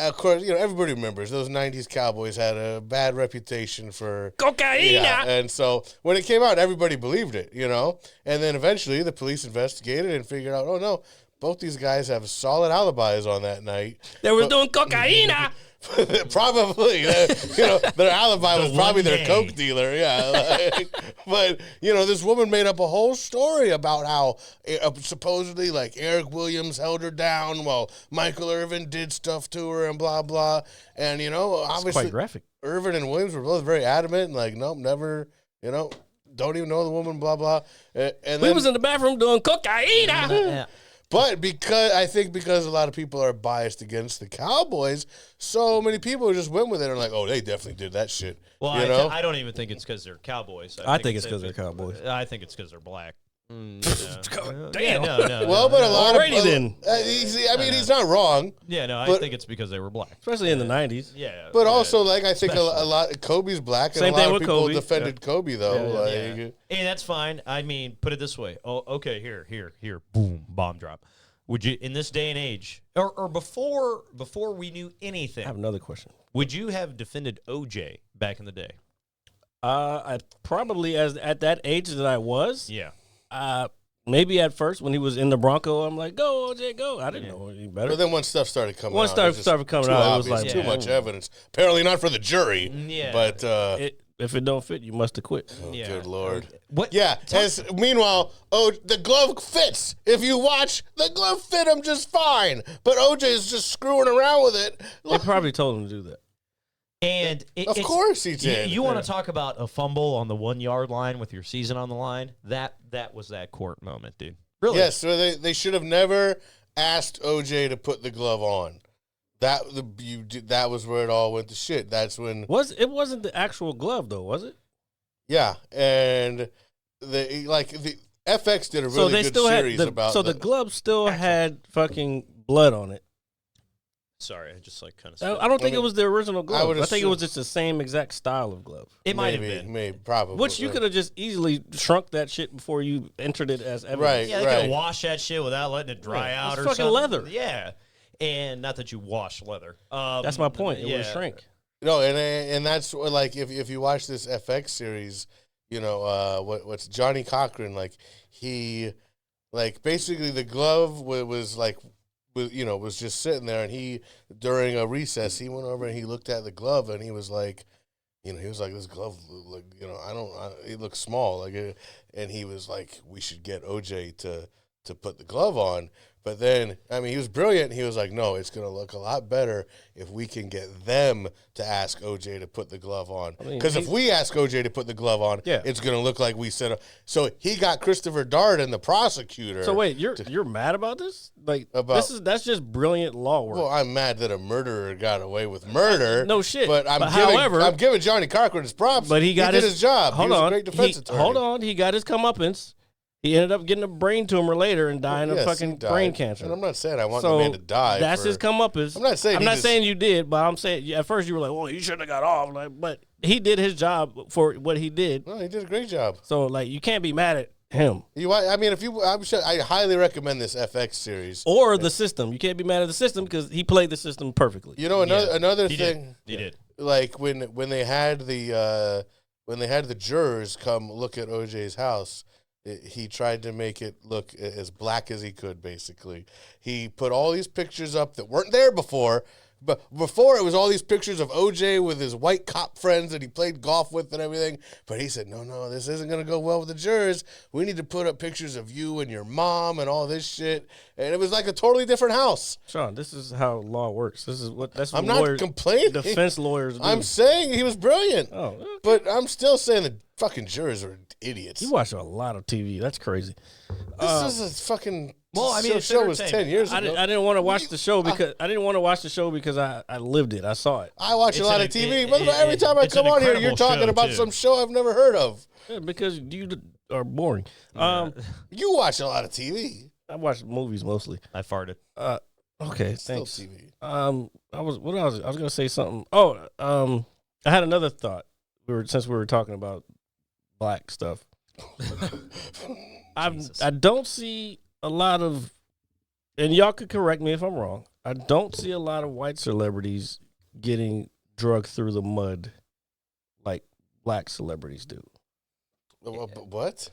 Of course, everybody remembers those 90s Cowboys had a bad reputation for Cocaine. yeah, and so when it came out, everybody believed it, And then eventually the police investigated and figured out, oh, no, both these guys have solid alibis on that night. They were doing cocaine. Probably, their alibi was probably their day. coke dealer, yeah. But this woman made up a whole story about how supposedly, like, Eric Williams held her down while Michael Irvin did stuff to her and blah blah. And It's obviously, quite graphic. Irvin and Williams were both very adamant and like, nope, never, don't even know the woman, blah blah. And We then, was in the bathroom doing cocaine. Yeah. but because a lot of people are biased against the Cowboys, so many people just went with it and like, oh, they definitely did that shit. Well, I don't even think it's because they're Cowboys. I think it's 'cause they're Cowboys. I think it's because they're black. Damn. Yeah, no. Well, but a lot Alrighty of then. he's not wrong. Yeah, no, I but- think it's because they were black. Especially in the 90s. Yeah. But also, like, I think a lot. Kobe's black, and Same a lot thing of with people Kobe. defended Kobe though. Yeah. Like, Yeah. And that's fine. I mean, put it this way. Oh, okay, here. Boom, bomb drop. Would you, in this day and age, or before we knew I anything, have another question. would you have defended OJ back in the day? I probably, at that age that I was, Yeah. maybe at first when he was in the Bronco, I'm like, go, OJ, go. I didn't know any better. But then once stuff started coming Once out, stuff it was just started coming too out, it was obvious, like, too yeah. much evidence. Apparently not for the jury. Yeah. But If it don't fit, you must have quit. Yeah. good lord. What? Yeah. Meanwhile, the glove fits. If you watch, the glove fit him just fine. But OJ is just screwing around with it. They probably told him to do that. And Of course he did. You want to talk about a fumble on the 1 yard line with your season on the line? That was that court moment, dude. Really? Yes, so they should have never asked OJ to put the glove on. That was where it all went to shit. That's when It wasn't the actual glove though, was it? yeah, and the FX did a So really they good still series had about the glove still had fucking blood on it. Sorry, I just like kind of. I don't think mean, it was the original glove. would I think it was assume- just the same exact style of glove. It might have maybe, been. maybe probably. Which you could have just easily shrunk that shit before you entered it as evidence. Right. Yeah, they could have washed that shit without letting it dry Yeah, out it's or fucking something. leather. Yeah, and not that you wash leather. That's my point. It would shrink. No, and that's what, like if you watch this FX series, what's Johnny Cochran, like he, like basically the glove was just sitting there, and he during a recess he went over and he looked at the glove and he was like, he was like, this glove, like, it looks small, and he was like, we should get OJ to put the glove on. But then, I mean, he was brilliant. He was like, no, it's going to look a lot better if we can get them to ask OJ to put the glove on. Because if we ask OJ to put the glove on, it's going to look like we said. So he got Christopher Darden, the prosecutor. So wait, you're mad about this? Like that's just brilliant law work. Well, I'm mad that a murderer got away with murder. No shit. But I'm giving Johnny Cochran his props. But he did his job. Hold he was on. a great defense attorney. Hold on. He got his comeuppance. He ended up getting a brain tumor later and dying of fucking brain cancer. And I'm not saying I want the man to die. That's his comeuppance. I'm not saying you did, but I'm saying at first you were like, well, you shouldn't have got off. Like, but he did his job for what he did. No, he did a great job. So like, you can't be mad at him. I highly recommend this FX series Or the system. You can't be mad at the system because he played the system perfectly. Another He thing. He did. Like when they had the jurors come look at OJ's house. He tried to make it look as black as he could, basically. He put all these pictures up that weren't there before. But before, it was all these pictures of OJ with his white cop friends that he played golf with and everything. But he said, no, this isn't going to go well with the jurors. We need to put up pictures of you and your mom and all this shit. And it was like a totally different house. Sean, this is how law works. That's what I'm not complaining. Defense lawyers do. I'm saying he was brilliant. Oh, okay. But I'm still saying the fucking jurors are idiots. You watch a lot of TV. That's crazy. This is a fucking... Well, I mean, the it's show was 10 years ago. I didn't want to watch the show because I lived it. I saw it. I watch a lot of TV, but every time I come on here, you're talking about some show I've never heard of. Yeah, because you are boring. You watch a lot of TV. I watch movies mostly. I farted. Okay, Still thanks. TV. I was gonna say something. I had another thought. Since we were talking about black stuff. I don't see a lot of, and y'all could correct me if I'm wrong, I don't see a lot of white celebrities getting drugged through the mud like black celebrities do. What?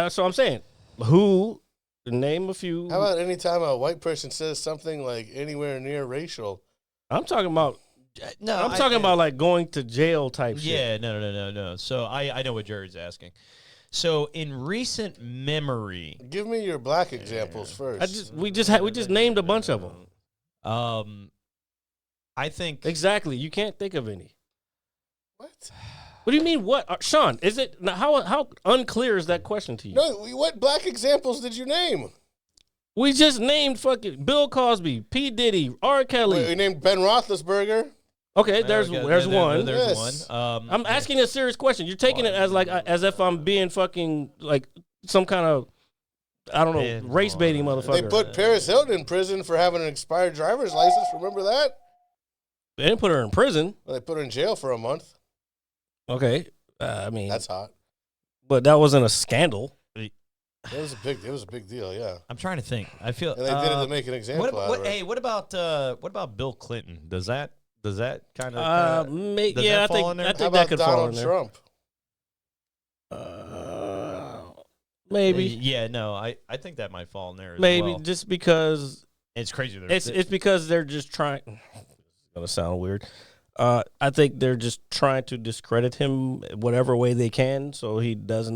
So I'm saying, who, name a few. How about any time a white person says something like anywhere near racial? I'm talking about, No, I'm talking about like going to jail type shit. Yeah, no. So I know what Jerry's asking. So in recent memory, Give me your black examples first. We just named a bunch of them. I think Exactly. You can't think of any. What? What do you mean? What, Sean? Is it how unclear is that question to you? No, what black examples did you name? We just named fucking Bill Cosby, P. Diddy, R. Kelly. Wait, we named Ben Roethlisberger. Okay, there's one. There's Yes. one. I'm asking a serious question. You're taking it as if I'm being fucking like some kind of, I don't know, race baiting motherfucker. They put Paris Hilton in prison for having an expired driver's license. Remember that? They didn't put her in prison. Well, they put her in jail for a month. Okay, I mean That's hot. but that wasn't a scandal. It was a big deal. Yeah. I'm trying to think. I feel And they did it to make an example out of her. Hey, what about Bill Clinton? Does that kind of I think that could fall in Donald there. Trump? Maybe. Yeah, no, I think that might fall in there as Maybe well. just because It's crazy. it's because they're just trying. It's gonna sound weird. I think they're just trying to discredit him whatever way they can, so is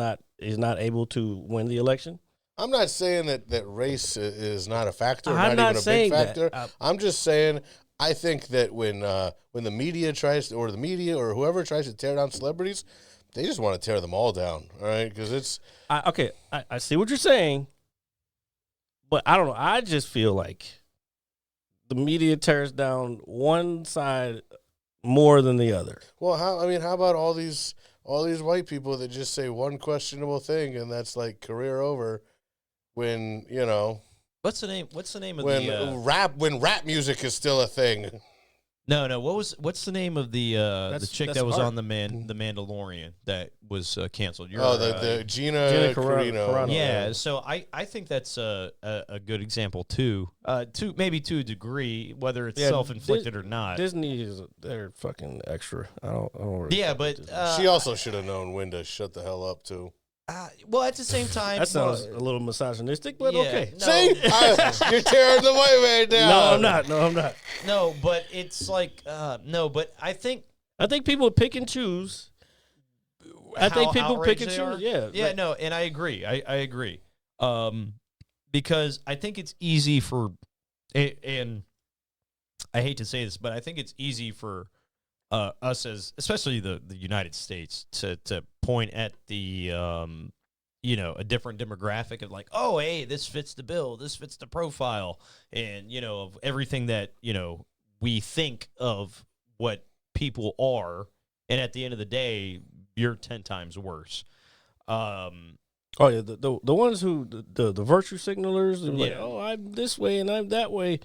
not able to win the election. I'm not saying that race is not a factor, I'm not not even a saying big that. factor. I'm just saying I think that when the media tries to, or the media or whoever tries to tear down celebrities, they just want to tear them all down, all right? Because it's I see what you're saying, but I don't know. I just feel like the media tears down one side more than the other. well, how about all these white people that just say one questionable thing and that's like career over? When What's the name of when the rap music is still a thing. No, what's the name of the chick that's that was art. on the Mandalorian that was canceled? The Gina Carano. Carano. Yeah, so I think that's a good example too. Maybe to a degree, whether it's Yeah, self-inflicted or not. Disney they're fucking extra. I don't really Yeah, fuck with but Disney. She also should have known when to shut the hell up too. well, at the same time, That sounds a little misogynistic, but yeah, okay. no. See, you're tearing the white man down. No, I'm not. No, but it's like no, but I think I think people pick and choose. I think people pick and choose. Yeah. Yeah, no, and I agree. I agree. Because I think it's easy for, and I hate to say this, but I think it's easy for us as, especially the United States, to point at the, a different demographic of like, oh, hey, this fits the bill, this fits the profile, and, of everything that, we think of what people are, and at the end of the day, you're 10 times worse. Oh yeah, the ones who the virtue signalers, and like, Yeah. oh, I'm this way and I'm that way.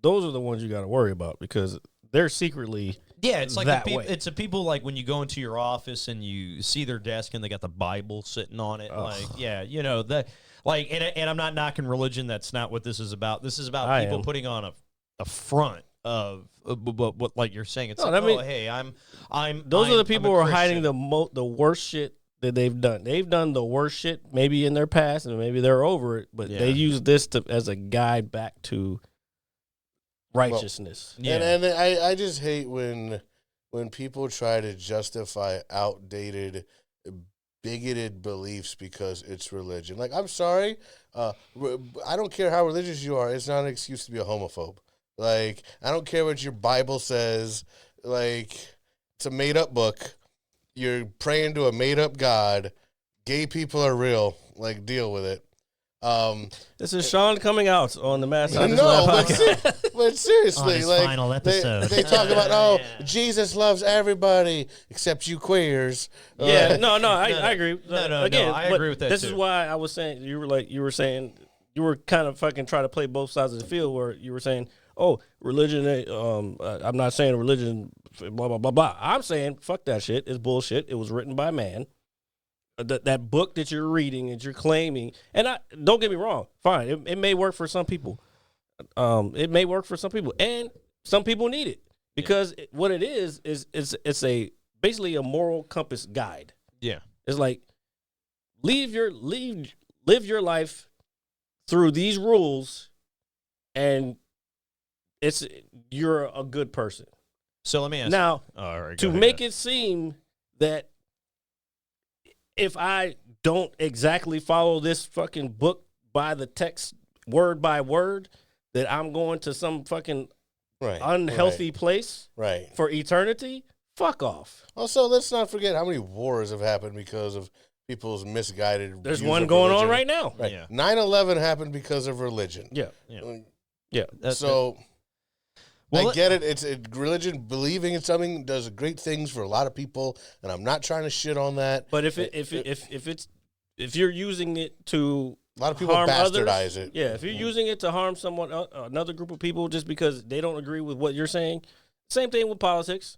Those are the ones you got to worry about because they're secretly it's like that the way. it's the people like when you go into your office and you see their desk and they got the Bible sitting on it. Ugh. Like, that, like, and I'm not knocking religion. That's not what this is about. This is about I people am. putting on a front of what like you're saying. It's No, like, I mean, hey, I'm. Those are the people I'm who a are hiding Christian. the worst shit that they've done. They've done the worst shit maybe in their past, and maybe they're over it, but they use this as a guide back to righteousness. Yeah. And I just hate when people try to justify outdated, bigoted beliefs because it's religion. Like, I'm sorry, I don't care how religious you are. It's not an excuse to be a homophobe. Like, I don't care what your Bible says. Like, it's a made-up book. You're praying to a made-up God. Gay people are real. Like, deal with it. This is Sean coming out on the Mass No, but seriously, On his like final episode. they talk about Jesus loves everybody except you queers. Yeah, no, I agree. No, Again, I but agree with that, This too. is why I was saying you were kind of fucking trying to play both sides of the field where you were saying, oh, religion. I'm not saying religion, blah blah blah blah. I'm saying fuck that shit. It's bullshit. It was written by man. That book that you're reading and you're claiming, and don't get me wrong, fine, it may work for some people. It may work for some people, and some people need it because what it is it's a basically a moral compass guide. Yeah. It's like live your life through these rules, and you're a good person. So let me ask Now, all right, to make it seem that if I don't exactly follow this fucking book by the text, word by word, that I'm going to some fucking unhealthy place for eternity, fuck off. Also, let's not forget how many wars have happened because of people's misguided There's views one of going religion. on right now. Right. Yeah. 9/11 happened because of religion. Yeah. Yeah. I get it. It's religion. Believing in something does great things for a lot of people, and I'm not trying to shit on that. But if you're using it to a lot of people harm bastardize others, it. Yeah, if you're using it to harm someone, another group of people, just because they don't agree with what you're saying, same thing with politics.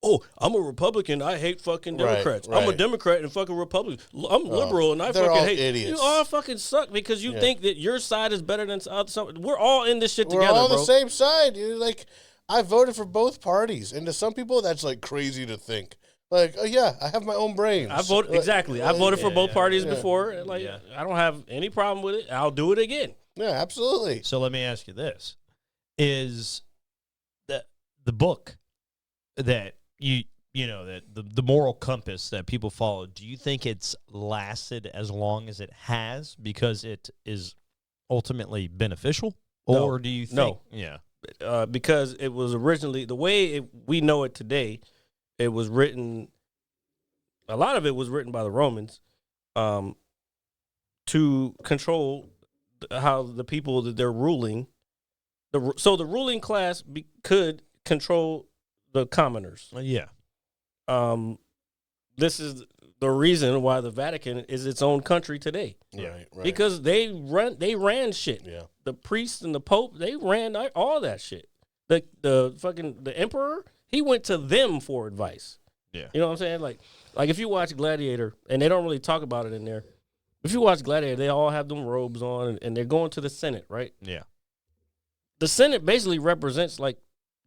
Oh, I'm a Republican. I hate fucking Democrats. I'm a Democrat and fucking Republican. I'm liberal and I they're fucking all hate idiots. You all fucking suck because you think that your side is better than something. We're all in this shit We're together, all on bro. the same side. You're like, I voted for both parties, and to some people, that's like crazy to think. Like, oh yeah, I have my own brains. I voted exactly. I voted for both parties before. And like, Yeah. I don't have any problem with it. I'll do it again. Yeah, absolutely. So let me ask you this: is the book that that the moral compass that people follow? Do you think it's lasted as long as it has because it is ultimately beneficial, No. or do you think? No. Yeah. Because it was originally the way we know it today. It was written. A lot of it was written by the Romans, to control how the people that they're ruling. So the ruling class could control the commoners. Yeah. This is the reason why the Vatican is its own country today. Right. Because they ran shit. Yeah. The priests and the Pope, they ran all that shit. The emperor, he went to them for advice. Yeah. You know what I'm saying? Like if you watch Gladiator, and they don't really talk about it in there. If you watch Gladiator, they all have them robes on, and they're going to the Senate, right? Yeah. The Senate basically represents like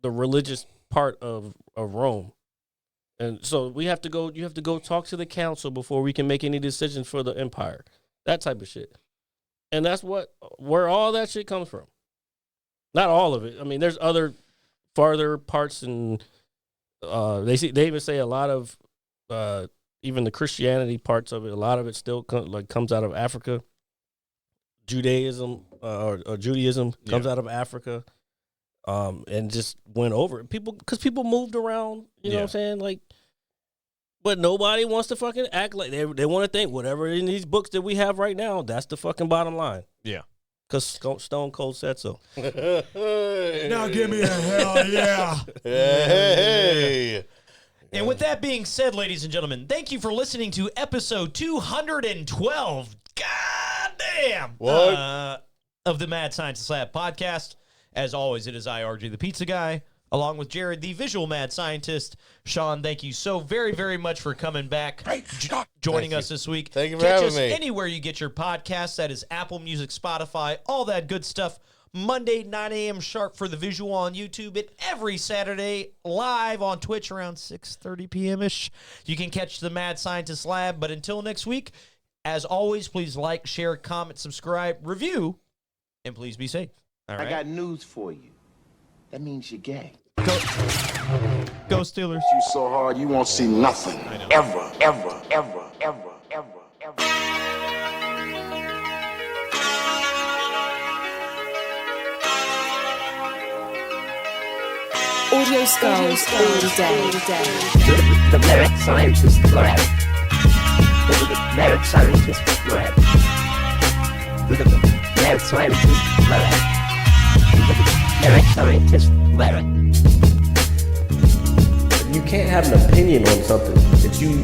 the religious part of Rome. And so you have to go talk to the council before we can make any decisions for the empire. That type of shit. And that's where all that shit comes from. Not all of it. I mean, there's other farther parts and They even say a lot of even the Christianity parts of it. A lot of it still comes out of Africa. Judaism or Judaism comes out of Africa, and just went over it. Because people moved around. You know what I'm saying? Like, but nobody wants to fucking act like they want to think whatever in these books that we have right now. That's the fucking bottom line. Yeah. Because Stone Cold said so. Now give me a hell yeah. Hey. And with that being said, ladies and gentlemen, thank you for listening to episode 212. God damn. What? Of the Mad Scientist Lab podcast. As always, it is RJ, the pizza guy, along with Jared, the visual mad scientist. Sean, thank you so very, very much for coming back, joining us this week. Thank you for Catch having us me. anywhere you get your podcasts. That is Apple Music, Spotify, all that good stuff. Monday, 9 a.m. sharp for the visual on YouTube. And every Saturday, live on Twitch around 6:30 p.m.-ish. You can catch the Mad Scientist Lab. But until next week, as always, please like, share, comment, subscribe, review, and please be safe. All right? I got news for you. That means you're gay. Go Steelers. You so hard you won't see nothing. Ever, ever, ever, ever, ever, ever. Audio skulls all day. The Merit Scientist Lab. The Merit Scientist Lab. The Merit Scientist Lab. Merit Scientist Lab. You can't have an opinion on something that you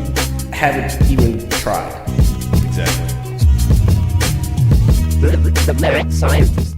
haven't even tried. The Merit Scientist